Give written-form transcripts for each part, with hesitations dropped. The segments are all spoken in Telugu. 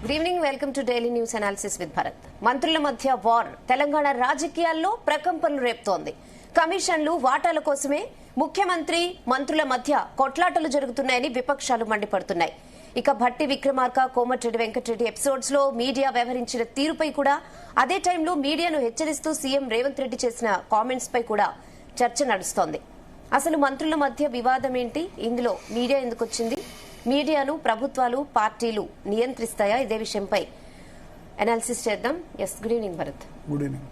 Good evening, welcome to daily news analysis with Bharat. మంత్రుల మధ్య వార్ తెలంగాణ రాజకీయాల్లో ప్రకంపనలు రేపుతోంది. కమిషన్లు, వాటాల కోసమే ముఖ్యమంత్రి, మంత్రుల మధ్య కొట్లాటలు జరుగుతున్నాయని విపక్షాలు మండిపడుతున్నాయి. ఇక భట్టి విక్రమార్క, కోమటిరెడ్డి వెంకటరెడ్డి ఎపిసోడ్స్ లో మీడియా వ్యవహరించిన తీరుపై కూడా, అదే టైంలో మీడియాను హెచ్చరిస్తూ సీఎం రేవంత్ రెడ్డి చేసిన కామెంట్స్ పై కూడా చర్చ నడుస్తోంది. అసలు మంత్రుల మధ్య వివాదం ఏంటి? ఇందులో మీడియా ఎందుకు వచ్చింది? మీడియాను ప్రభుత్వాలు, పార్టీలు నియంత్రిస్తాయా? ఇదే విషయంపై అనాలిసిస్ చేద్దాం. Good evening Bharat. Good evening.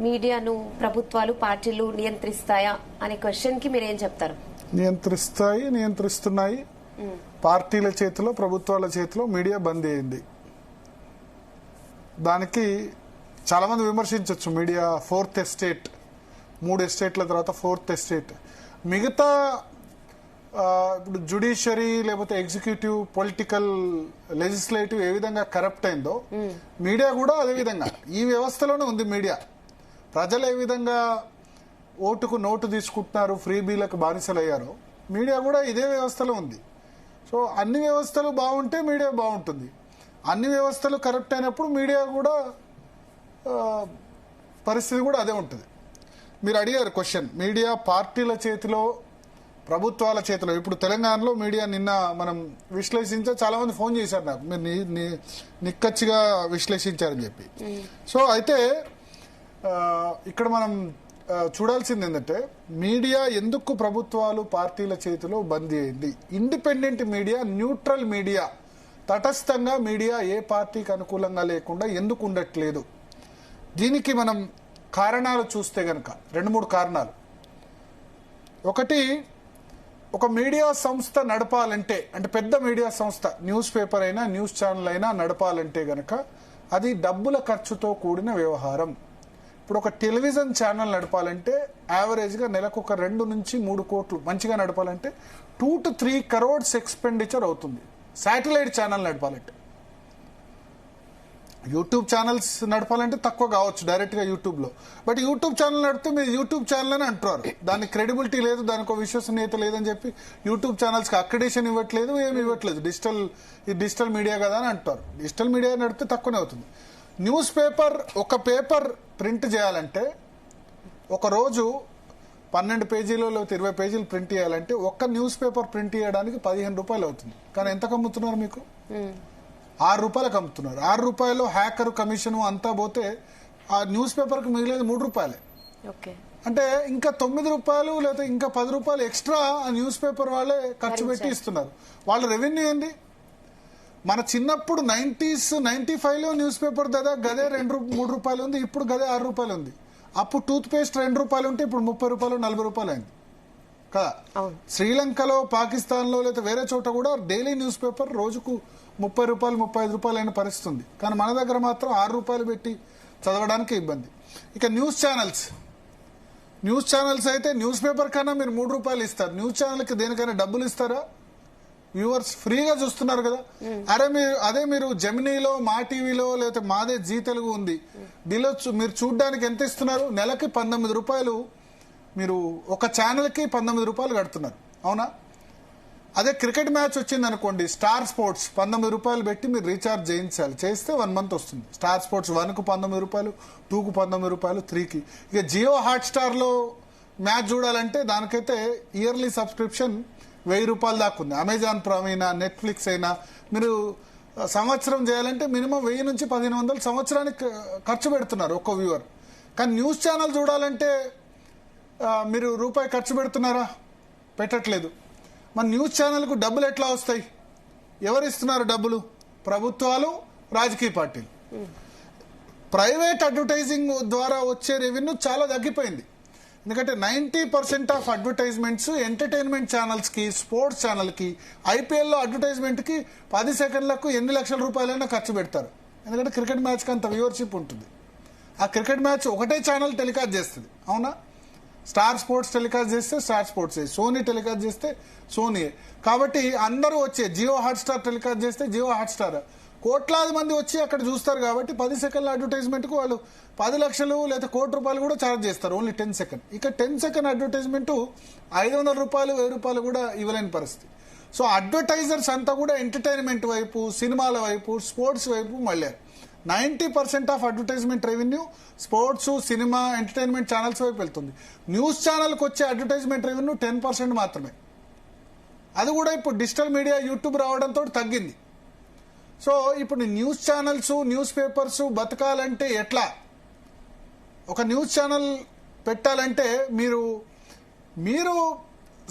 మీడియాను ప్రభుత్వాలు, పార్టీలు నియంత్రిస్తాయా అనే క్వశ్చన్ కి మీరేం చెప్తారు? నియంత్రిస్తున్నాయి. పార్టీల చేతిలో, ప్రభుత్వాల చేతిలో మీడియా బంద్ అయింది. దానికి చాలా మంది విమర్శించవచ్చు. మీడియా ఫోర్త్ ఎస్టేట్, 3 ఎస్టేట్ల తర్వాత ఫోర్త్ ఎస్టేట్. మిగతా ఇప్పుడు జ్యుడిషియరీ లేకపోతే ఎగ్జిక్యూటివ్, పొలిటికల్, లెజిస్లేటివ్ ఏ విధంగా కరప్ట్ అయిందో మీడియా కూడా అదే విధంగా ఈ వ్యవస్థలోనే ఉంది. మీడియా ప్రజలు ఏ విధంగా ఓటుకు నోటు తీసుకుంటున్నారు, ఫ్రీ బీలకు బానిసలు అయ్యారో మీడియా కూడా ఇదే వ్యవస్థలో ఉంది. సో అన్ని వ్యవస్థలు బాగుంటే మీడియా బాగుంటుంది. అన్ని వ్యవస్థలు కరప్ట్ అయినప్పుడు మీడియా కూడా పరిస్థితి కూడా అదే ఉంటుంది. మీరు అడిగారు క్వశ్చన్, మీడియా పార్టీల చేతిలో, ప్రభుత్వాల చేతిలో. ఇప్పుడు తెలంగాణలో మీడియా నిన్న మనం విశ్లేషించా, చాలా మంది ఫోన్ చేశారు నాకు, మీరు నిక్కచ్చిగా విశ్లేషించారని చెప్పి. సో అయితే ఇక్కడ మనం చూడాల్సింది ఏంటంటే, మీడియా ఎందుకు ప్రభుత్వాలు, పార్టీల చేతిలో బందీ అయింది? ఇండిపెండెంట్ మీడియా, న్యూట్రల్ మీడియా, తటస్థంగా మీడియా ఏ పార్టీకి అనుకూలంగా లేకుండా ఎందుకు ఉండట్లేదు? దీనికి మనం కారణాలు చూస్తే గనక 2-3 కారణాలు. ఒకటి, ఒక మీడియా సంస్థ నడపాలంటే, అంటే పెద్ద మీడియా సంస్థ, న్యూస్ పేపర్ అయినా న్యూస్ ఛానల్ అయినా నడపాలంటే గనక అది డబ్బుల ఖర్చుతో కూడిన వ్యవహారం. ఇప్పుడు ఒక టెలివిజన్ ఛానల్ నడపాలంటే యావరేజ్గా నెలకు ఒక 2 నుంచి 3 కోట్లు, మంచిగా నడపాలంటే 2 to 3 crores ఎక్స్పెండిచర్ అవుతుంది. శాటిలైట్ ఛానల్ నడపాలంటే. యూట్యూబ్ ఛానల్స్ నడపాలంటే తక్కువ కావచ్చు డైరెక్ట్గా యూట్యూబ్లో. బట్ యూట్యూబ్ ఛానల్ నడిపితే మీరు యూట్యూబ్ ఛానల్ అని అంటున్నారు. దానికి క్రెడిబిలిటీ లేదు, దానికి విశ్వసనీయత లేదని చెప్పి యూట్యూబ్ ఛానల్స్కి అక్రిడేషన్ ఇవ్వట్లేదు, ఏమి ఇవ్వట్లేదు. డిజిటల్ మీడియా కదా అని అంటారు. డిజిటల్ మీడియా నడిపితే తక్కువనే అవుతుంది. న్యూస్ పేపర్, ఒక పేపర్ ప్రింట్ చేయాలంటే ఒక రోజు 12 పేజీలు లేకపోతే 20 పేజీలు ప్రింట్ చేయాలంటే ఒక్క న్యూస్ పేపర్ ప్రింట్ చేయడానికి 15 రూపాయలు అవుతుంది. కానీ ఎంత అమ్ముతున్నారు? మీకు 6 రూపాయలకు అమ్ముతున్నారు. 6 రూపాయలు హ్యాకర్ కమిషన్ అంతా పోతే ఆ న్యూస్ పేపర్కి మిగిలేదు 3 రూపాయలే. అంటే ఇంకా 9 రూపాయలు లేదా ఇంకా 10 రూపాయలు ఎక్స్ట్రా ఆ న్యూస్ పేపర్ వాళ్ళే ఖర్చు పెట్టి ఇస్తున్నారు. వాళ్ళ రెవెన్యూ ఏంది? మన చిన్నప్పుడు 90s, 95లో న్యూస్ పేపర్ గదే 2-3 రూపాయలు ఉంది, ఇప్పుడు గదే 6 రూపాయలు ఉంది. అప్పుడు టూత్ పేస్ట్ 2 రూపాయలు ఉంటే ఇప్పుడు 30 రూపాయలు, 40 రూపాయలు అయింది కదా. శ్రీలంకలో, పాకిస్తాన్లో లేదా వేరే చోట కూడా డైలీ న్యూస్ పేపర్ రోజుకు 30 రూపాయలు, 35 రూపాయలు అయిన పరిస్థితి ఉంది. కానీ మన దగ్గర మాత్రం 6 రూపాయలు పెట్టి చదవడానికి ఇబ్బంది. ఇక న్యూస్ ఛానల్స్ అయితే న్యూస్ పేపర్ కన్నా మీరు 3 రూపాయలు ఇస్తారు. న్యూస్ ఛానల్కి దేనికైనా డబ్బులు ఇస్తారా? వ్యూవర్స్ ఫ్రీగా చూస్తున్నారు కదా. అదే మీరు జెమినీలో, మా టీవీలో, లేకపోతే మాదే జీ తెలుగు ఉంది, దీనిలో మీరు చూడడానికి ఎంత ఇస్తున్నారు? నెలకి 19 రూపాయలు. మీరు ఒక ఛానల్కి 19 రూపాయలు కడుతున్నారు, అవునా? అదే క్రికెట్ మ్యాచ్ వచ్చింది అనుకోండి, స్టార్ స్పోర్ట్స్ 19 రూపాయలు పెట్టి మీరు రీఛార్జ్ చేయించాలి. చేస్తే 1 month వస్తుంది. స్టార్ స్పోర్ట్స్ 1కు 19 రూపాయలు, 2కు 19 రూపాయలు, 3కి. ఇక జియో హాట్స్టార్లో మ్యాచ్ చూడాలంటే దానికైతే ఇయర్లీ సబ్స్క్రిప్షన్ 1000 రూపాయలు దాకా ఉంది. అమెజాన్ ప్రైమ్ అయినా, నెట్ఫ్లిక్స్ అయినా మీరు సంవత్సరం చేయాలంటే మినిమం 1000 నుంచి 1500 సంవత్సరానికి ఖర్చు పెడుతున్నారు ఒక్కో వ్యూవర్. కానీ న్యూస్ ఛానల్ చూడాలంటే మీరు రూపాయి ఖర్చు పెడుతున్నారా? పెట్టట్లేదు. మన న్యూస్ ఛానల్కు డబ్బులు ఎట్లా వస్తాయి? ఎవరు ఇస్తున్నారు డబ్బులు? ప్రభుత్వాలు, రాజకీయ పార్టీలు. ప్రైవేట్ అడ్వర్టైజింగ్ ద్వారా వచ్చే రెవెన్యూ చాలా తగ్గిపోయింది. ఎందుకంటే 90% ఆఫ్ అడ్వర్టైజ్మెంట్స్ ఎంటర్టైన్మెంట్ ఛానల్స్కి, స్పోర్ట్స్ ఛానల్కి, ఐపీఎల్లో అడ్వర్టైజ్మెంట్కి 10 సెకండ్లకు ఎన్ని లక్షల రూపాయలైనా ఖర్చు పెడతారు. ఎందుకంటే క్రికెట్ మ్యాచ్కి అంత వ్యూవర్షిప్ ఉంటుంది. ఆ క్రికెట్ మ్యాచ్ ఒకటే ఛానల్ టెలికాస్ట్ చేస్తుంది, అవునా? స్టార్ స్పోర్ట్స్ టెలికాస్ట్ చేస్తే స్టార్ స్పోర్ట్స్, సోనీ టెలికాస్ట్ చేస్తే సోనీ. కాబట్టి అందరూ వచ్చే జియో హాట్స్టార్ టెలికాస్ట్ చేస్తే జియో హాట్స్టార్. కోట్లాది మంది వచ్చి అక్కడ చూస్తారు. కాబట్టి 10 సెకండ్ల అడ్వర్టైజ్మెంట్కు వాళ్ళు 10 లక్షలు లేదా కోటి రూపాయలు కూడా ఛార్జ్ చేస్తారు, ఓన్లీ 10 సెకండ్. ఇక 10 సెకండ్ అడ్వర్టైజ్మెంట్ 500 రూపాయలు, 1000 రూపాయలు కూడా ఇవ్వలేని పరిస్థితి. సో అడ్వర్టైజర్స్ అంతా కూడా ఎంటర్టైన్మెంట్ వైపు, సినిమాల వైపు, స్పోర్ట్స్ వైపు మళ్ళీ 90% of advertisement revenue sports, cinema, entertainment channels వైపు వెళ్తుంది. న్యూస్ ఛానల్కి వచ్చే అడ్వర్టైజ్మెంట్ రెవెన్యూ 10% మాత్రమే. అది కూడా ఇప్పుడు డిజిటల్ మీడియా, యూట్యూబ్ రావడంతో తగ్గింది. సో ఇప్పుడు న్యూస్ ఛానల్స్, న్యూస్ పేపర్స్ బతకాలంటే ఎట్లా? ఒక న్యూస్ ఛానల్ పెట్టాలంటే మీరు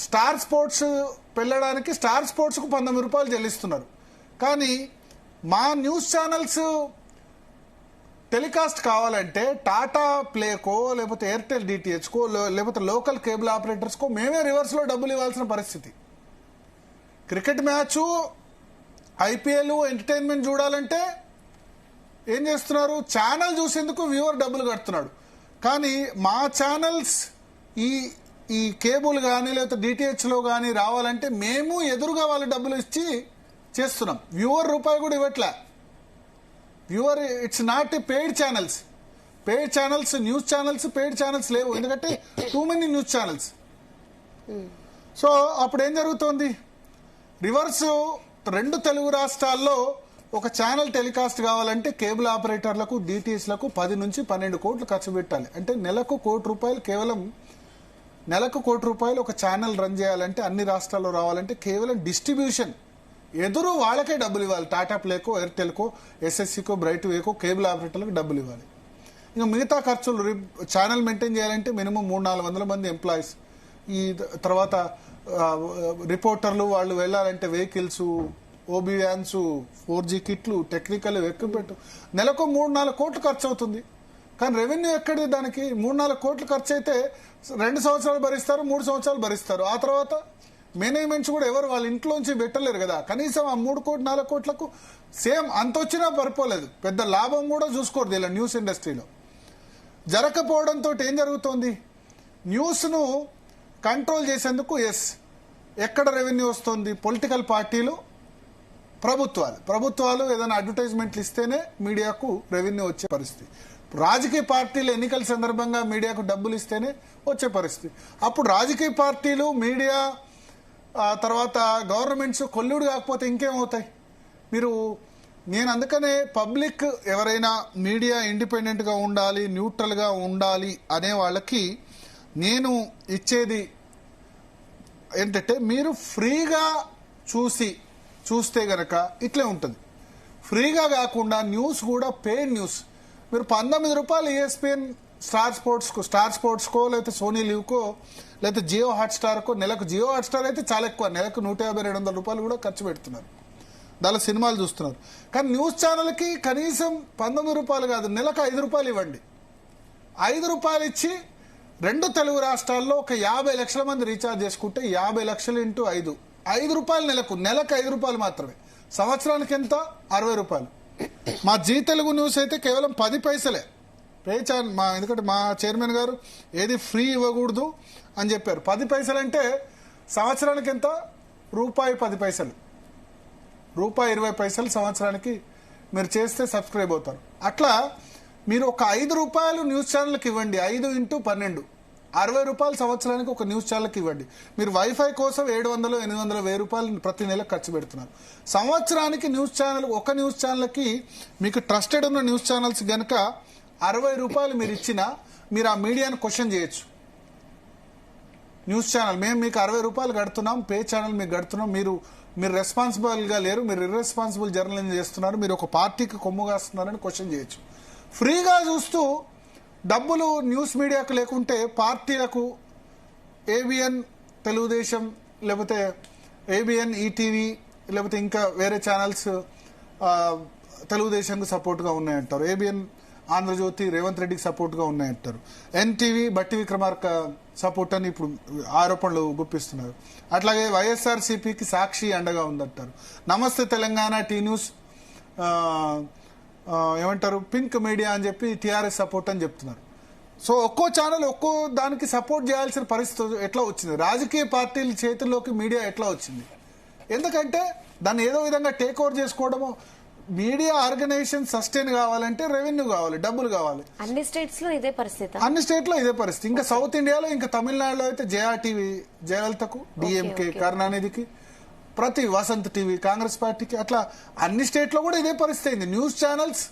స్టార్ స్పోర్ట్స్ వెళ్ళడానికి స్టార్ స్పోర్ట్స్కు 19 రూపాయలు చెల్లిస్తున్నారు. కానీ మా న్యూస్ ఛానల్స్ టెలికాస్ట్ కావాలంటే టాటా ప్లేకో, లేకపోతే ఎయిర్టెల్ డిటిహెచ్కో, లేకపోతే లోకల్ కేబుల్ ఆపరేటర్స్కో మేమే రివర్స్లో డబ్బులు ఇవ్వాల్సిన పరిస్థితి. క్రికెట్ మ్యాచ్, ఐపీఎల్, ఎంటర్టైన్మెంట్ చూడాలంటే ఏం చేస్తున్నారు? ఛానల్ చూసేందుకు వ్యూవర్ డబ్బులు కడుతున్నాడు. కానీ మా ఛానల్స్ ఈ కేబుల్ కానీ లేకపోతే డిటిహెచ్లో కానీ రావాలంటే మేము ఎదురుగా వాళ్ళ డబ్బులు ఇచ్చి చేస్తున్నాం. వ్యూవర్ రూపాయి కూడా ఇవ్వట్లే. Viewer it's not a paid channels. Paid channels, news channels paid channels లేవు, ఎందుకంటే too many news channels. So అప్పుడు ఏం జరుగుతోంది? రివర్స్ 2 తెలుగు రాష్ట్రాల్లో ఒక ఛానల్ టెలికాస్ట్ కావాలంటే కేబుల్ ఆపరేటర్లకు, డిటిహెచ్లకు 10 నుంచి 12 కోట్లు ఖర్చు పెట్టాలి. అంటే నెలకు ₹1,00,00,000, కేవలం నెలకు ₹1,00,00,000 ఒక ఛానల్ రన్ చేయాలంటే, అన్ని రాష్ట్రాల్లో రావాలంటే కేవలం డిస్ట్రిబ్యూషన్ ఎదురు వాళ్ళకే డబ్బులు ఇవ్వాలి. టాటా ప్లేకో, ఎయిర్టెల్కో, ఎస్ఎస్సికో, బ్రైట్ వేకో, కేబుల్ ఆపరేటర్లకు డబ్బులు ఇవ్వాలి. ఇంకా మిగతా ఖర్చులు ఛానల్ మెయింటైన్ చేయాలంటే మినిమం 300-400 మంది ఎంప్లాయీస్. ఈ తర్వాత రిపోర్టర్లు వాళ్ళు వెళ్ళాలంటే వెహికల్స్, ఓబీ వ్యాన్స్, 4G కిట్లు, టెక్నికల్ ఎక్విప్మెంట్, నెలకు 3-4 కోట్లు ఖర్చు అవుతుంది. కానీ రెవెన్యూ ఎక్కడి? దానికి 3-4 కోట్లు ఖర్చు అయితే 2 సంవత్సరాలు భరిస్తారు, 3 సంవత్సరాలు భరిస్తారు. ఆ తర్వాత మేనేజ్మెంట్స్ కూడా ఎవరు వాళ్ళ ఇంట్లోంచి పెట్టలేరు కదా. కనీసం ఆ 3 కోట్లు 4 కోట్లకు సేమ్ అంత వచ్చినా పడిపోలేదు. పెద్ద లాభం కూడా చూసుకోరు ఇలా న్యూస్ ఇండస్ట్రీలో. జరగకపోవడంతో ఏం జరుగుతోంది? న్యూస్ను కంట్రోల్ చేసేందుకు ఎక్కడ రెవెన్యూ వస్తుంది? పొలిటికల్ పార్టీలు, ప్రభుత్వాలు ఏదైనా అడ్వర్టైజ్మెంట్లు ఇస్తేనే మీడియాకు రెవెన్యూ వచ్చే పరిస్థితి. రాజకీయ పార్టీలు ఎన్నికల సందర్భంగా మీడియాకు డబ్బులు ఇస్తేనే వచ్చే పరిస్థితి. అప్పుడు రాజకీయ పార్టీలు, మీడియా, తర్వాత గవర్నమెంట్స్ కొల్లుడు కాకపోతే ఇంకేమవుతాయి? నేను అందుకనే పబ్లిక్ ఎవరైనా మీడియా ఇండిపెండెంట్గా ఉండాలి, న్యూట్రల్గా ఉండాలి అనే వాళ్ళకి నేను ఇచ్చేది ఏంటంటే, మీరు ఫ్రీగా చూస్తే గనక ఇట్లే ఉంటుంది. ఫ్రీగా కాకుండా న్యూస్ కూడా పెయిడ్ న్యూస్. మీరు 19 రూపాయలు ESPN స్టార్ స్పోర్ట్స్కో లేకపోతే సోనీ లివ్కో లేకపోతే జియో హాట్స్టార్కో నెలకు, జియో హాట్స్టార్ అయితే చాలా ఎక్కువ, నెలకు 150-200 రూపాయలు కూడా ఖర్చు పెడుతున్నారు, దానిలో సినిమాలు చూస్తున్నారు. కానీ న్యూస్ ఛానల్కి కనీసం 19 రూపాయలు కాదు, నెలకు 5 రూపాయలు ఇవ్వండి. 5 రూపాయలు ఇచ్చి 2 తెలుగు రాష్ట్రాల్లో ఒక 50 లక్షల మంది రీఛార్జ్ చేసుకుంటే 50 లక్షలు ఇంటూ 5 రూపాయలు నెలకు 5 రూపాయలు మాత్రమే. సంవత్సరానికి ఎంత? 60 రూపాయలు. మా జీ తెలుగు న్యూస్ అయితే కేవలం 10 పైసలే పే ఛానల్. ఎందుకంటే మా చైర్మన్ గారు ఏది ఫ్రీ ఇవ్వకూడదు అని చెప్పారు. 10 పైసలు అంటే సంవత్సరానికి ఎంత? ₹1.10, ₹1.20 సంవత్సరానికి మీరు చేస్తే సబ్స్క్రైబ్ అవుతారు. అట్లా మీరు ఒక 5 రూపాయలు న్యూస్ ఛానల్కి ఇవ్వండి. 5 × 12 60 రూపాయలు సంవత్సరానికి ఒక న్యూస్ ఛానల్కి ఇవ్వండి. మీరు వైఫై కోసం 700, 800, 1000 రూపాయలు ప్రతి నెల ఖర్చు పెడుతున్నారు. సంవత్సరానికి ఒక న్యూస్ ఛానల్కి మీకు ట్రస్టెడ్ ఉన్న న్యూస్ ఛానల్స్ గనక 60 రూపాయలు మీరు ఇచ్చినా మీరు ఆ మీడియాను క్వశ్చన్ చేయొచ్చు. న్యూస్ ఛానల్ మేము మీకు 60 రూపాయలు కడుతున్నాం, పే ఛానల్ మీకు కడుతున్నాం, మీరు రెస్పాన్సిబుల్గా లేరు, మీరు ఇర్రెస్పాన్సిబుల్ జర్నలిజం చేస్తున్నారు, మీరు ఒక పార్టీకి కొమ్ము కాస్తున్నారని క్వశ్చన్ చేయొచ్చు. ఫ్రీగా చూస్తూ డబ్బులు న్యూస్ మీడియాకు లేకుంటే పార్టీలకు ABN తెలుగుదేశం, లేకపోతే ABN ఈటీవీ, లేకపోతే ఇంకా వేరే ఛానల్స్ తెలుగుదేశంకు సపోర్ట్గా ఉన్నాయంటారు. ABN ఆంధ్రజ్యోతి రేవంత్ రెడ్డికి సపోర్ట్గా ఉన్నాయంటారు. NTV బట్టి విక్రమార్క సపోర్ట్ అని ఇప్పుడు ఆరోపణలు గుప్పిస్తున్నారు. అట్లాగే వైఎస్ఆర్సీపీకి సాక్షి అండగా ఉందంటారు. నమస్తే తెలంగాణ, టీ న్యూస్, ఏమంటారు పింక్ మీడియా అని చెప్పి TRS సపోర్ట్ అని చెప్తున్నారు. సో ఒక్కో ఛానల్ ఒక్కో దానికి సపోర్ట్ చేయాల్సిన పరిస్థితి ఎట్లా వచ్చింది? రాజకీయ పార్టీల చేతుల్లోకి మీడియా ఎట్లా వచ్చింది? ఎందుకంటే దాన్ని ఏదో విధంగా టేక్ ఓవర్ చేసుకోవడము. మీడియా ఆర్గనైజేషన్ సస్టైన్ కావాలంటే రెవెన్యూ కావాలి, డబ్బులు కావాలి. అన్ని స్టేట్స్ లో ఇదే పరిస్థితి. ఇంకా సౌత్ ఇండియాలో, ఇంకా తమిళనాడులో అయితే JRTV జయలలితకు, DMK కరుణానిధికి ప్రతి వసంత్ టీవీ కాంగ్రెస్ పార్టీకి, అట్లా అన్ని స్టేట్లో కూడా ఇదే పరిస్థితి అయింది. న్యూస్ ఛానల్స్,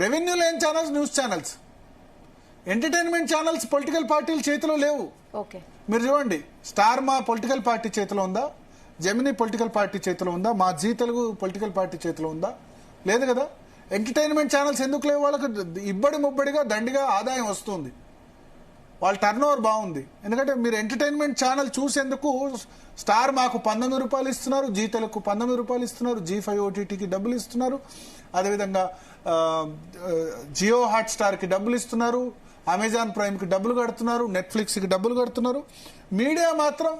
రెవెన్యూ లేని channels news channels, entertainment channels political పార్టీల చేతిలో లేవు. మీరు చూడండి, స్టార్ మా పొలిటికల్ పార్టీ చేతిలో ఉందా? జెమినీ పొలిటికల్ పార్టీ చేతిలో ఉందా? మా జీ తెలుగు పొలిటికల్ పార్టీ చేతిలో ఉందా? లేదు కదా. ఎంటర్టైన్మెంట్ ఛానల్స్ ఎందుకు లేవు? వాళ్ళకు ఇబ్బడి ముబ్బడిగా దండిగా ఆదాయం వస్తుంది, వాళ్ళ టర్న్ ఓవర్ బాగుంది. ఎందుకంటే మీరు ఎంటర్టైన్మెంట్ ఛానల్ చూసేందుకు స్టార్ మాకు 19 రూపాయలు ఇస్తున్నారు, జీ తెలుగుకు 19 రూపాయలు ఇస్తున్నారు, G5 ఓటీటీకి డబ్బులు ఇస్తున్నారు, అదేవిధంగా జియో హాట్ స్టార్కి డబ్బులు ఇస్తున్నారు, అమెజాన్ ప్రైమ్కి డబ్బులు కడుతున్నారు, నెట్ఫ్లిక్స్కి డబ్బులు కడుతున్నారు. మీడియా మాత్రం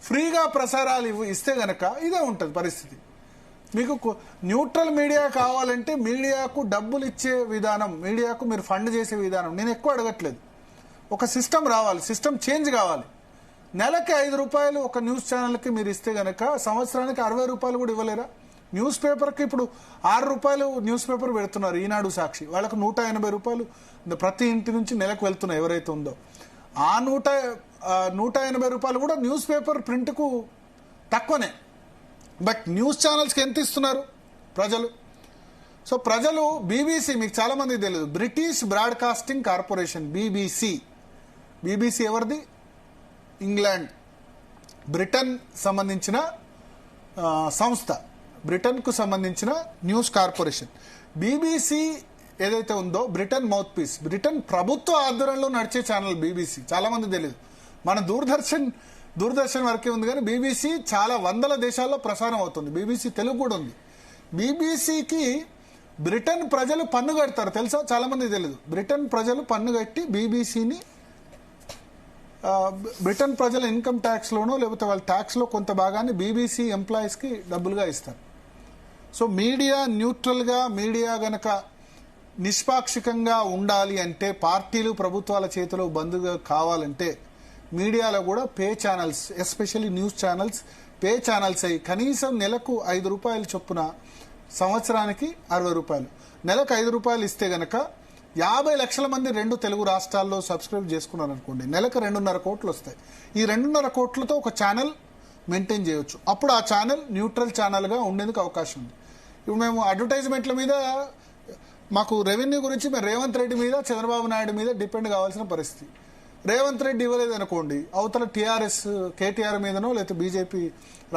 ఫ్రీగా ప్రసారాలు ఇస్తే గనక ఇదే ఉంటుంది పరిస్థితి. మీకు న్యూట్రల్ మీడియా కావాలంటే మీడియాకు డబ్బులు ఇచ్చే విధానం, మీడియాకు మీరు ఫండ్ చేసే విధానం నేను ఎక్కువ అడగట్లేదు. ఒక సిస్టమ్ రావాలి, సిస్టమ్ చేంజ్ కావాలి. నెలకి 5 రూపాయలు ఒక న్యూస్ ఛానల్కి మీరు ఇస్తే గనక సంవత్సరానికి 60 రూపాయలు కూడా ఇవ్వలేరా? న్యూస్ పేపర్కి ఇప్పుడు 6 రూపాయలు న్యూస్ పేపర్ పెడుతున్నారు, ఈనాడు సాక్షి. వాళ్ళకు 180 రూపాయలు ప్రతి ఇంటి నుంచి నెలకు వెళ్తున్నాయి ఎవరైతే ఉందో. ఆ 180 రూపాయలు కూడా న్యూస్ పేపర్ ప్రింట్కు తక్కువనే. బట్ న్యూస్ ఛానల్స్కి ఎంత ఇస్తున్నారు ప్రజలు? సో ప్రజలు బీబీసీ, మీకు చాలా మందికి తెలియదు, బ్రిటిష్ బ్రాడ్కాస్టింగ్ కార్పొరేషన్, బీబీసీ ఎవరిది? ఇంగ్లాండ్, బ్రిటన్ సంబంధించిన సంస్థ, బ్రిటన్కు సంబంధించిన న్యూస్ కార్పొరేషన్. బీబీసీ ఏదైతే ఉందో బ్రిటన్ మౌత్ పీస్, బ్రిటన్ ప్రభుత్వ ఆధ్వర్యంలో నడిచే ఛానల్ బీబీసీ. చాలా మంది తెలియదు. మన దూరదర్శన్ వరకే ఉంది, కానీ బీబీసీ చాలా వందల దేశాల్లో ప్రసారం అవుతుంది. బీబీసీ తెలుగు కూడా ఉంది. బీబీసీకి బ్రిటన్ ప్రజలు పన్ను కడతారు, తెలుసా? చాలా మంది తెలియదు. బ్రిటన్ ప్రజలు పన్ను కట్టి బీబీసీని బ్రిటన్ ప్రజల ఇన్కమ్ ట్యాక్స్ లోనో లేకపోతే వాళ్ళ ట్యాక్స్ లో కొంత భాగాన్ని బీబీసీ ఎంప్లాయీస్ కి డబ్బులుగా ఇస్తారు. సో మీడియా న్యూట్రల్ గా, మీడియా గనక నిష్పాక్షికంగా ఉండాలి అంటే, పార్టీలు ప్రభుత్వాల చేతిలో బంధుగా కావాలంటే మీడియాలో కూడా pay channels, especially news channels pay channels అయ్యి కనీసం నెలకు 5 రూపాయలు చొప్పున, సంవత్సరానికి 60 రూపాయలు, నెలకు 5 రూపాయలు ఇస్తే గనక 50 లక్షల మంది 2 తెలుగు రాష్ట్రాల్లో సబ్స్క్రైబ్ చేసుకున్నారు అనుకోండి, నెలకు 2.5 కోట్లు వస్తాయి. ఈ 2.5 కోట్లతో ఒక ఛానల్ మెయింటైన్ చేయొచ్చు. అప్పుడు ఆ ఛానల్ న్యూట్రల్ ఛానల్గా ఉండేందుకు అవకాశం ఉంది. ఇప్పుడు మేము అడ్వర్టైజ్మెంట్ల మీద, మాకు రెవెన్యూ గురించి మేము రేవంత్ రెడ్డి మీద, చంద్రబాబు నాయుడు మీద డిపెండ్ కావాల్సిన పరిస్థితి. రేవంత్ రెడ్డి ఇవ్వలేదు అనుకోండి, అవతల టీఆర్ఎస్ కేటీఆర్ మీదనో లేకపోతే బీజేపీ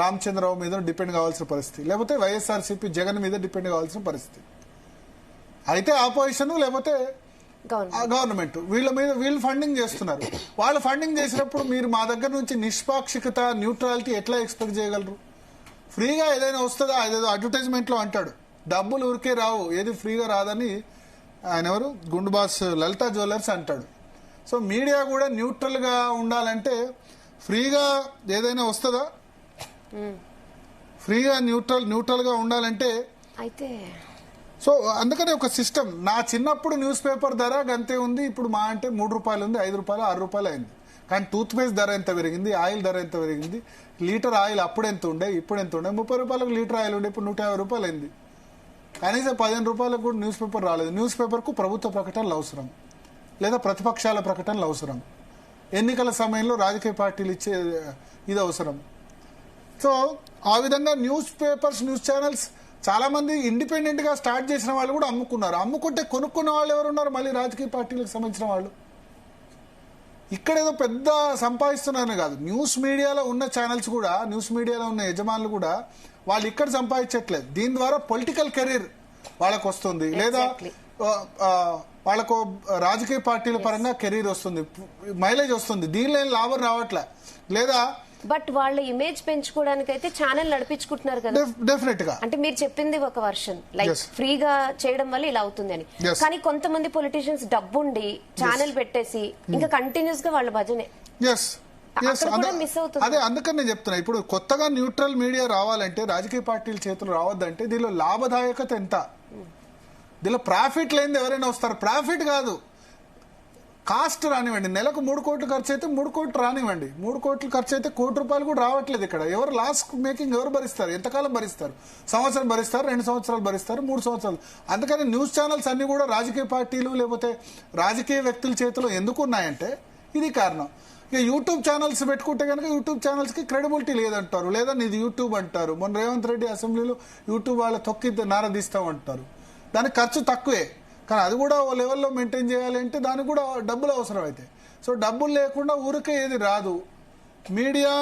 రామచంద్రరావు మీదనో డిపెండ్ కావాల్సిన పరిస్థితి, లేకపోతే వైఎస్ఆర్సీపీ జగన్ మీద డిపెండ్ కావాల్సిన పరిస్థితి. అయితే ఆపోజిషన్ లేకపోతే గవర్నమెంట్ వీళ్ళు ఫండింగ్ చేస్తున్నారు. వాళ్ళు ఫండింగ్ చేసినప్పుడు మీరు మా దగ్గర నుంచి నిష్పాక్షికత, న్యూట్రాలిటీ ఎట్లా ఎక్స్పెక్ట్ చేయగలరు? ఫ్రీగా ఏదైనా వస్తుందా? ఏదేదో అడ్వర్టైజ్మెంట్ లో అంటాడు, డబ్బులు ఊరికే రావు, ఏది ఫ్రీగా రాదని ఆయన ఎవరు, గుండు బాస్ లలితా జ్యువెలర్స్ అంటాడు. సో మీడియా కూడా న్యూట్రల్ గా ఉండాలంటే ఫ్రీగా ఏదైనా వస్తుందా? ఫ్రీగా న్యూట్రల్ గా ఉండాలంటే అయితే, సో అందుకనే ఒక సిస్టమ్. నా చిన్నప్పుడు న్యూస్ పేపర్ ధర గంతే ఉంది, ఇప్పుడు మా అంటే 3 రూపాయలు ఉంది, 5 రూపాయలు 6 రూపాయలు అయింది. కానీ టూత్ పేస్ట్ ధర ఎంత పెరిగింది, ఆయిల్ ధర ఎంత పెరిగింది, లీటర్ ఆయిల్ అప్పుడు ఎంత ఉండే, ఇప్పుడు ఎంత ఉండే, 30 రూపాయలకు లీటర్ ఆయిల్ ఉండే, ఇప్పుడు 150 రూపాయలు అయింది. కనీసం 15 రూపాయలకు కూడా న్యూస్ పేపర్ రాలేదు. న్యూస్ పేపర్కు ప్రభుత్వ ప్రకటనలు అవసరం, లేదా ప్రతిపక్షాల ప్రకటనలు అవసరం, ఎన్నికల సమయంలో రాజకీయ పార్టీలు ఇచ్చే ఇది అవసరం. సో ఆ విధంగా న్యూస్ పేపర్స్, న్యూస్ ఛానల్స్ చాలా మంది ఇండిపెండెంట్ గా స్టార్ట్ చేసిన వాళ్ళు కూడా అమ్ముకున్నారు. అమ్ముకుంటే కొనుక్కున్న వాళ్ళు ఎవరున్నారు? మళ్ళీ రాజకీయ పార్టీలకు సంబంధించిన వాళ్ళు. ఇక్కడేదో పెద్ద సంపాదిస్తున్నారని కాదు, న్యూస్ మీడియాలో ఉన్న ఛానల్స్ కూడా, న్యూస్ మీడియాలో ఉన్న యజమానులు కూడా వాళ్ళు ఇక్కడ సంపాదించట్లేదు. దీని ద్వారా పొలిటికల్ కెరీర్ వాళ్ళకు వస్తుంది, లేదా వాళ్ళకు రాజకీయ పార్టీల పరంగా కెరీర్ వస్తుంది, మైలేజ్ వస్తుంది. దీనిలో ఏం లాభం రావట్లే. లేదా బట్ వాళ్ళ ఇమేజ్ పెంచుకోవడానికి అయితే ఛానల్ నడిపించుకుంటున్నారు కదా. డెఫినెట్ గా, అంటే మీరు చెప్పింది ఒక వర్షన్, లైక్ ఫ్రీగా చేయడం వల్ల ఇలా అవుతుంది అని. కానీ కొంతమంది పొలిటీషియన్స్ డబ్బుండి ఛానల్ పెట్టేసి ఇంకా కంటిన్యూస్ గా వాళ్ళ భజనే మిస్ అవుతుంది. అదే అందుకని నేను చెప్తున్నా, ఇప్పుడు కొత్తగా న్యూట్రల్ మీడియా రావాలంటే, రాజకీయ పార్టీల చేతులు రావద్దంటే దీనిలో లాభదాయకత ఎంత, దీనిలో ప్రాఫిట్ లేనిది ఎవరైనా వస్తారు. ప్రాఫిట్ కాదు, కాస్ట్ రానివ్వండి. నెలకు 3 కోట్లు ఖర్చు అయితే 3 కోట్లు రానివ్వండి. 3 కోట్లు ఖర్చు అయితే 1 కోటి రూపాయలు కూడా రావట్లేదు ఇక్కడ. ఎవరు లాస్ మేకింగ్ ఎవరు భరిస్తారు? ఎంతకాలం భరిస్తారు? సంవత్సరం భరిస్తారు, 2 సంవత్సరాలు భరిస్తారు, 3 సంవత్సరాలు. అందుకని న్యూస్ ఛానల్స్ అన్ని కూడా రాజకీయ పార్టీలు లేకపోతే రాజకీయ వ్యక్తుల చేతిలో ఎందుకు ఉన్నాయంటే ఇది కారణం. ఇక యూట్యూబ్ ఛానల్స్ పెట్టుకుంటే కనుక యూట్యూబ్ ఛానల్స్ కి క్రెడిబిలిటీ లేదంటారు, లేదా ఇది యూట్యూబ్ అంటారు. మొన్న రేవంత్ రెడ్డి అసెంబ్లీలో యూట్యూబ్ వాళ్ళ తొక్కి నారదీస్తామంటారు. దానికి ఖర్చు తక్కువే, కానీ అది కూడా ఓ లెవెల్లో మెయింటైన్ చేయాలి అంటే దానికి కూడా డబ్బులు అవసరం అయితే. సో డబ్బులు లేకుండా ఊరికే ఏది రాదు. మీడియా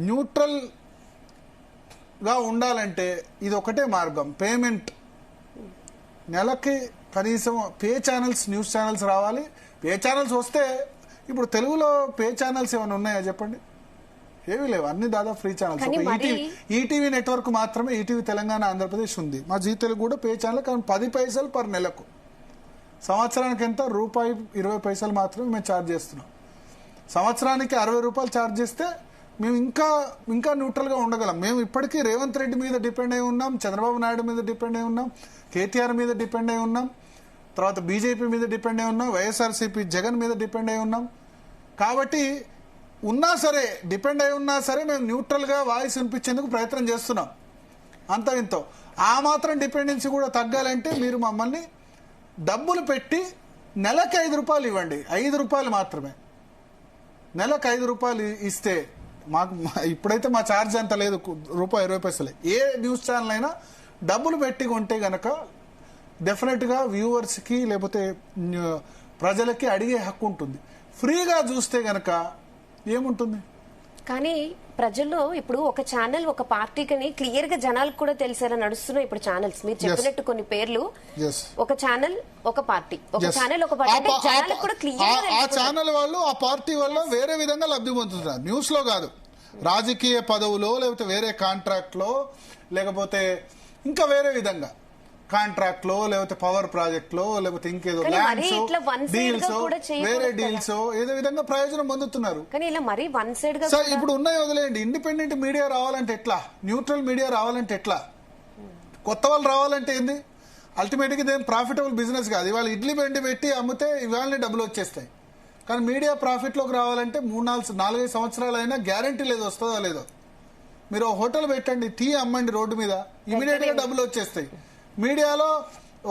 న్యూట్రల్ గా ఉండాలంటే ఇది ఒకటే మార్గం, పేమెంట్. నెలకి కనీసం పే ఛానల్స్, న్యూస్ ఛానల్స్ రావాలి. పే ఛానల్స్ వస్తే ఇప్పుడు తెలుగులో పే ఛానల్స్ ఏమైనా ఉన్నాయా చెప్పండి? ఏమీ లేవు, అన్ని దాదాపు ఫ్రీ ఛానల్స్. ఈటీవీ నెట్వర్క్ మాత్రమే, ఈటీవీ తెలంగాణ ఆంధ్రప్రదేశ్ ఉంది. మా జీ తెలుగు కూడా పే ఛానల్, కానీ 10 పైసలు పర్ నెలకు. సంవత్సరానికి ఎంత? ₹1.20 మాత్రమే మేము ఛార్జ్ చేస్తున్నాం. సంవత్సరానికి ₹60 ఛార్జ్ చేస్తే మేము ఇంకా న్యూట్రల్ గా ఉండగలం. మేము ఇప్పటికీ రేవంత్ రెడ్డి మీద డిపెండ్ అయి ఉన్నాం, చంద్రబాబు నాయుడు మీద డిపెండ్ అయి ఉన్నాం, కేటీఆర్ మీద డిపెండ్ అయి ఉన్నాం, తర్వాత బీజేపీ మీద డిపెండ్ అయి ఉన్నాం, వైఎస్ఆర్సీపీ జగన్ మీద డిపెండ్ అయి ఉన్నాం. కాబట్టి ఉన్నా సరే, డిపెండ్ అయి ఉన్నా సరే మేము న్యూట్రల్ గా వాయిస్ వినిపించేందుకు ప్రయత్నం చేస్తున్నాం. అంత ఇంతో ఆ మాత్రం డిపెండెన్సీ కూడా తగ్గాలంటే మీరు మమ్మల్ని డబ్బులు పెట్టి నెలకు ₹5 ఇవ్వండి. ₹5 మాత్రమే. నెలకు ₹5 ఇస్తే మాకు ఇప్పుడైతే మా ఛార్జ్ అంత లేదు, ₹1.20. ఏ న్యూస్ ఛానల్ అయినా డబ్బులు పెట్టి కొంటే గనక డెఫినెట్ గా వ్యూవర్స్ కి లేకపోతే ప్రజలకి అడిగే హక్కు ఉంటుంది. ఫ్రీగా చూస్తే గనక ఏముంటుంది? కానీ ప్రజల్లో ఇప్పుడు ఒక ఛానల్ ఒక పార్టీకని క్లియర్ గా జనాలకు కూడా తెలిసేలా నడుస్తున్నాయి ఇప్పుడు ఛానల్స్. మీరు చెప్పినట్టు కొన్ని పేర్లు, ఒక ఛానల్ ఒక పార్టీ, ఒక ఛానల్ ఒక పార్టీ, జనాలకు కూడా క్లియర్. ఆ ఛానల్ వాళ్ళు ఆ పార్టీ వల్ల వేరే విధంగా లబ్ధి పొందుతున్నారు. న్యూస్ లో కాదు, రాజకీయ పదవులో, లేకపోతే వేరే కాంట్రాక్ట్ లో, లేకపోతే ఇంకా వేరే విధంగా కాంట్రాక్ట్ లో, లేకపోతే పవర్ ప్రాజెక్ట్ లో, లేకపోతే ఇంకేదో ల్యాండ్స్ డీల్స్, వేరే డీల్స్, ఏదో విధంగా ప్రయోజనం పొందుతున్నారు. ఇప్పుడు ఉన్నాయి వదిలేయండి. ఇండిపెండెంట్ మీడియా రావాలంటే ఎట్లా? న్యూట్రల్ మీడియా రావాలంటే ఎట్లా? కొత్త వాళ్ళు రావాలంటే ఏంది? అల్టిమేట్ గా ఇదేం ప్రాఫిటబుల్ బిజినెస్ కాదు. ఇవాళ ఇడ్లీ బండి పెట్టి అమ్మితే ఇవాళనే డబ్బులు వచ్చేస్తాయి. కానీ మీడియా ప్రాఫిట్ లోకి రావాలంటే 3-4-5 సంవత్సరాలు అయినా గ్యారంటీ లేదు వస్తుందో లేదో. మీరు హోటల్ పెట్టండి, టీ అమ్మండి రోడ్డు మీద, ఇమీడియట్ గా డబ్బులు వచ్చేస్తాయి. మీడియాలో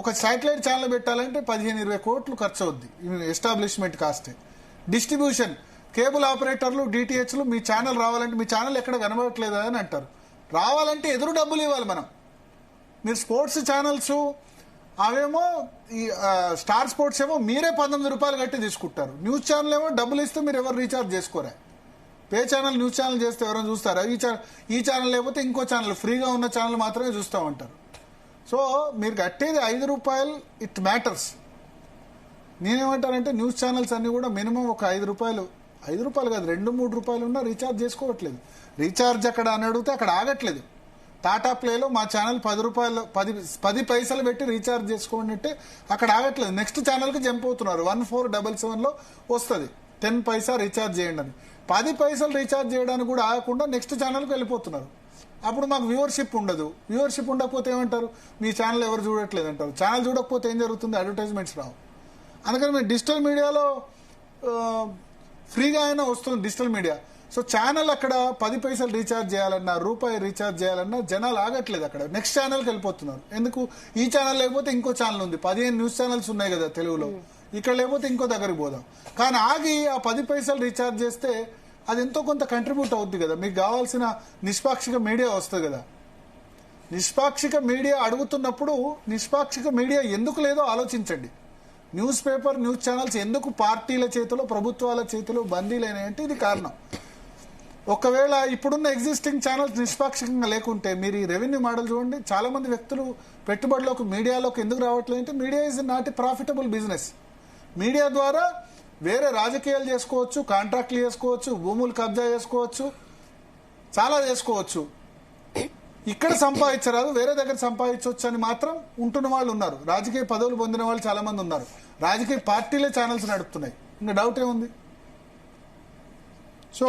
ఒక శాటిలైట్ ఛానల్ పెట్టాలంటే 15-20 కోట్లు ఖర్చు అవుద్ది, ఎస్టాబ్లిష్మెంట్ కాస్ట్. డిస్ట్రిబ్యూషన్, కేబుల్ ఆపరేటర్లు, డిటిహెచ్లు, మీ ఛానల్ రావాలంటే, మీ ఛానల్ ఎక్కడ కనబడట్లేదా అని అంటారు. రావాలంటే ఎదురు డబ్బులు ఇవ్వాలి మనం. మీరు స్పోర్ట్స్ ఛానల్స్ అవేమో ఈ స్టార్ స్పోర్ట్స్ ఏమో మీరే ₹19 కట్టి తీసుకుంటారు. న్యూస్ ఛానల్ ఏమో డబ్బులు ఇస్తే మీరు ఎవరు రీఛార్జ్ చేసుకోరా. పే ఛానల్ న్యూస్ ఛానల్ చేస్తే ఎవరైనా చూస్తారా? ఈ ఛానల్ లేకపోతే ఇంకో ఛానల్, ఫ్రీగా ఉన్న ఛానల్ మాత్రమే చూస్తామంటారు. సో మీరు కట్టేది ₹5, ఇట్ మ్యాటర్స్. నేనేమంటానంటే న్యూస్ ఛానల్స్ అన్ని కూడా మినిమం ఒక ₹5 కాదు, ₹2-3 ఉన్నా రీఛార్జ్ చేసుకోవట్లేదు. రీఛార్జ్ అక్కడ అని అడిగితే అక్కడ ఆగట్లేదు. టాటా ప్లేలో మా ఛానల్ ₹10 పైసలు పెట్టి రీఛార్జ్ చేసుకోండి అంటే అక్కడ ఆగట్లేదు. నెక్స్ట్ ఛానల్ కి జంప్ అవుతున్నారు. 1477 లో వస్తుంది 10 పైసా రీఛార్జ్ చేయండి అని. 10 పైసలు రీఛార్జ్ చేయడానికి కూడా ఆగకుండా నెక్స్ట్ ఛానల్కి వెళ్ళిపోతున్నారు. అప్పుడు మాకు వ్యూవర్షిప్ ఉండదు. వ్యూవర్షిప్ ఉండకపోతే ఏమంటారు? మీ ఛానల్ ఎవరు చూడట్లేదు అంటారు. ఛానల్ చూడకపోతే ఏం జరుగుతుంది? అడ్వర్టైజ్మెంట్స్ రావు. అందుకని మేము డిజిటల్ మీడియాలో ఫ్రీగా అయినా వస్తుంది డిజిటల్ మీడియా. సో ఛానల్ అక్కడ 10 పైసలు రీఛార్జ్ చేయాలన్నా, ₹1 రీఛార్జ్ చేయాలన్నా జనాలు ఆగట్లేదు. అక్కడ నెక్స్ట్ ఛానల్కి వెళ్ళిపోతున్నారు. ఎందుకు? ఈ ఛానల్ లేకపోతే ఇంకో ఛానల్ ఉంది. 15 న్యూస్ ఛానల్స్ ఉన్నాయి కదా తెలుగులో. ఇక్కడ లేకపోతే ఇంకో దగ్గరికి పోదాం. కానీ ఆగి ఆ 10 పైసలు రీఛార్జ్ చేస్తే అది ఎంతో కొంత కంట్రిబ్యూట్ అవుద్ది కదా. మీకు కావాల్సిన నిష్పాక్షిక మీడియా వస్తుంది కదా. నిష్పాక్షిక మీడియా అడుగుతున్నప్పుడు నిష్పాక్షిక మీడియా ఎందుకు లేదో ఆలోచించండి. న్యూస్ పేపర్, న్యూస్ ఛానల్స్ ఎందుకు పార్టీల చేతిలో, ప్రభుత్వాల చేతిలో బందీలైనాయంటే ఇది కారణం. ఒకవేళ ఇప్పుడున్న ఎగ్జిస్టింగ్ ఛానల్స్ నిష్పాక్షికంగా లేకుంటే మీరు ఈ రెవెన్యూ మోడల్ చూడండి. చాలా మంది వ్యక్తులు పెట్టుబడిలోకి, మీడియాలోకి ఎందుకు రావట్లేదు అంటే media is not a profitable business. Media ద్వారా వేరే రాజకీయాలు చేసుకోవచ్చు, కాంట్రాక్ట్లు చేసుకోవచ్చు, భూములు కబ్జా చేసుకోవచ్చు, చాలా చేసుకోవచ్చు. ఇక్కడ సంపాదించరాదు, వేరే దగ్గర సంపాదించవచ్చు అని మాత్రం ఉంటున్న వాళ్ళు ఉన్నారు. రాజకీయ పదవులు పొందిన వాళ్ళు చాలా మంది ఉన్నారు. రాజకీయ పార్టీలే ఛానల్స్ నడుపుతున్నాయి. ఇంకా డౌట్ ఏముంది? సో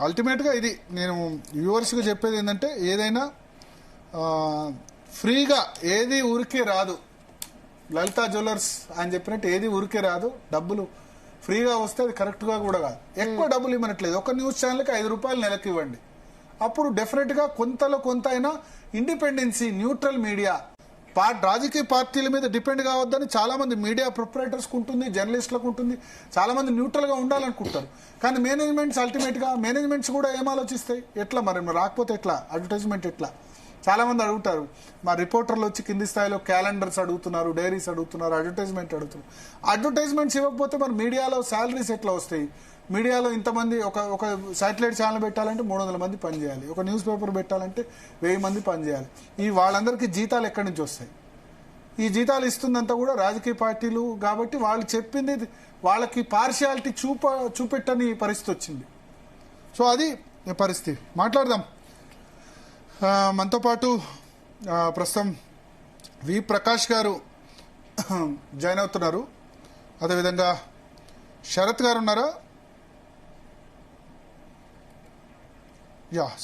అల్టిమేట్ గా ఇది నేను వ్యూవర్స్ కి చెప్పేది ఏంటంటే, ఏదైనా ఫ్రీగా ఏది ఊరికే రాదు. లలితా జ్యువెలర్స్ అని చెప్పినట్టు ఏది ఊరికే రాదు. డబ్బులు ఫ్రీగా వస్తే అది కరెక్ట్ గా కూడా కాదు. ఎక్కువ డబ్బులు ఇవ్వనట్లేదు. ఒక న్యూస్ ఛానల్కి ₹5 నెలకు ఇవ్వండి. అప్పుడు డెఫినెట్ గా కొంతలో కొంత అయినా ఇండిపెండెన్సీ, న్యూట్రల్ మీడియా, రాజకీయ పార్టీల మీద డిపెండ్ కావద్దని చాలా మంది మీడియా ప్రొపరేటర్స్కి ఉంటుంది, జర్నలిస్టులకు ఉంటుంది, చాలా మంది న్యూట్రల్గా ఉండాలనుకుంటారు. కానీ మేనేజ్మెంట్స్ కూడా ఏం ఆలోచిస్తాయి, ఎట్లా మరి రాకపోతే ఎట్లా, అడ్వర్టైజ్మెంట్ ఎట్లా? చాలా మంది అడుగుతారు, మా రిపోర్టర్లు వచ్చి కింది స్థాయిలో క్యాలెండర్స్ అడుగుతున్నారు, డైరీస్ అడుగుతున్నారు, అడ్వర్టైజ్మెంట్ అడుగుతున్నారు. అడ్వర్టైజ్మెంట్స్ ఇవ్వకపోతే మరి మీడియాలో శాలరీస్ ఎట్లా వస్తాయి? మీడియాలో ఇంతమంది ఒక శాటిలైట్ ఛానల్ పెట్టాలంటే 300 మంది పనిచేయాలి, ఒక న్యూస్ పేపర్ పెట్టాలంటే 1000 మంది పనిచేయాలి. వాళ్ళందరికీ జీతాలు ఎక్కడి నుంచి వస్తాయి? ఈ జీతాలు ఇస్తుందంతా కూడా రాజకీయ పార్టీలు కాబట్టి వాళ్ళు చెప్పింది వాళ్ళకి పార్షియాలిటీ చూపెట్టని పరిస్థితి వచ్చింది. సో అది పరిస్థితి. మాట్లాడదాం. మనతో పాటు ప్రస్తుతం వి ప్రకాష్ గారు జాయిన్ అవుతున్నారు, అదేవిధంగా శరత్ గారు ఉన్నారా?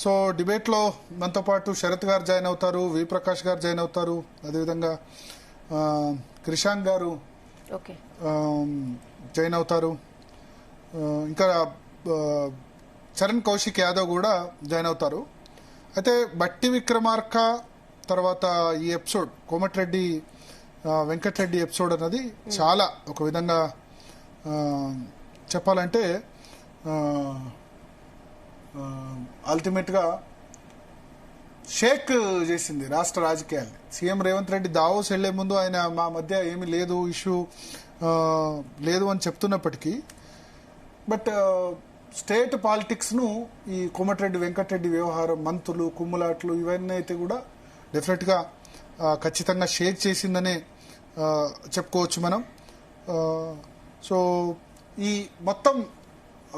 సో డిబేట్లో మనతో పాటు శరత్ గారు జాయిన్ అవుతారు, వి ప్రకాష్ గారు జాయిన్ అవుతారు, అదేవిధంగా క్రిషాంక్ గారు జాయిన్ అవుతారు, ఇంకా చరణ్ కౌశిక్ యాదవ్ కూడా జాయిన్ అవుతారు. అయితే బట్టి విక్రమార్క తర్వాత ఈ ఎపిసోడ్ కోమటిరెడ్డి వెంకటరెడ్డి ఎపిసోడ్ అన్నది చాలా ఒక విధంగా చెప్పాలంటే అల్టిమేట్గా షేక్ చేసింది రాష్ట్ర రాజకీయాల్ని. సీఎం రేవంత్ రెడ్డి దావోస్ వెళ్లే ముందు ఆయన మా మధ్య ఏమీ లేదు, ఇష్యూ లేదు అని చెప్తున్నప్పటికీ బట్ స్టేట్ పాలిటిక్స్ను ఈ కోమటిరెడ్డి వెంకటరెడ్డి వ్యవహారం, మంత్రులు కుమ్ములాట్లు ఇవన్నీ అయితే కూడా డెఫినెట్గా ఖచ్చితంగా షేక్ చేసిందనే చెప్పుకోవచ్చు మనం. సో ఈ మొత్తం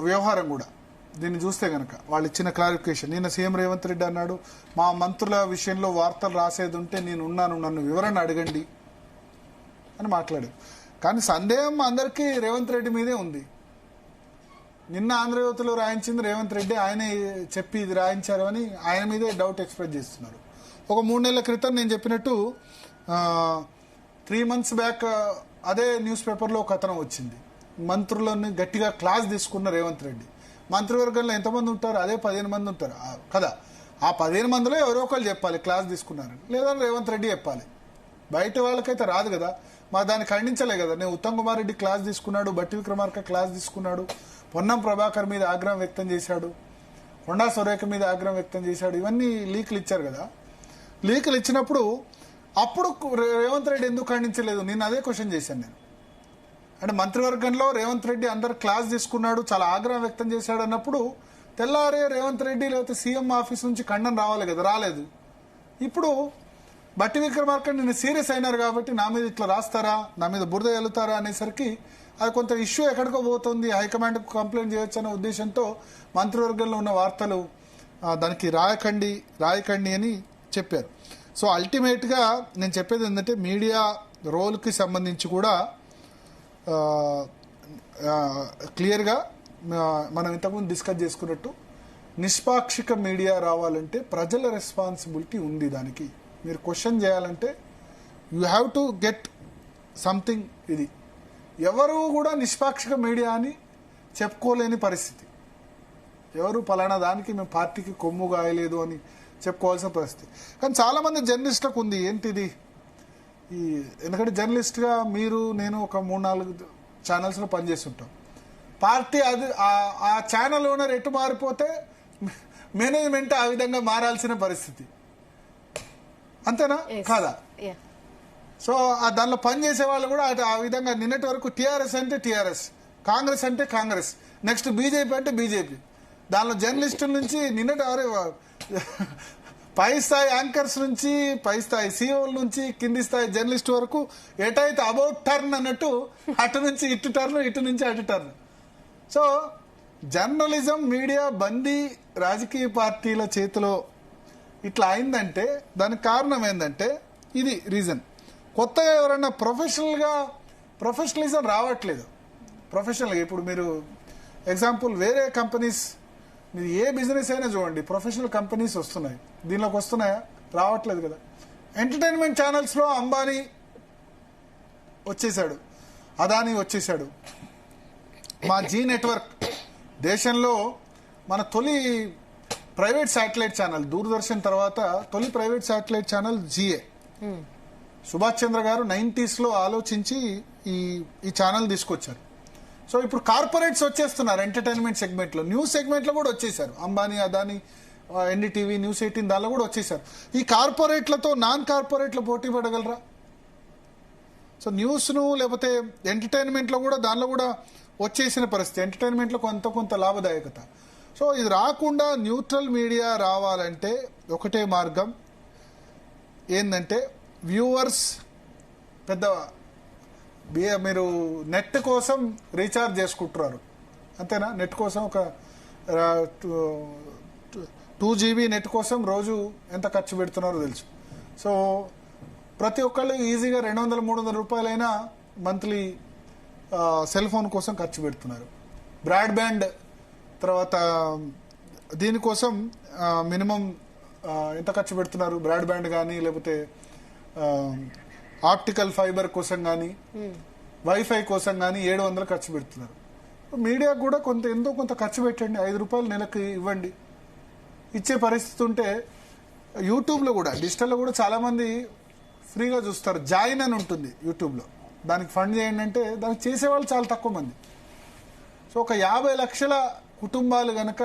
వ్యవహారం కూడా దీన్ని చూస్తే కనుక వాళ్ళు ఇచ్చిన క్లారిఫికేషన్, నిన్న సీఎం రేవంత్ రెడ్డి అన్నాడు, మా మంత్రుల విషయంలో వార్తలు రాసేది ఉంటే నేను ఉన్నాను, నన్ను వివరణ అడగండి అని మాట్లాడారు. కానీ సందేహం అందరికీ రేవంత్ రెడ్డి మీదే ఉంది. నిన్న ఆంధ్రజ్యోతిలో రాయించింది రేవంత్ రెడ్డి, ఆయనే చెప్పి ఇది రాయించారు అని ఆయన మీదే డౌట్ ఎక్స్ప్రెస్ చేస్తున్నారు. ఒక 3 నెలల క్రితం నేను చెప్పినట్టు 3 months బ్యాక్ అదే న్యూస్ పేపర్లో ఒక కథనం వచ్చింది, మంత్రులను గట్టిగా క్లాస్ తీసుకున్న రేవంత్ రెడ్డి. మంత్రివర్గంలో ఎంతమంది ఉంటారు? అదే 15 మంది ఉంటారు కదా. ఆ 15 మందిలో ఎవరో ఒకళ్ళు చెప్పాలి క్లాస్ తీసుకున్నారని, లేదా రేవంత్ రెడ్డి చెప్పాలి. బయట వాళ్ళకైతే రాదు కదా. మా దాన్ని ఖండించలే కదా. నేను ఉత్తమ్ కుమార్ రెడ్డి క్లాస్ తీసుకున్నాడు, బట్టి విక్రమార్క క్లాస్ తీసుకున్నాడు, పొన్నం ప్రభాకర్ మీద ఆగ్రహం వ్యక్తం చేశాడు, కొండా సురేఖ మీద ఆగ్రహం వ్యక్తం చేశాడు, ఇవన్నీ లీకులు ఇచ్చారు కదా. లీకులు ఇచ్చినప్పుడు అప్పుడు రేవంత్ రెడ్డి ఎందుకు ఖండించలేదు? నేను అదే క్వశ్చన్ చేశాను నేను. అంటే మంత్రివర్గంలో రేవంత్ రెడ్డి అందరు క్లాస్ తీసుకున్నాడు, చాలా ఆగ్రహం వ్యక్తం చేశాడు అన్నప్పుడు తెల్లారే రేవంత్ రెడ్డి లేకపోతే సీఎం ఆఫీస్ నుంచి ఖండన రావాలి కదా, రాలేదు. ఇప్పుడు బట్టి విక్రమార్క నిన్న సీరియస్ అయినారు కాబట్టి నా మీద ఇట్లా రాస్తారా, నా మీద బురద వెళ్తారా అనేసరికి అది కొంత ఇష్యూ ఎక్కడికో పోతుంది, హైకమాండ్కు కంప్లైంట్ చేయొచ్చు అనే ఉద్దేశంతో మంత్రివర్గంలో ఉన్న వార్తలు దానికి రాయకండి అని చెప్పారు. సో అల్టిమేట్గా నేను చెప్పేది ఏంటంటే మీడియా రోల్కి సంబంధించి కూడా క్లియర్గా మనం ఇంతకుముందు డిస్కస్ చేసుకున్నట్టు నిష్పాక్షిక మీడియా రావాలంటే ప్రజల రెస్పాన్సిబిలిటీ ఉంది. దానికి మీరు క్వశ్చన్ చేయాలంటే you have to get something. ఇది ఎవరు కూడా నిష్పాక్షిక మీడియా అని చెప్పుకోలేని పరిస్థితి. ఎవరు పలానా దానికి మేము పార్టీకి కొమ్ము గాయలేదు అని చెప్పుకోవాల్సిన పరిస్థితి. కానీ చాలామంది జర్నలిస్టులకు ఉంది ఏంటిది ఎందుకంటే జర్నలిస్ట్గా మీరు నేను ఒక 3-4 ఛానల్స్లో పనిచేస్తుంటాం. పార్టీ అది ఆ ఛానల్ ఓనర్ ఎటు మారిపోతే మేనేజ్మెంట్ ఆ విధంగా మారాల్సిన పరిస్థితి, అంతేనా కాదా? సో దానిలో పనిచేసే వాళ్ళు కూడా ఆ విధంగా నిన్నటి వరకు టీఆర్ఎస్ అంటే టీఆర్ఎస్, కాంగ్రెస్ అంటే కాంగ్రెస్, నెక్స్ట్ బీజేపీ అంటే బీజేపీ. దానిలో జర్నలిస్టుల నుంచి నిన్నటి పై స్థాయి యాంకర్స్ నుంచి పై స్థాయి సీఓల నుంచి కింది స్థాయి జర్నలిస్ట్ వరకు ఎటైతే అబౌట్ టర్న్ అన్నట్టు అటు నుంచి ఇటు టర్న్, ఇటు నుంచి అటు టర్న్. సో జర్నలిజం మీడియా బందీ రాజకీయ పార్టీల చేతిలో ఇట్లా అయిందంటే దానికి కారణం ఏంటంటే ఇది రీజన్. కొత్తగా ఎవరైనా ప్రొఫెషనలిజం రావట్లేదు. ప్రొఫెషనల్గా ఇప్పుడు మీరు ఎగ్జాంపుల్ వేరే కంపెనీస్, మీరు ఏ బిజినెస్ అయినా చూడండి, ప్రొఫెషనల్ కంపెనీస్ వస్తున్నాయి, దీనిలోకి వస్తున్నాయా? రావట్లేదు కదా. ఎంటర్టైన్మెంట్ ఛానల్స్లో అంబానీ వచ్చేసాడు, అదానీ వచ్చేసాడు. మా జీ నెట్వర్క్ దేశంలో మన తొలి ప్రైవేట్ శాటిలైట్ ఛానల్, దూరదర్శన్ తర్వాత తొలి ప్రైవేట్ శాటిలైట్ ఛానల్ జిఏ. సుభాష్ చంద్ర గారు 90s లో ఆలోచించి ఈ ఛానల్ తీసుకొచ్చారు. సో ఇప్పుడు కార్పొరేట్స్ వచ్చేస్తున్నారు ఎంటర్టైన్మెంట్ సెగ్మెంట్ లో, న్యూస్ సెగ్మెంట్ లో కూడా వచ్చేసారు. అంబానీ, అదానీ, ఎన్డీటీవీ, న్యూస్ 18 దానిలో కూడా వచ్చేసారు. ఈ కార్పొరేట్లతో నాన్ కార్పొరేట్లు పోటీ పడగలరా? సో న్యూస్ ను లేకపోతే ఎంటర్టైన్మెంట్ లో కూడా దానిలో కూడా వచ్చేసిన పరిస్థితి, ఎంటర్టైన్మెంట్ లో కొంత లాభదాయకత. సో ఇది రాకుండా న్యూట్రల్ మీడియా రావాలంటే ఒకటే మార్గం ఏంటంటే వ్యూవర్స్ మీరు నెట్ కోసం రీఛార్జ్ చేసుకుంటున్నారు అంతేనా? నెట్ కోసం ఒక 2 GB నెట్ కోసం రోజు ఎంత ఖర్చు పెడుతున్నారో తెలుసు. సో ప్రతి ఒక్కళ్ళు ఈజీగా 200-300 రూపాయలైనా మంత్లీ సెల్ ఫోన్ కోసం ఖర్చు పెడుతున్నారు. బ్రాడ్బ్యాండ్ తర్వాత దీనికోసం మినిమం ఎంత ఖర్చు పెడుతున్నారు? బ్రాడ్బ్యాండ్ కానీ లేకపోతే ఆప్టికల్ ఫైబర్ కోసం కానీ వైఫై కోసం కానీ 700 ఖర్చు పెడుతున్నారు. మీడియా కూడా ఎంతో కొంత ఖర్చు పెట్టండి, 5 రూపాయలు నెలకు ఇవ్వండి. ఇచ్చే పరిస్థితి ఉంటే యూట్యూబ్లో కూడా డిజిటల్లో కూడా చాలా మంది ఫ్రీగా చూస్తారు. జాయిన్ అని ఉంటుంది యూట్యూబ్లో, దానికి ఫండ్ చేయండి అంటే దానికి చేసేవాళ్ళు చాలా తక్కువ మంది. సో ఒక 50 లక్షల కుటుంబాలు గనక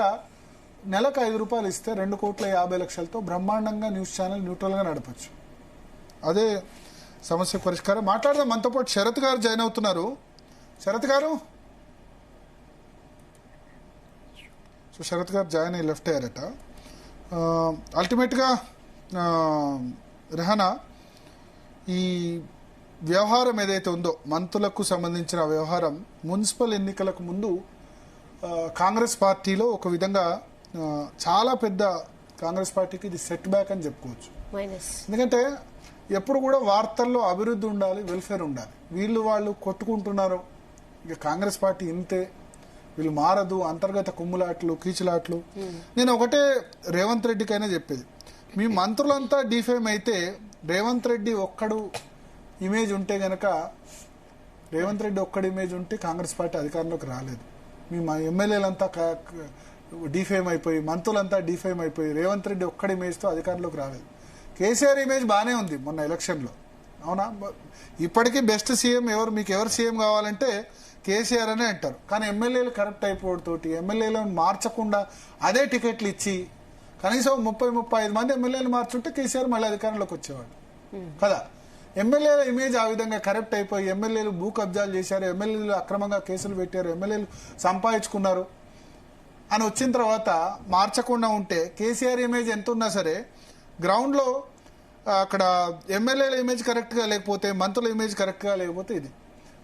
నెలకు 5 రూపాయలు ఇస్తే 2,50,00,000తో బ్రహ్మాండంగా న్యూస్ ఛానల్ న్యూట్రల్గా నడపచ్చు. అదే సమస్య పరిష్కారం. మాట్లాడదాం. మనతో పాటు శరత్ గారు జాయిన్ అవుతున్నారు. శరత్ గారు, సో శరత్ గారు జాయిన్ అయ్యి లెఫ్ట్ అయ్యారట. అల్టిమేట్గా రెహానా, ఈ వ్యవహారం ఏదైతే ఉందో మంత్రులకు సంబంధించిన వ్యవహారం మున్సిపల్ ఎన్నికలకు ముందు కాంగ్రెస్ పార్టీలో ఒక విధంగా చాలా పెద్ద కాంగ్రెస్ పార్టీకి ఇది సెట్ బ్యాక్ అని చెప్పుకోవచ్చు. ఎందుకంటే ఎప్పుడు కూడా వార్తల్లో అభివృద్ధి ఉండాలి, వెల్ఫేర్ ఉండాలి. వాళ్ళు కొట్టుకుంటున్నారు, ఇక కాంగ్రెస్ పార్టీ ఇంతే, వీళ్ళు మారదు, అంతర్గత కుమ్ములాట్లు కీచులాట్లు. నేను ఒకటే రేవంత్ రెడ్డికైనా చెప్పేది, మీ మంత్రులంతా డిఫేమ్ అయితే రేవంత్ రెడ్డి ఒక్కడు ఇమేజ్ ఉంటే గనక, రేవంత్ రెడ్డి ఒక్కడి ఇమేజ్ ఉంటే కాంగ్రెస్ పార్టీ అధికారంలోకి రాలేదు. మీ ఎమ్మెల్యేలంతా డిఫేమ్ అయిపోయి, మంత్రులంతా డిఫేమ్ అయిపోయి రేవంత్ రెడ్డి ఒక్కడి ఇమేజ్తో అధికారంలోకి రాలేదు. కేసీఆర్ ఇమేజ్ బాగానే ఉంది మొన్న ఎలక్షన్లో, అవునా? ఇప్పటికీ బెస్ట్ సీఎం మీకు ఎవరు సీఎం కావాలంటే కేసీఆర్ అనే అంటారు. కానీ ఎమ్మెల్యేలు కరెక్ట్ అయిపోవడంతోటి ఎమ్మెల్యేలను మార్చకుండా అదే టికెట్లు ఇచ్చి కనీసం 30-35 మంది ఎమ్మెల్యేలు మార్చుంటే కేసీఆర్ మళ్ళీ అధికారంలోకి వచ్చేవాడు కదా. ఎమ్మెల్యేల ఇమేజ్ ఆ విధంగా కరెక్ట్ అయిపోయి ఎమ్మెల్యేలు భూ కబ్జాలు చేశారు, ఎమ్మెల్యేలు అక్రమంగా కేసులు పెట్టారు, ఎమ్మెల్యేలు సంపాదించుకున్నారు అని వచ్చిన తర్వాత మార్చకుండా ఉంటే కేసీఆర్ ఇమేజ్ ఎంత ఉన్నా సరే గ్రౌండ్లో అక్కడ ఎమ్మెల్యేల ఇమేజ్ కరెక్ట్గా లేకపోతే, మంత్రుల ఇమేజ్ కరెక్ట్గా లేకపోతే ఇది.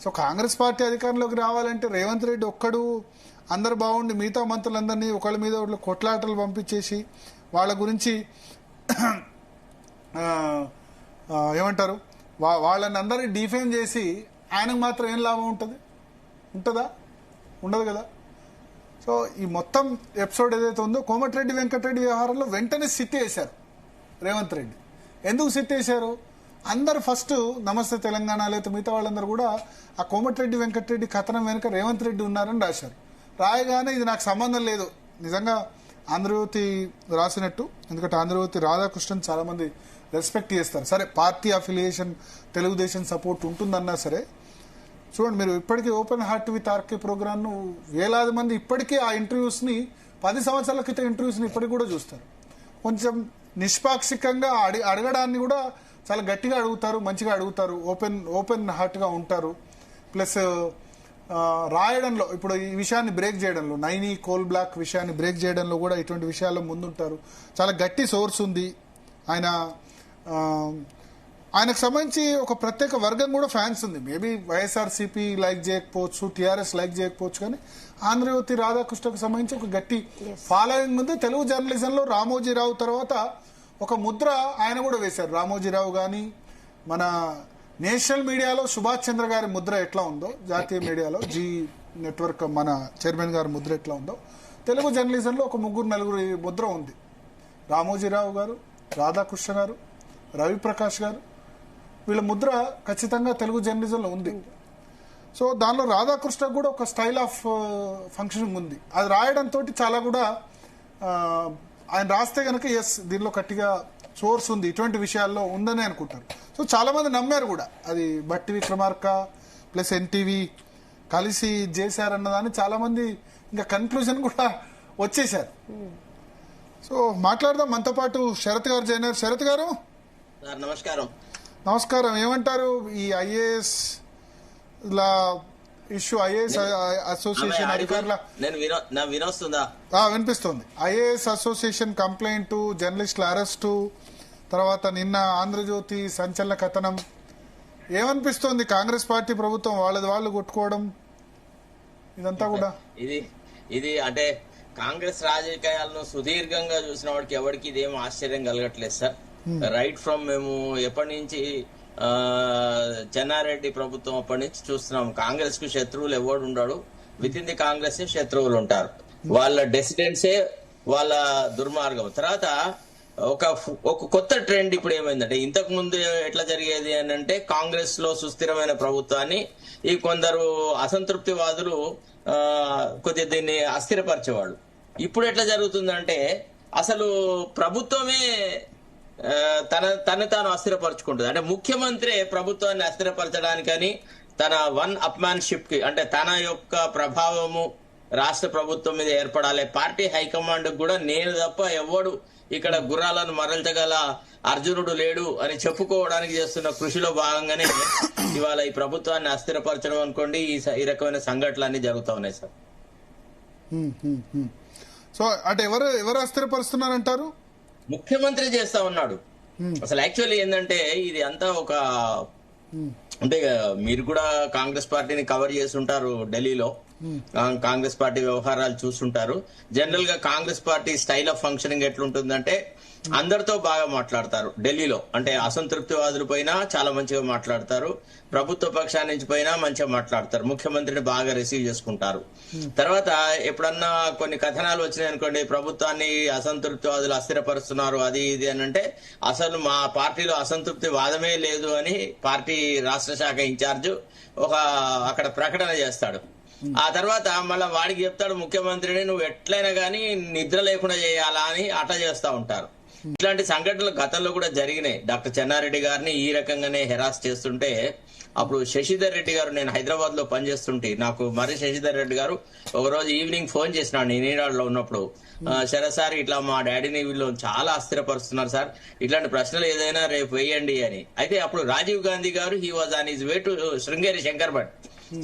సో కాంగ్రెస్ పార్టీ అధికారంలోకి రావాలంటే రేవంత్ రెడ్డి ఒక్కడు అందరు బాగుండి మిగతా మంత్రులందరినీ ఒకళ్ళ మీద ఒకళ్ళు కొట్లాటలు పంపించేసి వాళ్ళ గురించి ఏమంటారు వాళ్ళని అందరినీ డిఫేమ్ చేసి ఆయనకు మాత్రం ఏం లాభం ఉంటుందా? ఉండదు కదా. సో ఈ మొత్తం ఎపిసోడ్ ఏదైతే ఉందో కోమటిరెడ్డి వెంకటరెడ్డి వ్యవహారంలో వెంటనే సిట్ వేశారు రేవంత్ రెడ్డి. ఎందుకు సిట్ వేశారు? అందరు ఫస్ట్ నమస్తే తెలంగాణ లేకపోతే మిగతా వాళ్ళందరూ కూడా ఆ కోమటిరెడ్డి వెంకటరెడ్డి కథనం వెనుక రేవంత్ రెడ్డి ఉన్నారని రాశారు. రాయగానే ఇది నాకు సంబంధం లేదు, నిజంగా ఆంధ్రజ్యోతి రాసినట్టు, ఎందుకంటే ఆంధ్రజ్యోతి రాధాకృష్ణన్ చాలా మంది రెస్పెక్ట్ చేస్తారు. సరే పార్టీ అఫిలియేషన్ తెలుగుదేశం సపోర్ట్ ఉంటుందన్నా సరే, చూడండి మీరు ఇప్పటికీ ఓపెన్ హార్ట్ విత్ ఆర్కే ప్రోగ్రామ్ను వేలాది మంది ఇప్పటికీ ఆ ఇంటర్వ్యూస్ని 10 సంవత్సరాల క్రితం ఇంటర్వ్యూస్ని ఇప్పటికి కూడా చూస్తారు. కొంచెం నిష్పాక్షికంగా అడగడాన్ని కూడా చాలా గట్టిగా అడుగుతారు, మంచిగా అడుగుతారు, ఓపెన్ హార్ట్గా ఉంటారు. ప్లస్ రాయడంలో ఇప్పుడు ఈ విషయాన్ని బ్రేక్ చేయడంలో, నైని కోల్ బ్లాక్ విషయాన్ని బ్రేక్ చేయడంలో కూడా ఇటువంటి విషయాల్లో ముందుంటారు. చాలా గట్టి సోర్స్ ఉంది. ఆయనకు సంబంధించి ఒక ప్రత్యేక వర్గం కూడా ఫ్యాన్స్ ఉంది. మేబీ వైఎస్ఆర్సీపీ లైక్ చేయకపోవచ్చు, టీఆర్ఎస్ లైక్ చేయకపోవచ్చు, కానీ ఆంధ్రజ్యోతి రాధాకృష్ణకు సంబంధించి ఒక గట్టి ఫాలోయింగ్ ఉంది. తెలుగు జర్నలిజంలో రామోజీరావు తర్వాత ఒక ముద్ర ఆయన కూడా వేశారు. రామోజీరావు కానీ మన నేషనల్ మీడియాలో సుభాష్ చంద్ర గారి ముద్ర ఎట్లా ఉందో, జాతీయ మీడియాలో జీ నెట్వర్క్ మన చైర్మన్ గారి ముద్ర ఎట్లా ఉందో, తెలుగు జర్నలిజంలో ఒక 3-4 ముద్ర ఉంది. రామోజీరావు గారు, రాధాకృష్ణ గారు, రవిప్రకాష్ గారు, వీళ్ళ ముద్ర ఖచ్చితంగా తెలుగు జర్నలిజంలో ఉంది. సో దానిలో రాధాకృష్ణ కూడా ఒక స్టైల్ ఆఫ్ ఫంక్షనింగ్ ఉంది. అది రాయడంతో చాలా కూడా ఆయన రాస్తే కనుక ఎస్ దీనిలో గట్టిగా సోర్స్ ఉంది ఇటువంటి విషయాల్లో ఉందని అనుకుంటారు. సో చాలా మంది నమ్మారు కూడా, అది బట్టి విక్రమార్క ప్లస్ ఎన్టీవీ కలిసి చేశారన్నదాన్ని చాలా మంది ఇంకా కన్క్లూజన్ కూడా వచ్చేసారు. సో మాట్లాడదాం. మనతో పాటు శరత్ గారు జాయిన్ అయ్యారు. శరత్ గారు నమస్కారం. నమస్కారం. ఏమంటారు ఈ ఐఏఎస్ లా ఇష్యూ? ఐఏఎస్ అసోసియేషన్ అధికారుల వినిపిస్తుంది. ఐఏఎస్ అసోసియేషన్ కంప్లైంట్, జర్నలిస్టుల అరెస్టు, తర్వాత నిన్న ఆంధ్రజ్యోతి సంచలన కథనం. ఏమనిపిస్తోంది? కాంగ్రెస్ పార్టీ ప్రభుత్వం వాళ్ళది వాళ్ళు కొట్టుకోవడం ఇదంతా కూడా ఇది అంటే కాంగ్రెస్ రాజకీయాలను సుదీర్ఘంగా చూసిన వాడికి ఎవరికి ఇదేం ఆశ్చర్యం కలగట్లేదు సార్. రైట్ ఫ్రమ్ మేము ఎప్పటి నుంచి చెన్నారెడ్డి ప్రభుత్వం అప్పటి నుంచి చూస్తున్నాం. కాంగ్రెస్ కు శత్రువులు ఎవడు ఉండడు, విత్ ఇన్ ది కాంగ్రెస్ శత్రువులు ఉంటారు. వాళ్ళ డెసిడెన్సే వాళ్ళ దుర్మార్గం. తర్వాత ఒక కొత్త ట్రెండ్ ఇప్పుడు ఏమైందంటే, ఇంతకు ముందు ఎట్లా జరిగేది అని అంటే కాంగ్రెస్ లో సుస్థిరమైన ప్రభుత్వాన్ని ఈ కొందరు అసంతృప్తివాదులు కొద్దిగా దీన్ని అస్థిరపరిచేవాళ్ళు. ఇప్పుడు ఎట్లా జరుగుతుందంటే అసలు ప్రభుత్వమే తను తాను అస్థిరపరచుకుంటుంది. అంటే ముఖ్యమంత్రి ప్రభుత్వాన్ని అస్థిరపరచడానికని తన వన్ అప్మాన్షిప్ కి, అంటే తన యొక్క ప్రభావము రాష్ట్ర ప్రభుత్వం మీద ఏర్పడాలి, పార్టీ హైకమాండ్ కూడా నేను తప్ప ఎవడు ఇక్కడ గుర్రాలను మరల్చగల అర్జునుడు లేడు అని చెప్పుకోవడానికి చేస్తున్న కృషిలో భాగంగానే ఇవాళ ఈ ప్రభుత్వాన్ని అస్థిరపరచడం అనుకోండి ఈ రకమైన సంఘటనలన్నీ జరుగుతూ ఉన్నాయి సార్. సో అంటే ఎవరు అస్థిరపరుస్తున్నారంటారు? ముఖ్యమంత్రి చేస్తా ఉన్నాడు. అసలు యాక్చువల్లీ ఏంటంటే ఇది అంతా ఒక, అంటే మీరు కూడా కాంగ్రెస్ పార్టీని కవర్ చేస్తుంటారు, ఢిల్లీలో కాంగ్రెస్ పార్టీ వ్యవహారాలు చూస్తుంటారు. జనరల్ గా Congress party style of functioning ఎట్లుంటుందంటే అందరితో బాగా మాట్లాడతారు ఢిల్లీలో. అంటే అసంతృప్తివాదులు పైన చాలా మంచిగా మాట్లాడతారు, ప్రభుత్వ పక్షాన్ని నుంచి పైన మంచిగా మాట్లాడతారు, ముఖ్యమంత్రిని బాగా రిసీవ్ చేసుకుంటారు. తర్వాత ఎప్పుడన్నా కొన్ని కథనాలు వచ్చినాయి అనుకోండి, ప్రభుత్వాన్ని అసంతృప్తివాదులు అస్థిరపరుస్తున్నారు అది ఇది అని అంటే, అసలు మా పార్టీలో అసంతృప్తి వాదమే లేదు అని పార్టీ రాష్ట్ర శాఖ ఇన్ఛార్జ్ అక్కడ ప్రకటన చేస్తాడు. ఆ తర్వాత మళ్ళా వాడికి చెప్తాడు ముఖ్యమంత్రిని, నువ్వు ఎట్లయినా గానీ నిద్ర లేకుండా చేయాలా అని అట్లా చేస్తా ఉంటారు. ఇట్లాంటి సంఘటనలు గతంలో కూడా జరిగినాయి. డాక్టర్ చెన్నారెడ్డి గారిని ఈ రకంగానే హెరాస్ చేస్తుంటే, అప్పుడు శశిధర్ రెడ్డి గారు, నేను హైదరాబాద్ లో పనిచేస్తుంటే నాకు మరి శశిధర్ రెడ్డి గారు ఒకరోజు ఈవినింగ్ ఫోన్ చేసినాడు నేను ఈనాడులో ఉన్నప్పుడు, సరే సార్ ఇట్లా మా డాడీని వీళ్ళు చాలా అస్థిరపరుస్తున్నారు సార్, ఇట్లాంటి ప్రశ్నలు ఏదైనా రేపు వేయండి అని. అయితే అప్పుడు Rajiv Gandhi garu he was on his way to Sringeri Shankar Bhat,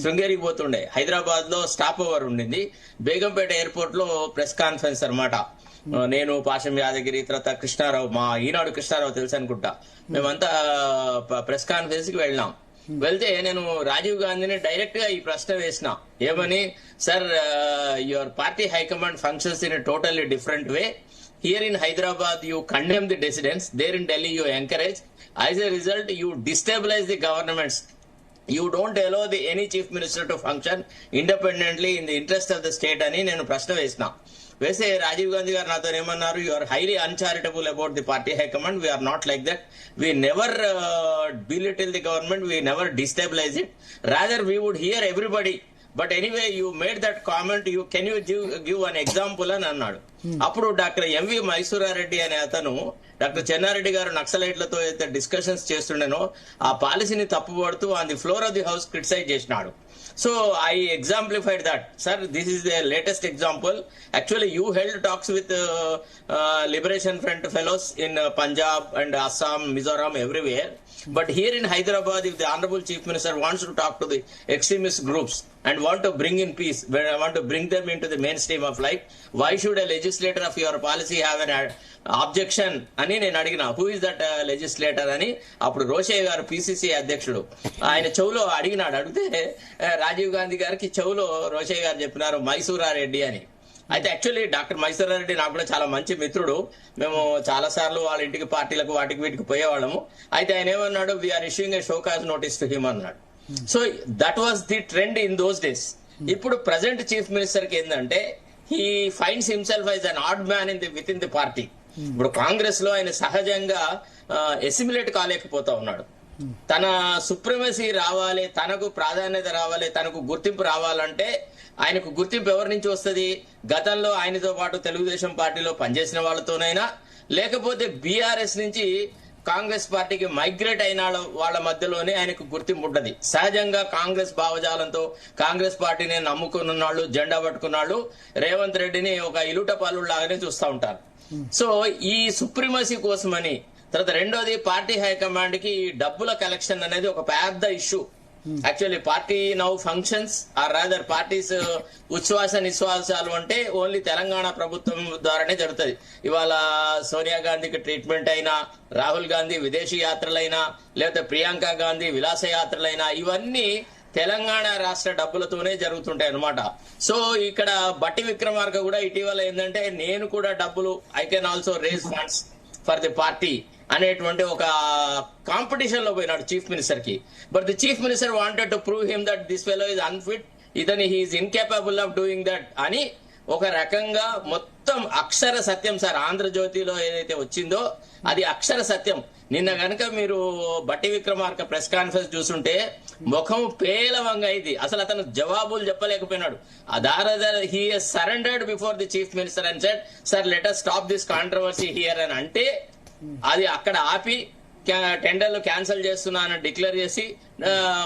శృంగేరికి పోతుండే. హైదరాబాద్ లో స్టాప్ ఓవర్ ఉండింది, బేగంపేట ఎయిర్పోర్ట్ లో ప్రెస్ కాన్ఫరెన్స్ అన్నమాట. నేను, పాషం యాదగిరి, తర్వాత కృష్ణారావు, మా ఈనాడు కృష్ణారావు తెలుసు అనుకుంటా, మేమంతా ప్రెస్ కాన్ఫరెన్స్ కి వెళ్ళినాం. వెళ్తే నేను రాజీవ్ గాంధీని డైరెక్ట్ గా ఈ ప్రశ్న వేసిన, ఏమని, sir your party high command functions in a totally different way. Here in Hyderabad, you condemn the dissidents. There in Delhi, you encourage. As a result, you destabilize the governments. You don't allow any chief minister to function independently in the interest of the state అని నేను ప్రశ్న వేసిన. వేస్తే రాజీవ్ గాంధీ గారు నాతో ఏమన్నారు, you are highly uncharitable about the party high command. We are not like that. We never belittle the government. We never destabilize it. Rather, we would hear everybody. But anyway, you made that comment. Can you give an example అని అన్నాడు. అప్పుడు డాక్టర్ ఎంవి మైసూరారెడ్డి అనే అతను డాక్టర్ చెన్నారెడ్డి గారు నక్సలైట్లతో అయితే డిస్కషన్స్ చేస్తుండేనో ఆ పాలసీని తప్పుపడుతూ on the floor of the house criticise చేసినాడు. So I exemplified that. Sir, this is the latest example. Actually, you held talks with Liberation Front fellows in Punjab and Assam, Mizoram, everywhere. But here in Hyderabad, if the Honorable Chief Minister wants to talk to the extremist groups and want to bring in peace, when I want to bring them into the mainstream of life, why should a legislator of your policy have an objection అని నేను అడిగిన. హూ ఇస్ దట్ లెజిస్లేటర్ అని అప్పుడు రోషయ్య గారు పిసిసి అధ్యక్షుడు ఆయన చెవులో అడిగినాడు. అడిగితే రాజీవ్ గాంధీ గారికి చెవులో రోషయ్య గారు చెప్పినారు మైసూరారెడ్డి అని. అయితే యాక్చువల్లీ డాక్టర్ మైసూరారెడ్డి నాకు కూడా చాలా మంచి మిత్రుడు. మేము చాలా సార్లు వాళ్ళ ఇంటికి పార్టీలకు వాటికి వీటికి పోయేవాళ్ళము. అయితే ఆయన ఏమన్నాడు, we are issuing a show cause notice to him అన్నాడు. So that was the trend in those days. ఇప్పుడు ప్రజెంట్ చీఫ్ మినిస్టర్ కి ఏంటంటే he finds himself as an odd man with in the party. ఇప్పుడు కాంగ్రెస్ లో ఆయన సహజంగా ఎసిమిలేట్ కాలేకపోతా ఉన్నాడు. తన సుప్రమసీ రావాలి, తనకు ప్రాధాన్యత రావాలి, తనకు గుర్తింపు రావాలంటే ఆయనకు గుర్తింపు ఎవరి నుంచి వస్తుంది? గతంలో ఆయనతో పాటు తెలుగుదేశం పార్టీలో పనిచేసిన వాళ్ళతోనైనా, లేకపోతే బీఆర్ఎస్ నుంచి కాంగ్రెస్ పార్టీకి మైగ్రేట్ అయిన వాళ్ళ మధ్యలోనే ఆయనకు గుర్తింపు ఉంటది. సహజంగా కాంగ్రెస్ భావజాలంతో కాంగ్రెస్ పార్టీని నమ్ముకున్న వాళ్ళు, జెండా పట్టుకున్న వాళ్ళు రేవంత్ రెడ్డిని ఒక ఇలుటపాలు లాగానే చూస్తూ ఉంటారు. సో ఈ సుప్రీమసీ కోసమని, తర్వాత రెండోది పార్టీ హైకమాండ్ కి డబ్బుల కలెక్షన్ అనేది ఒక పెద్ద issue. Actually party now functions or rather parties ఉచ్ఛ్వాస నిశ్వాసాలు అంటే ఓన్లీ తెలంగాణ ప్రభుత్వం ద్వారానే జరుగుతుంది. ఇవాళ సోనియా గాంధీకి ట్రీట్మెంట్ అయినా, రాహుల్ గాంధీ విదేశీ యాత్రలైనా, లేకపోతే ప్రియాంక గాంధీ విలాస యాత్రలైనా, ఇవన్నీ తెలంగాణ రాష్ట్ర డబ్బులతోనే జరుగుతుంటాయి అన్నమాట. సో ఇక్కడ బట్టి విక్రమార్క కూడా ఇటీవల ఏంటంటే నేను కూడా డబ్బులు I can also raise funds for the party అనేటువంటి ఒక కాంపిటీషన్ లో పోయినాడు చీఫ్ మినిస్టర్ కి. But the chief minister wanted to prove him that this fellow is unfit, ఇతని he is incapable of doing that అని ఒక రకంగా మొత్తం అక్షర సత్యం సార్. ఆంధ్రజ్యోతిలో ఏదైతే వచ్చిందో అది అక్షర సత్యం. నిన్న గనక మీరు బట్టి విక్రమార్క ప్రెస్ కాన్ఫరెన్స్ చూస్తుంటే ముఖం పేలవంగా అయింది. అసలు అతను జవాబులు చెప్పలేకపోయినాడు. He has surrendered before the chief minister and said sir let us stop this controversy here అని అంటే అది అక్కడ ఆపి టెండర్లు క్యాన్సిల్ చేస్తున్నానని డిక్లేర్ చేసి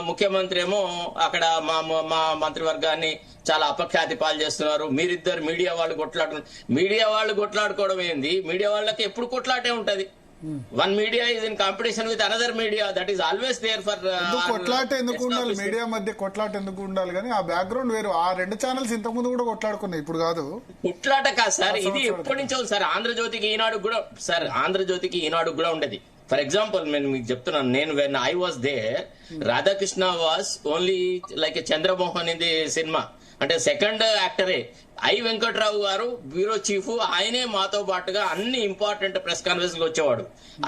ముఖ్యమంత్రి ఏమో అక్కడ మా మంత్రివర్గాన్ని చాలా అపఖ్యాతి పాలు చేస్తున్నారు, మీరిద్దరు మీడియా వాళ్ళు కొట్లాడుతున్నారు. మీడియా వాళ్ళు కొట్లాడుకోవడం ఏంది? మీడియా వాళ్ళకి ఎప్పుడు కొట్లాటే ఉంటది. One media is in competition with another media, that is always there for. కొట్లాట ఎందుకు ఉండాలి? మీడియా మధ్య కొట్లాట ఎందుకు ఉండాలి? కానీ ఆ బ్యాక్గ్రౌండ్ వేరు. ఆ రెండు ఛానల్స్ ఇంతకు ముందు కూడా కొట్లాడుకున్నాయి, ఇప్పుడు కాదు. కొట్లాట కాదు సార్, ఇది ఎప్పటి నుంచో సార్. ఆంధ్రజ్యోతికి ఈనాడు కూడా సార్, ఆంధ్రజ్యోతికి ఈనాడు కూడా ఉండేది. ఫర్ ఎగ్జాంపుల్ నేను మీకు చెప్తున్నాను, నేను when I was there, Radhakrishna was only like Chandramohan ఇది సినిమా అంటే సెకండ్ యాక్టరే. ఐ వెంకట్రావు గారు బ్యూరో చీఫ్, ఆయనే మాతో పాటుగా అన్ని ఇంపార్టెంట్ ప్రెస్ కాన్ఫరెన్స్ వచ్చేవాడు.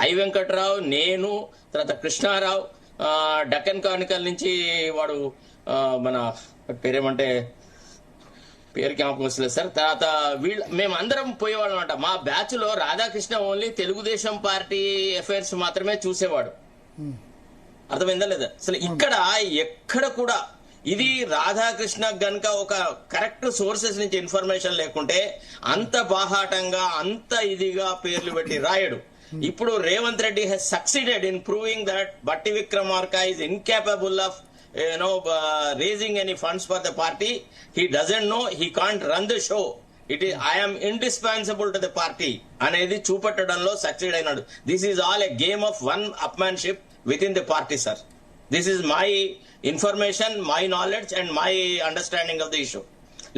ఐ వెంకట్రావు, నేను, తర్వాత కృష్ణారావు, డక్కన్ క్రానికల్ నుంచి వాడు మన పేరేమంటే పేరు జ్ఞాపకం వస్తలేదు సార్. తర్వాత మేమందరం పోయేవాడు అనమాట. మా బ్యాచ్ లో Radhakrishna only Telugu Desam party affairs మాత్రమే చూసేవాడు. అర్థమైందా లేదా? అసలు ఇక్కడ ఎక్కడ కూడా ఇది రాధాకృష్ణ గనక ఒక కరెక్ట్ సోర్సెస్ నుంచి ఇన్ఫర్మేషన్ లేకుంటే అంత బాహాటంగా అంత ఇదిగా పేర్లు పెట్టి రాయడు. ఇప్పుడు Revanth Reddy has succeeded in proving that Bhatti Vikramarka is incapable of raising any funds for the party. He doesn't know, he can't run the show. It is I am indispensable to the party అనేది చూపెట్టడంలో సక్సీడ్ అయినాడు. This is all a game of one upmanship with in the party sir. This is my information, my knowledge and my understanding of the issue.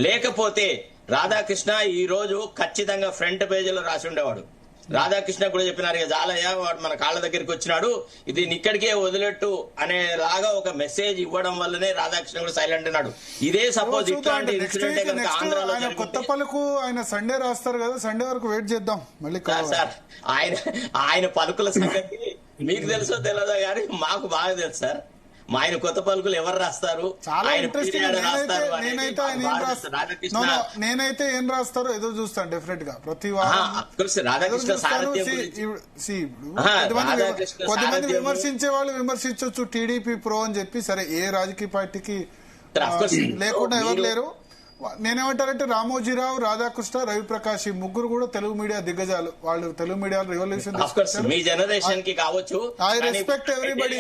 లేకపోతే రాధాకృష్ణ ఈ రోజు ఖచ్చితంగా ఫ్రంట్ పేజీలో రాసి ఉండేవాడు. రాధాకృష్ణ కూడా చెప్పినారు కదా, జాలయ్య వాడు మన కాళ్ళ దగ్గరికి వచ్చినాడు, ఇది ఇక్కడికే వదిలేట్టు అనేలాగా ఒక మెసేజ్ ఇవ్వడం వల్లనే రాధాకృష్ణ కూడా సైలెంట్ అన్నాడు. ఇదే సపోజ్ ఇట్లాంటి ఇన్సిడెంట్ కనుక ఆంధ్రాలో కొత్త పలుకు ఆయన సండే రాస్తారు కదా, సండే వరకు వెయిట్ చేద్దాం మళ్ళీ. సార్ ఆయన పలుకుల సంగతి మీకు తెలుసో తెలియదో కానీ మాకు బాగా తెలుసు సార్. ఆయన కొత్త పలుకులు ఎవరు రాస్తారు, నేనైతే ఏం రాస్తారో ఏదో చూస్తాను డెఫినెట్ గా ప్రతి వారం. కొద్దిమంది విమర్శించే వాళ్ళు విమర్శించవచ్చు టీడీపీ ప్రో అని చెప్పి. సరే, ఏ రాజకీయ పార్టీకి లేకుండా ఎవరు లేరు. నేనేమంటారంటే రామోజీరావు, రాధాకృష్ణ, రవిప్రకాష్ ఈ ముగ్గురు కూడా తెలుగు మీడియా దిగ్గజాలు. వాళ్ళు తెలుగు మీడియా రెవల్యూషన్ మీ జనరేషన్ కి కావచ్చు. I respect everybody.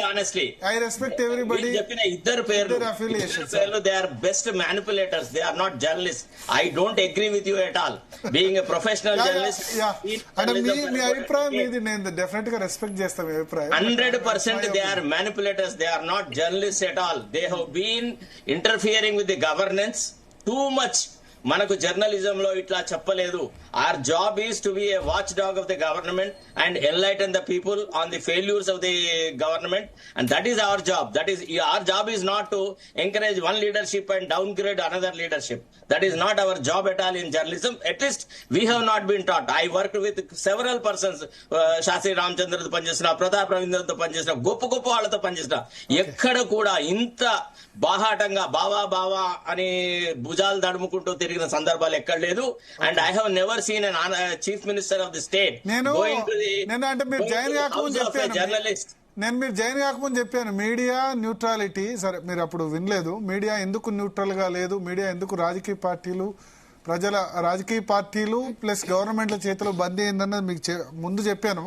చెప్పిన ఇద్దరు పేర్లు they are best manipulators, they are not journalist. I don't agree with you at all being a professional journalist. అంటే మీ అభిప్రాయం ఇది నేను డెఫినెట్ గా రెస్పెక్ట్ చేస్తాను. మీ అభిప్రాయం 100% they are manipulators, they are not journalist at all. They have been interfering with the governance too much. మనకు జర్నలిజం లో ఇట్లా చెప్పలేదు. our job is to be a watchdog of the government and enlighten the people on the failures of the government, and that is our job. Our job is not to encourage one leadership and downgrade another leadership. That is not our job at all in journalism. At least we have not been taught. I worked with several persons, Shastri Ramchandra తో పనిచేసిన, ప్రతాప్ రవీంద్రతో పనిచేసిన, గొప్ప గొప్ప వాళ్ళతో పనిచేసిన. ఎక్కడ కూడా ఇంత బాహాటంగా బావా అని భుజాలు దడుముకుంటూ తిరిగిన సందర్భాలు ఎక్కడ లేదు. And I have never seen an chief minister of the state going to the మీరు జాయిన్ కాకముందు చెప్పాను, journalist. మీరు జాయిన్ కాకముందు చెప్పాను మీడియా న్యూట్రాలిటీ. సరే, మీరు అప్పుడు వినలేదు. మీడియా ఎందుకు న్యూట్రల్ గా లేదు, మీడియా ఎందుకు రాజకీయ పార్టీలు ప్రజల రాజకీయ పార్టీలు ప్లస్ గవర్నమెంట్ల చేతిలో బందీ అయిందన్నది మీకు ముందు చెప్పాను.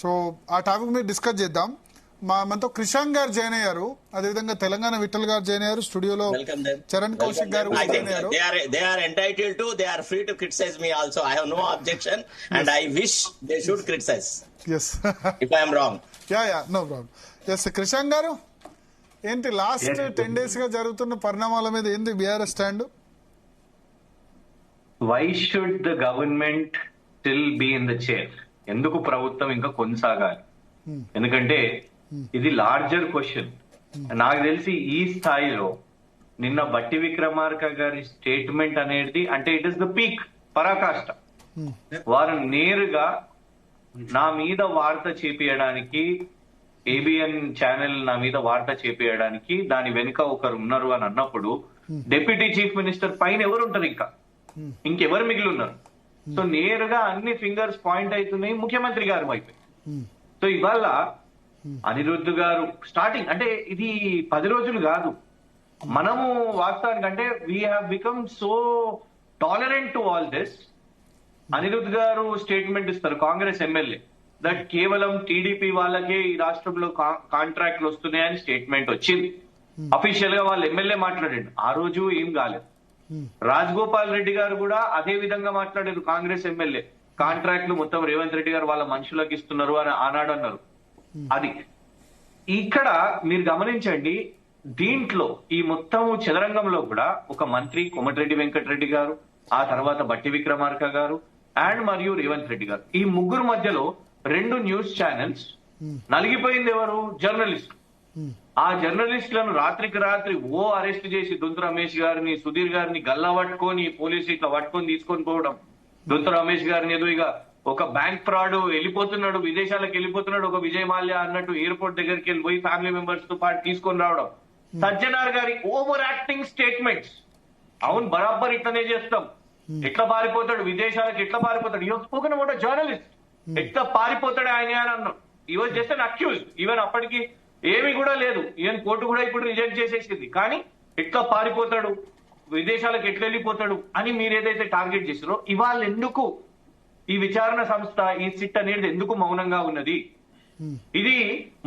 సో ఆ టాపిక్ మీద డిస్కస్ చేద్దాం. మనతో క్రిషాంక్ గారు జాయిన్ అయ్యారు, అదేవిధంగా తెలంగాణ విఠల్ గారు జాయిన్ అయ్యారు, స్టూడియోలో చరణ్ కౌశిక్ గారు జాయిన్ అయ్యారు. They are entitled to, they are free to criticize me also. I have no objection and I wish they should criticize. Yes. If I am wrong. Yeah, no problem. Yes, Krishank గారు, ఏంటి లాస్ట్ 10 days గా జరుగుతున్న పరిణామాల మీద ఏంది BRS stand? Why should the government still be in the chair? ఎందుకు ప్రభుత్వం ఇంకా కొనసాగాలి? ఎందుకంటే ఇది లార్జర్ క్వశ్చన్. నాకు తెలిసి ఈ స్థాయిలో నిన్న బట్టి విక్రమార్క గారి స్టేట్మెంట్ అనేది అంటే ఇట్ ఇస్ ద పీక్, పరాకాష్ట. వారు నేరుగా నా మీద వార్త చేపించడానికి, ఏబిఎన్ ఛానల్ నా మీద వార్త చేపించడానికి దాని వెనుక ఒకరు ఉన్నారు అని అన్నప్పుడు డిప్యూటీ చీఫ్ మినిస్టర్ పైన ఎవరు ఉంటారు? ఇంకెవరు మిగిలి ఉన్నారు? సో నేరుగా అన్ని ఫింగర్స్ పాయింట్ అవుతున్నాయి ముఖ్యమంత్రి గారి వైపు. సో ఇవాళ అనిరుద్ధ్ గారు స్టార్టింగ్ అంటే ఇది 10 రోజులు కాదు. మనము వాస్తవానికి అంటే we have become so tolerant to all this. Anirudh గారు స్టేట్మెంట్ ఇస్తారు, కాంగ్రెస్ ఎమ్మెల్యే, దట్ కేవలం టీడీపీ వాళ్ళకే ఈ రాష్ట్రంలో కాంట్రాక్ట్లు వస్తున్నాయని స్టేట్మెంట్ వచ్చింది. అఫీషియల్ గా వాళ్ళ ఎమ్మెల్యే మాట్లాడాడు, ఆ రోజు ఏం కాలేదు. రాజగోపాల్ రెడ్డి గారు కూడా అదే విధంగా మాట్లాడారు, కాంగ్రెస్ ఎమ్మెల్యే, కాంట్రాక్ట్లు మొత్తం రేవంత్ రెడ్డి గారు వాళ్ళ మనుషులకు ఇస్తున్నారు అని ఆనాడు అన్నారు. అది ఇక్కడ మీరు గమనించండి, దీంట్లో ఈ మొత్తం చదరంగంలో కూడా ఒక మంత్రి కోమటిరెడ్డి వెంకటరెడ్డి గారు, ఆ తర్వాత బట్టి విక్రమార్క గారు అండ్ మరియు రేవంత్ రెడ్డి గారు, ఈ ముగ్గురు మధ్యలో 2 న్యూస్ ఛానల్స్ నలిగిపోయింది. ఎవరు? జర్నలిస్ట్. ఆ జర్నలిస్టులను రాత్రికి రాత్రి అరెస్ట్ చేసి దొంతు రమేష్ గారిని, సుధీర్ గారిని గల్లా పట్టుకొని పోలీసు ఇట్లా పట్టుకొని తీసుకొని పోవడం. దొంతు రమేష్ గారిని ఏదో ఇక ఒక బ్యాంక్ ఫ్రాడ్ వెళ్ళిపోతున్నాడు, విదేశాలకు వెళ్ళిపోతున్నాడు, ఒక విజయ్ మాల్యా అన్నట్టు ఎయిర్పోర్ట్ దగ్గరికి వెళ్ళిపోయి ఫ్యామిలీ మెంబర్స్ తో పాటు తీసుకొని రావడం. సజ్జనార్ గారి ఓవర్ యాక్టింగ్ స్టేట్మెంట్స్, అవును బరాబర్ ఇట్లనే చేస్తాం, ఎట్లా పారిపోతాడు విదేశాలకు, ఎట్లా పారిపోతాడు, యూ స్పోకెన్ అబౌట్ జర్నలిస్ట్, ఎట్లా పారిపోతాడు ఆయన అని అన్నాం. He was just an accused. Even అప్పటికి ఏమి కూడా లేదు, ఈవెన్ కోర్టు కూడా ఇప్పుడు రిజెక్ట్ చేసేసింది. కానీ ఎట్లా పారిపోతాడు, విదేశాలకు ఎట్లా వెళ్ళిపోతాడు అని మీరు ఏదైతే టార్గెట్ చేసారో, ఇవాళ ఎందుకు ఈ విచారణ సంస్థ, ఈ సిట్ అనేది ఎందుకు మౌనంగా ఉన్నది? ఇది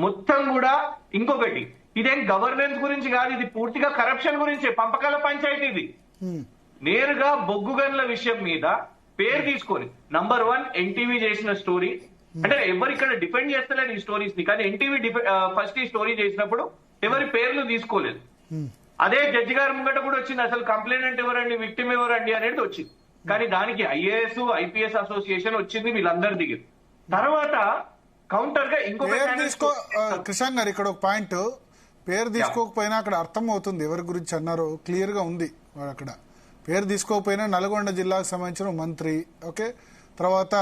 మొత్తం కూడా ఇంకొకటి, ఇదేం గవర్నెన్స్ గురించి కాదు, ఇది పూర్తిగా కరప్షన్ గురించే, పంపకాల పంచాయతీ. ఇది నేరుగా బొగ్గు గన్ల విషయం మీద పేరు తీసుకొని నంబర్ 1 ఎన్టీవీ చేసిన స్టోరీ, అంటే ఎవరు ఇక్కడ డిఫెండ్ చేస్తలేరు ఈ స్టోరీస్ ని, కానీ ఎన్టీవీ ఫస్ట్ ఈ స్టోరీ చేసినప్పుడు ఎవరి పేర్లు తీసుకోలేదు. అదే జడ్జి గారి ముంగట కూడా వచ్చింది, అసలు కంప్లైంట్ ఎవరండి, విక్టిమ్ ఎవరండి అనేది వచ్చింది. కానీ దానికి ఐఏఎస్ ఐపీఎస్ అసోసియేషన్ వచ్చింది, వీళ్ళందరి దిగి తర్వాత కౌంటర్ గా ఇంకొక క్రిషాంక్ గారు ఇక్కడ ఒక పాయింట్, పేరు తీసుకోకపోయినా అక్కడ అర్థం అవుతుంది ఎవరి గురించి అన్నారో, క్లియర్ గా ఉంది. అక్కడ పేరు తీసుకోకపోయినా నల్గొండ జిల్లాకు సంబంధించిన మంత్రి, ఓకే, తర్వాత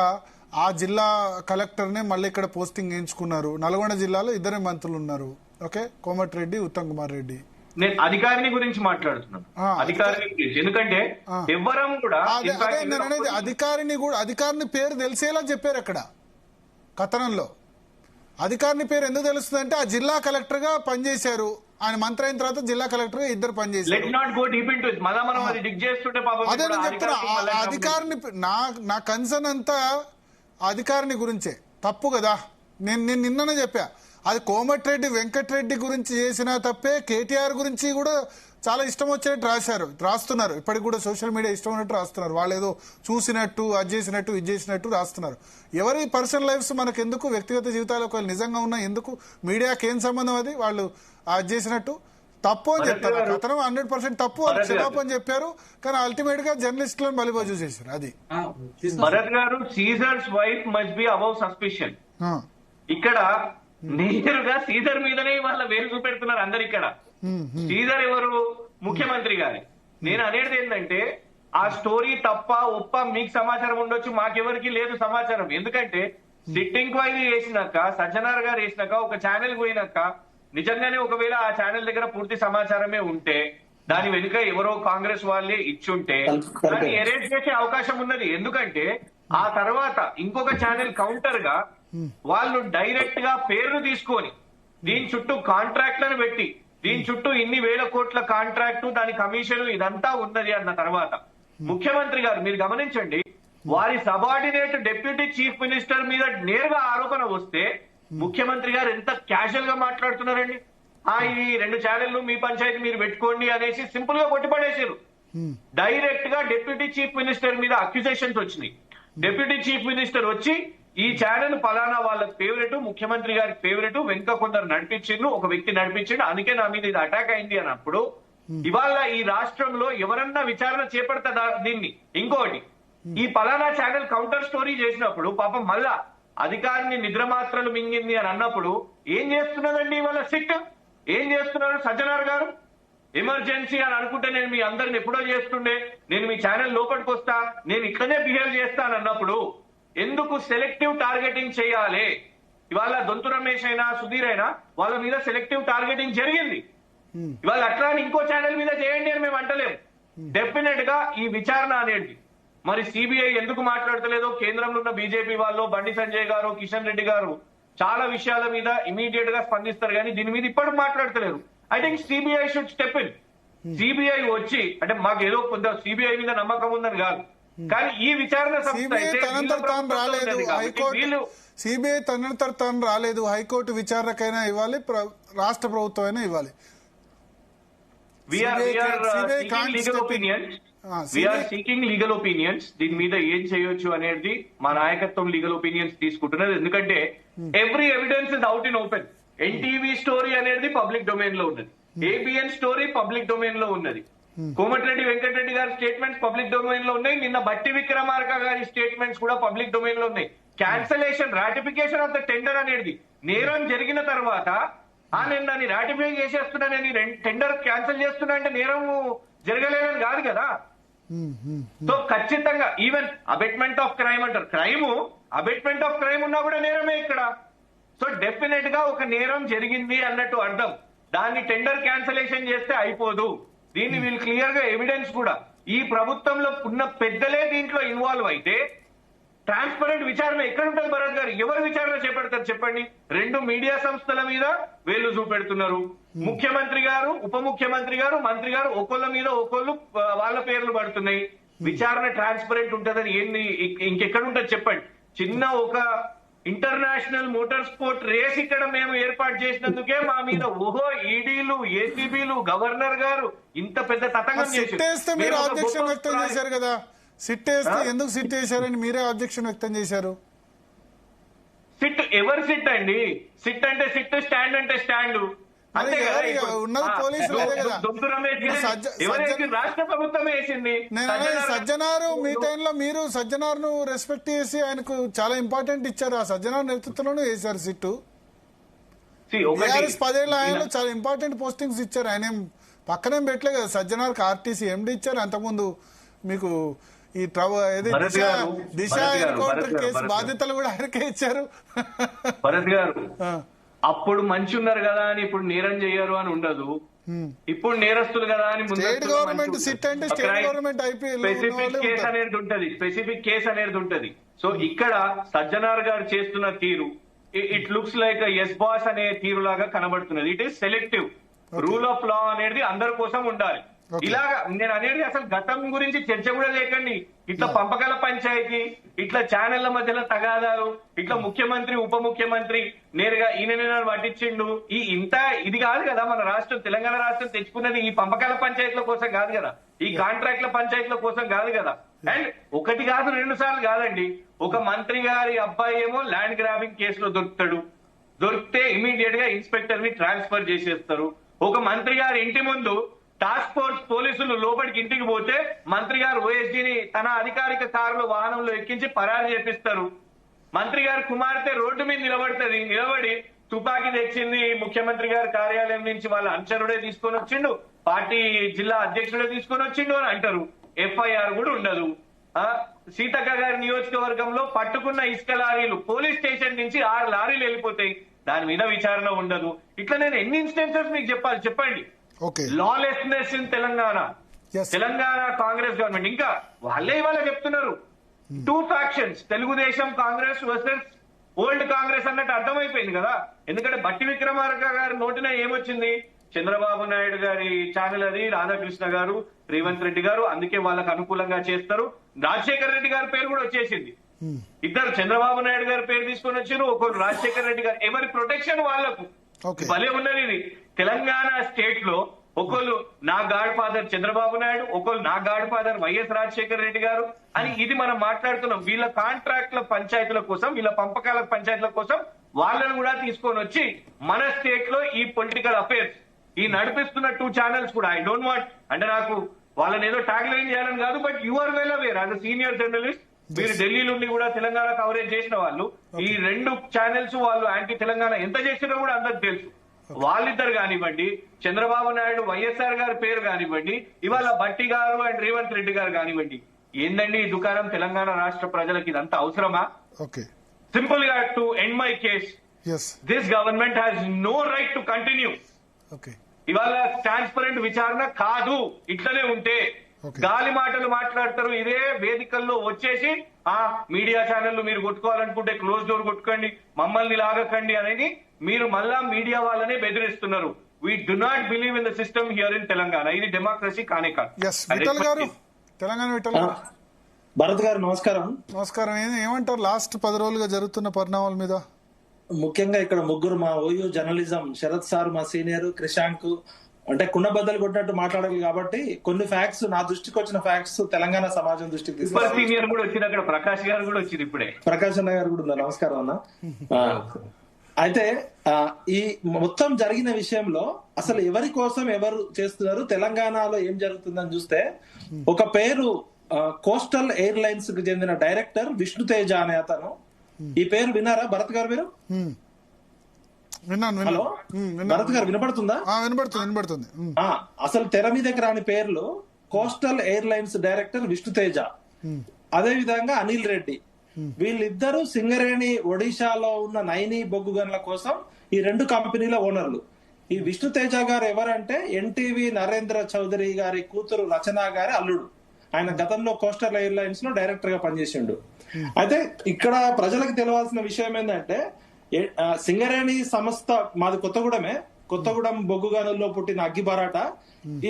ఆ జిల్లా కలెక్టర్ నే మళ్ళీ ఇక్కడ పోస్టింగ్ వేయించుకున్నారు. నల్గొండ జిల్లాలో 2 మంత్రులు ఉన్నారు, ఓకే, కోమటిరెడ్డి, ఉత్తమ్ కుమార్ రెడ్డి. నేను అధికారిని గురించి మాట్లాడుతున్నాను, అధికారిని గురించి. ఎందుకంటే ఎవరం కూడా అధికారిని పేరు తెలిసేలా చెప్పారు అక్కడ కథనంలో. అధికారిని పేరు ఎందుకు తెలుస్తుంది అంటే ఆ జిల్లా కలెక్టర్ గా పనిచేశారు, ఆయన మంత్రి అయిన తర్వాత జిల్లా కలెక్టర్ గా 2 పనిచేశారు. అదే నేను చెప్తున్నా, అధికారిని నా కన్సర్న్ అంతా అధికారిని గురించే. తప్పు కదా, నేను నిన్ననే చెప్పా, అది కోమటిరెడ్డి వెంకటరెడ్డి గురించి చేసిన తప్పే. కేటీఆర్ గురించి కూడా చాలా ఇష్టం వచ్చినట్టు రాస్తున్నారు, ఇప్పటికి కూడా సోషల్ మీడియా ఇష్టం ఉన్నట్టు రాస్తున్నారు. వాళ్ళు ఏదో చూసినట్టు, అది చేసినట్టు, ఇది చేసినట్టు రాస్తున్నారు. ఎవరి పర్సనల్ లైఫ్స్ మనకు ఎందుకు, వ్యక్తిగత జీవితాలు ఒకవేళ నిజంగా ఉన్నా ఎందుకు, మీడియాకి ఏం సంబంధం? అది వాళ్ళు అది చేసినట్టు తప్పు అని చెప్తారు. అతను 100% తప్పు అని క్షమాపణ చెప్పారు, కానీ అల్టిమేట్ గా జర్నలిస్టులను బలిబోజు చేశారు. అది Bharat garu, Caesar's wife must be above suspicion. ఇక్కడ నేరుగా సీజర్ మీదనే వాళ్ళ వేలు చూపెడుతున్నారు అందరు. ఇక్కడ సీజర్ ఎవరు? ముఖ్యమంత్రి గారి. నేను అనేది ఏంటంటే ఆ స్టోరీ తప్ప ఒప్ప మీకు సమాచారం ఉండొచ్చు, మాకెవరికి లేదు సమాచారం. ఎందుకంటే సిట్ ఎంక్వైరీ చేసినాక, సజ్జనార్ గారు వేసినాక, ఒక ఛానల్ పోయినాక నిజంగానే ఒకవేళ ఆ ఛానల్ దగ్గర పూర్తి సమాచారమే ఉంటే, దాని వెనుక ఎవరో కాంగ్రెస్ వాళ్ళే ఇచ్చుంటే దాన్ని ఎరేజ్ చేసే అవకాశం ఉన్నది. ఎందుకంటే ఆ తర్వాత ఇంకొక ఛానల్ కౌంటర్ గా వాళ్ళు డైరెక్ట్ గా పేర్లు తీసుకొని దీని చుట్టూ కాంట్రాక్ట్లను పెట్టి, దీని చుట్టూ ఇన్ని వేల కోట్ల కాంట్రాక్టు, దాని కమిషన్ ఇదంతా ఉన్నది అన్న తర్వాత ముఖ్యమంత్రి గారు మీరు గమనించండి, వారి సబార్డినేట్ డిప్యూటీ చీఫ్ మినిస్టర్ మీద నేరుగా ఆరోపణ వస్తే ముఖ్యమంత్రి గారు ఎంత క్యాజువల్ గా మాట్లాడుతున్నారండి. ఈ 2 ఛానళ్లు మీ పంచాయతీ మీరు పెట్టుకోండి అనేసి సింపుల్ గా కొట్టిపడేశారు. డైరెక్ట్ గా డిప్యూటీ చీఫ్ మినిస్టర్ మీద అక్యుజేషన్స్ వచ్చినాయి. డిప్యూటీ చీఫ్ మినిస్టర్ వచ్చి ఈ ఛానల్ ఫలానా వాళ్ళ ఫేవరెట్, ముఖ్యమంత్రి గారి ఫేవరెట్, వెనుక కొందరు నడిపించిండు, ఒక వ్యక్తి నడిపించిండు, అందుకే నా మీద ఇది అటాక్ అయింది అన్నప్పుడు ఇవాళ ఈ రాష్ట్రంలో ఎవరన్నా విచారణ చేపడతా దీన్ని? ఇంకోటి, ఈ ఫలానా ఛానల్ కౌంటర్ స్టోరీ చేసినప్పుడు పాపం మళ్ళా అధికారిని నిద్రమాత్రలు మింగింది అని అన్నప్పుడు ఏం చేస్తున్నదండి ఇవాళ సిట్? ఏం చేస్తున్నారు సజ్జనార్ గారు? ఎమర్జెన్సీ అని అనుకుంటే నేను మీ అందరిని ఎప్పుడో చేస్తుండే, నేను మీ ఛానల్ లోపలికి వస్తా, నేను ఇక్కడనే బిహేవ్ చేస్తాను అన్నప్పుడు ఎందుకు సెలెక్టివ్ టార్గెటింగ్ చేయాలి? ఇవాళ దొంతు రమేష్ అయినా సుధీర్ అయినా వాళ్ళ మీద సెలెక్టివ్ టార్గెటింగ్ జరిగింది. ఇవాళ అట్లా ఇంకో ఛానల్ మీద చేయండి అని మేము అంటలేము. డెఫినెట్ గా ఈ విచారణ అనేది మరి సిబిఐ ఎందుకు మాట్లాడతలేదో కేంద్రంలో ఉన్న బీజేపీ వాళ్ళు, బండి సంజయ్ గారు, కిషన్ రెడ్డి గారు చాలా విషయాల మీద ఇమీడియట్ గా స్పందిస్తారు కానీ దీని మీద ఇప్పటికి మాట్లాడతలేరు. I think CBI should step in. CBI వచ్చి, అంటే మాకు ఏదో కొంత సిబిఐ మీద నమ్మకం ఉందని కాదు, కానీ ఈ విచారణ సిబిఐ తనంతట తాను రాలేదు. హైకోర్టు విచారణకైనా ఇవ్వాలి, రాష్ట్ర ప్రభుత్వం అయినా ఇవ్వాలి. Seeking legal opinions. దీని మీద ఏం చేయొచ్చు అనేది మా నాయకత్వం లీగల్ ఒపీనియన్స్ తీసుకుంటున్నది. ఎందుకంటే every evidence is out in open. NTV story అనేది పబ్లిక్ డొమైన్ లో ఉన్నది, ఏబిఎన్ స్టోరీ పబ్లిక్ డొమైన్ లో ఉన్నది, కోమటిరెడ్డి వెంకటరెడ్డి గారి స్టేట్మెంట్స్ పబ్లిక్ డొమైన్ లో ఉన్నాయి, నిన్న బట్టి విక్రమార్క గారి స్టేట్మెంట్స్ కూడా పబ్లిక్ డొమైన్ లో ఉన్నాయి. Cancellation, ratification of the tender అనేది నేరం జరిగిన తర్వాత నేను దాన్ని రాటిఫై చేసేస్తున్నా, నేను టెండర్ క్యాన్సిల్ చేస్తున్నా అంటే నేరం జరగలేదని కాదు కదా. సో ఖచ్చితంగా ఈవెన్ అబెట్మెంట్ ఆఫ్ క్రైమ్ అంటారు, క్రైమ్ అబెట్మెంట్ ఆఫ్ క్రైమ్ ఉన్నా కూడా నేరమే ఇక్కడ. సో డెఫినెట్ గా ఒక నేరం జరిగింది అన్నట్టు అర్థం. దాన్ని టెండర్ క్యాన్సలేషన్ చేస్తే అయిపోదు. దీన్ని వీళ్ళు క్లియర్ గా ఎవిడెన్స్ కూడా ఈ ప్రభుత్వంలో ఉన్న పెద్దలే దీంట్లో ఇన్వాల్వ్ అయితే ట్రాన్స్పరెంట్ విచారణ ఎక్కడ ఉంటుంది భరత్ గారు? ఎవరు విచారణ చేపడతారు చెప్పండి? 2 మీడియా సంస్థల మీద వేళ్లు చూపెడుతున్నారు. ముఖ్యమంత్రి గారు, ఉప ముఖ్యమంత్రి గారు, మంత్రి గారు ఒకళ్ళ మీద ఒకళ్ళు వాళ్ళ పేర్లు పడుతున్నాయి. విచారణ ట్రాన్స్పరెంట్ ఉంటుందని ఏంది ఇంకెక్కడ ఉంటుంది చెప్పండి? చిన్న ఒక ఇంటర్నేషనల్ మోటార్ స్పోర్ట్ రేస్ ఇక్కడ మేము ఏర్పాటు చేసినందుకే మా మీద ఓహో ఈడీలు, ఏసీబీలు, గవర్నర్ గారు ఇంత పెద్ద తతంగం చేశారు. మీరు ఆబ్జెక్షన్ వ్యక్తం చేశారు కదా, సిట్ వేస్తే ఎందుకు సిట్ వేశారని మీరే ఆబ్జెక్షన్ వ్యక్తం చేశారు. సిట్ ఎవరు సిట్ అండి? సిట్ అంటే సిట్, స్టాండ్ అంటే స్టాండ్. ఉన్నది పోలీసులు అదే కదా. రాష్ట్ర ప్రభుత్వం వేసింది. సజ్జనారు మీ టైంలో మీరు సజ్జనార్ను రెస్పెక్ట్ చేసి ఆయనకు చాలా ఇంపార్టెంట్ ఇచ్చారు. ఆ సజ్జనార్ నేతృత్వంలోనే వేశారు సిట్టు. టీఆర్ఎస్ 10 ఏళ్ళ ఆయనలో చాలా ఇంపార్టెంట్ పోస్టింగ్స్ ఇచ్చారు. ఆయన పక్కనే పెట్టలే కదా. సజ్జనార్కి ఆర్టీసీ ఎండి ఇచ్చారు. అంతకుముందు మీకు ఈ దిశ ఎన్కౌంటర్ కేసు బాధ్యతలు కూడా ఆయనకే ఇచ్చారు. భరత్ గారు అప్పుడు మంచి ఉన్నారు కదా అని ఇప్పుడు నేరం చేయరు అని ఉండదు. ఇప్పుడు నేరస్తులు కదా అని స్టేట్ గవర్నమెంట్ సిట్ అంటే స్టేట్ గవర్నమెంట్ స్పెసిఫిక్ కేసు అనేది ఉంటది, స్పెసిఫిక్ కేసు అనేది ఉంటది. సో ఇక్కడ సజ్జనార్ గారు చేస్తున్న తీరు it looks like yes boss అనే తీరు లాగా కనబడుతున్నది. It is selective. Rule of law అనేది అందరి కోసం ఉండాలి. ఇలాగా నేను అనేది అసలు గతం గురించి చర్చ కూడా లేకండి. ఇట్లా పంపకాల పంచాయతీ, ఇట్లా ఛానళ్ల మధ్యలో తగాదాలు, ఇట్లా ముఖ్యమంత్రి ఉప ముఖ్యమంత్రి నేరుగా ఈయన పట్టించిండు. ఇంత ఇది కాదు కదా. మన రాష్ట్రం తెలంగాణ రాష్ట్రం తెచ్చుకున్నది ఈ పంపకాల పంచాయతీల కోసం కాదు కదా, ఈ కాంట్రాక్ట్ల పంచాయతీల కోసం కాదు కదా. అండ్ ఒకటి కాదు 2 సార్లు కాదండి. ఒక మంత్రి గారి అబ్బాయి ఏమో ల్యాండ్ గ్రాబింగ్ కేసులో దొరుకుతాడు. దొరికితే ఇమీడియట్ గా ఇన్స్పెక్టర్ ని ట్రాన్స్ఫర్ చేసేస్తారు. ఒక మంత్రి గారి ఇంటి ముందు టాస్క్ ఫోర్స్ పోలీసులు లోపలికి ఇంటికి పోతే మంత్రి గారు ఓఎస్డీని తన అధికారిక కారులో వాహనంలో ఎక్కించి పరారు చేపిస్తారు. మంత్రి గారి కుమార్తె రోడ్డు మీద నిలబడి తుపాకీ తెచ్చింది ముఖ్యమంత్రి గారి కార్యాలయం నుంచి వాళ్ళ అనుచరుడే తీసుకొని వచ్చిండు, పార్టీ జిల్లా అధ్యక్షుడే తీసుకొని వచ్చిండు అని అంటారు. ఎఫ్ఐఆర్ కూడా ఉండదు. సీతక్క గారి నియోజకవర్గంలో పట్టుకున్న ఇసుక లారీలు పోలీస్ స్టేషన్ నుంచి 6 లారీలు వెళ్ళిపోతాయి. దాని మీద విచారణ ఉండదు. ఇట్లా నేను ఎన్ని ఇన్స్టెన్సెస్ మీకు చెప్పండి. Lawlessness in Telangana Congress government. ఇంకా వాళ్ళే ఇవాళ చెప్తున్నారు 2 factions, Telugu Desam Congress versus old Congress అన్నట్టు అర్థమైపోయింది కదా. ఎందుకంటే బట్టి విక్రమార్క గారి నోటిన ఏమొచ్చింది? చంద్రబాబు నాయుడు గారి ఛానల్ అది, రాధాకృష్ణ గారు, రేవంత్ రెడ్డి గారు, అందుకే వాళ్ళకు అనుకూలంగా చేస్తారు. రాజశేఖర్ రెడ్డి గారి పేరు కూడా వచ్చేసింది. ఇద్దరు చంద్రబాబు నాయుడు గారి పేరు తీసుకొని వచ్చారు, ఒకరు రాజశేఖర్ రెడ్డి గారు. ఎవరి ప్రొటెక్షన్ వాళ్ళకు భలే ఉన్నది. ఇది తెలంగాణ స్టేట్ లో ఒకళ్ళు నా గాడ్ ఫాదర్ చంద్రబాబు నాయుడు, ఒకళ్ళు నా God father YS Rajasekhara Reddy గారు అని ఇది మనం మాట్లాడుతున్నాం. వీళ్ళ కాంట్రాక్ట్ల పంచాయతీల కోసం, వీళ్ళ పంపకాల పంచాయతీల కోసం వాళ్ళను కూడా తీసుకొని వచ్చి మన స్టేట్ లో ఈ పొలిటికల్ అఫైర్స్ ఈ నడిపిస్తున్న 2 ఛానల్స్ కూడా ఐ డోంట్ వాంట్ అంటే నాకు వాళ్ళని ఏదో ట్యాగ్ లైన్ చేయాలని కాదు, but you are well aware as senior journalist. మీరు ఢిల్లీ నుండి కూడా తెలంగాణ కవరేజ్ చేసిన వాళ్ళు, ఈ 2 ఛానల్స్ వాళ్ళు యాంటీ తెలంగాణ ఎంత చేసినా కూడా అందరికి తెలుసు. వాళ్ళిద్దరు కానివ్వండి, చంద్రబాబు నాయుడు వైఎస్ఆర్ గారి పేరు కానివ్వండి, ఇవాళ భట్టి గారు అండ్ రేవంత్ రెడ్డి గారు కానివ్వండి, ఏందండి ఈ దుకాణం తెలంగాణ రాష్ట్ర ప్రజలకు ఇదంతా అవసరమా? సింపుల్ గా to end my case, this government has no right to continue. ఇవాళ ట్రాన్స్పరెంట్ విచారణ కాదు. ఇట్లనే ఉంటే గాలి మాటలు మాట్లాడతారు. ఇదే వేదికల్లో వచ్చేసి ఆ మీడియా ఛానళ్లు మీరు కొట్టుకోవాలనుకుంటే క్లోజ్ డోర్ కొట్టుకోండి, మమ్మల్ని లాగకండి అనేది మీరు మళ్ళా మీడియా వాళ్ళనే బెదిరిస్తున్నారు. We do not believe in the system here in Telangana. ఇది డెమోక్రసీ కానే కాదు. భరత్ గారు నమస్కారం. నమస్కారం. ఏమంటారు లాస్ట్ 10 రోజులుగా జరుగుతున్న పరిణామాల మీద? ముఖ్యంగా ఇక్కడ ముగ్గురు మా ఓయూ జర్నలిజం, శరత్ సార్ మా సీనియర్, క్రిషాంక్ అంటే కుండబద్దలు కొట్టినట్టు మాట్లాడాలి కాబట్టి కొన్ని ఫ్యాక్ట్స్ నా దృష్టికి వచ్చిన ఫ్యాక్ట్స్ తెలంగాణ సమాజం దృష్టికి తీసుకొచ్చి సీనియర్ కూడా వచ్చింది. అక్కడ ప్రకాష్ గారు కూడా వచ్చింది. ఇప్పుడే ప్రకాష్ అన్న గారు కూడా ఉన్నారు. నమస్కారం అన్న. అయితే ఈ మొత్తం జరిగిన విషయంలో అసలు ఎవరి కోసం ఎవరు చేస్తున్నారు, తెలంగాణలో ఏం జరుగుతుందని చూస్తే ఒక పేరు కోస్టల్ ఎయిర్లైన్స్ కు చెందిన డైరెక్టర్ విష్ణుతేజ అనే అతను. ఈ పేరు విన్నారా భరత్ గారు మీరు? హలో భరత్ గారు వినపడుతుందా? వినపడుతుంది. అసలు తెర మీదకి రాని పేర్లు కోస్టల్ ఎయిర్లైన్స్ డైరెక్టర్ విష్ణుతేజ, అదే విధంగా అనిల్ రెడ్డి. వీళ్ళిద్దరూ సింగరేణి ఒడిశాలో ఉన్న నైని బొగ్గు గనుల కోసం ఈ 2 కంపెనీల ఓనర్లు. ఈ విష్ణుతేజ గారు ఎవరంటే ఎన్టీవీ నరేంద్ర చౌదరి గారి కూతురు రచన గారి అల్లుడు. ఆయన గతంలో కోస్టల్ ఎయిర్లైన్స్ లో డైరెక్టర్ గా పనిచేసిండు. అయితే ఇక్కడ ప్రజలకు తెలియాల్సిన విషయం ఏంటంటే సింగరేణి సంస్థ మాది కొత్తగూడెం బొగ్గు గనుల్లో పుట్టిన అగ్గిబరాట.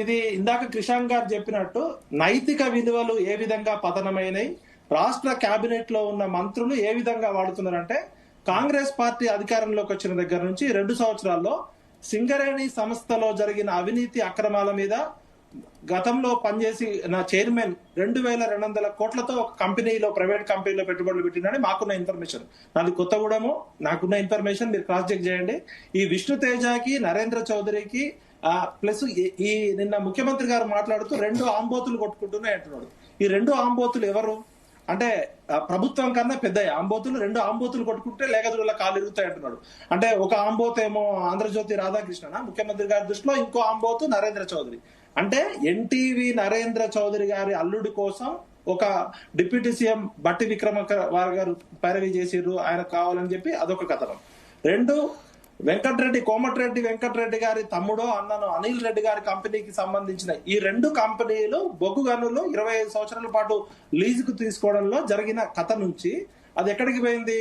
ఇది ఇందాక క్రిషాంక్ గారు చెప్పినట్టు నైతిక విలువలు ఏ విధంగా పతనమైనవి, రాష్ట్ర కేబినెట్ లో ఉన్న మంత్రులు ఏ విధంగా వాడుతున్నారంటే కాంగ్రెస్ పార్టీ అధికారంలోకి వచ్చిన దగ్గర నుంచి 2 సంవత్సరాల్లో సింగరేణి సంస్థలో జరిగిన అవినీతి అక్రమాల మీద గతంలో పనిచేసి నా చైర్మన్ 2200 కోట్లతో ఒక కంపెనీలో, ప్రైవేట్ కంపెనీలో పెట్టుబడులు పెట్టినని మాకున్న ఇన్ఫర్మేషన్. నాది కొత్తగూడెము, నాకున్న ఇన్ఫర్మేషన్ మీరు క్రాస్ చెక్ చేయండి. ఈ విష్ణు తేజకి, నరేంద్ర చౌదరికి ప్లస్ ఈ నిన్న ముఖ్యమంత్రి గారు మాట్లాడుతూ 2 ఆంబోతులు కొట్టుకుంటున్నాయి అంటున్నాడు. ఈ 2 ఆంబోతులు ఎవరు అంటే ప్రభుత్వం కన్నా పెద్ద ఆంబోతులు. 2 ఆంబోతులు కొట్టుకుంటే లేఖదుల కాలు ఇరుగుతాయి అంటున్నాడు. అంటే ఒక ఆంబోతు ఏమో ఆంధ్రజ్యోతి రాధాకృష్ణ ముఖ్యమంత్రి గారి దృష్టిలో, ఇంకో ఆంబోతు నరేంద్ర చౌదరి. అంటే ఎన్టీవీ నరేంద్ర చౌదరి గారి అల్లుడి కోసం ఒక డిప్యూటీ సీఎం బట్టి విక్రమార్క గారు పైరవీ చేసిర్రు, ఆయన కావాలని చెప్పి అదొక కథనం. 2 కోమటిరెడ్డి వెంకటరెడ్డి గారి తమ్ముడో అన్ననో అనిల్ రెడ్డి గారి కంపెనీకి సంబంధించిన ఈ 2 కంపెనీలు బొగ్గు గనులు 25 సంవత్సరాల పాటు లీజుకు తీసుకోవడంలో జరిగిన కథ నుంచి అది ఎక్కడికి పోయింది?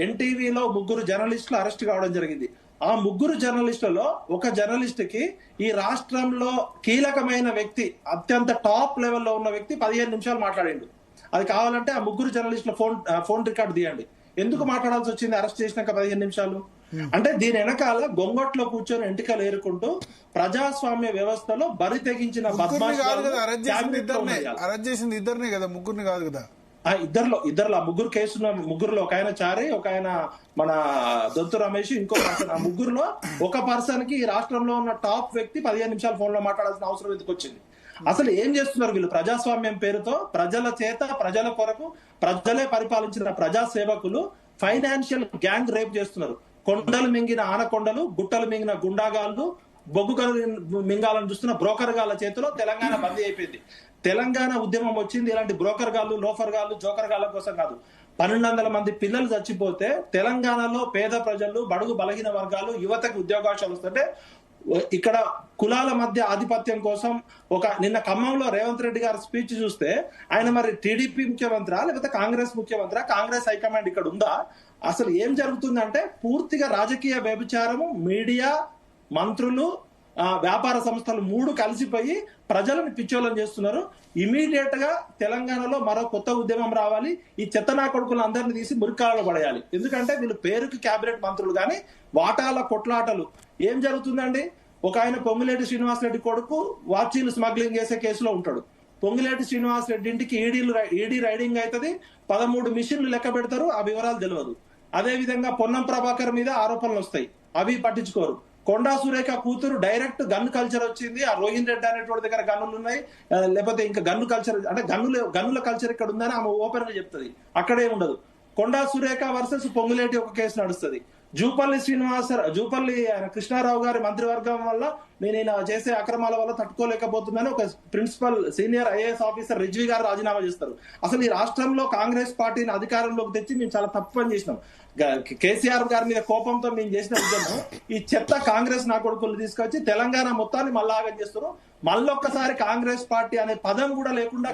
ఎన్టీవీలో 3 జర్నలిస్టులు అరెస్ట్ కావడం జరిగింది. ఆ 3 జర్నలిస్టులలో ఒక జర్నలిస్ట్ కి ఈ రాష్ట్రంలో కీలకమైన వ్యక్తి, అత్యంత టాప్ లెవెల్లో ఉన్న వ్యక్తి 15 నిమిషాలు మాట్లాడిండు. అది కావాలంటే ఆ 3 జర్నలిస్టుల ఫోన్ రికార్డు తీయండి. ఎందుకు మాట్లాడాల్సి వచ్చింది అరెస్ట్ చేసినాక 15 నిమిషాలు? అంటే దీని వెనకాల గొంగొట్లో కూర్చొని ఎంటికలు ఏరుకుంటూ ప్రజాస్వామ్య వ్యవస్థలో బరి తెగించిన అరెస్ట్ చేసింది ఇద్దరినే కదా, ముగ్గురిని కాదు కదా. ఇద్దరులో ఆ 3 కేసులో 3లో ఒక ఆయన చారి, ఒక ఆయన మన దొంతు రమేష్, ఇంకో పర్సన్. ఆ 3లో ఒక పర్సన్ కి ఈ రాష్ట్రంలో ఉన్న టాప్ వ్యక్తి 15 నిమిషాలు ఫోన్ లో మాట్లాడాల్సిన అవసరం ఎందుకు వచ్చింది? అసలు ఏం చేస్తున్నారు వీళ్ళు? ప్రజాస్వామ్యం పేరుతో ప్రజల చేత, ప్రజల కొరకు, ప్రజలే పరిపాలించిన ప్రజా సేవకులు ఫైనాన్షియల్ గ్యాంగ్ రేప్ చేస్తున్నారు. కొండలు మింగిన ఆనకొండలు, గుట్టలు మింగిన గుండాగాళ్ళు, బొగ్గు గనులు మింగాలని చూస్తున్న బ్రోకర్ గాళ్ళ చేతిలో తెలంగాణ బందీ అయిపోయింది. తెలంగాణ ఉద్యమం వచ్చింది ఇలాంటి బ్రోకర్ గాళ్ళు, లోఫర్ గాళ్ళు, జోకర్ గాళ్ళ కోసం కాదు. 1200 మంది పిల్లలు చచ్చిపోతే తెలంగాణలో పేద ప్రజలు, బడుగు బలహీన వర్గాలు, యువతకు ఉద్యోగావకాశాలు వస్తుంటే ఇక్కడ కులాల మధ్య ఆధిపత్యం కోసం నిన్న ఖమ్మంలో రేవంత్ రెడ్డి గారి స్పీచ్ చూస్తే ఆయన మరి టీడీపీ ముఖ్యమంత్రి లేకపోతే కాంగ్రెస్ ముఖ్యమంత్రి, కాంగ్రెస్ హైకమాండ్ ఇక్కడ ఉందా? అసలు ఏం జరుగుతుందంటే పూర్తిగా రాజకీయ వ్యభిచారము, మీడియా, మంత్రులు, వ్యాపార సంస్థలు 3 కలిసిపోయి ప్రజలను పిచ్చోళ్ళని చేస్తున్నారు. ఇమీడియట్ గా తెలంగాణలో మరో కొత్త ఉద్యమం రావాలి. ఈ చెత్తనా కొడుకులు అందరినీ తీసి మురికాలలో పడేయాలి. ఎందుకంటే వీళ్ళు పేరుకి కేబినెట్ మంత్రులు కానీ వాటాల కొట్లాటలు ఏం జరుగుతుందండి? ఒక ఆయన పొంగులేటి శ్రీనివాసరెడ్డి కొడుకు వాచీలు స్మగ్లింగ్ చేసే కేసులో ఉంటాడు. పొంగులేటి శ్రీనివాసరెడ్డి ఇంటికి ఈడీ రైడింగ్ అవుతుంది, 13 మిషన్లు లెక్క పెడతారు, ఆ వివరాలు తెలియదు. అదే విధంగా పొన్నం ప్రభాకర్ మీద ఆరోపణలు వస్తాయి, అవి పట్టించుకోరు. కొండా సురేఖ కూతురు డైరెక్ట్ గన్ కల్చర్ వచ్చింది, ఆ రోహిన్ రెడ్డి అనేటువంటి దగ్గర గన్నులు ఉన్నాయి, లేకపోతే ఇంకా గన్ను కల్చర్ అంటే గన్నుల కల్చర్ ఇక్కడ ఉందని ఆమె ఓపెన్ గా చెప్తుంది. అక్కడే ఉండదు. కొండా సురేఖ వర్సెస్ పొంగులేటి ఒక కేసు నడుస్తుంది. జూపల్లి కృష్ణారావు గారి మంత్రివర్గం వల్ల నేను ఈయన చేసే అక్రమాల వల్ల తట్టుకోలేకపోతుందని ఒక principal senior IAS officer Rizvi garu రాజీనామా చేస్తారు. అసలు ఈ రాష్ట్రంలో కాంగ్రెస్ పార్టీని అధికారంలోకి తెచ్చి మేము చాలా తప్పు పని చేసినాం. కేసీఆర్ గారి మీద కోపంతో మేము చేసిన ఉద్యమం ఈ చెత్త కాంగ్రెస్ నా కొడుకులు తీసుకొచ్చి తెలంగాణ మొత్తాన్ని మళ్ళాగం చేస్తారు. మళ్ళొక్కసారి కాంగ్రెస్ పార్టీ అనే పదం కూడా లేకుండా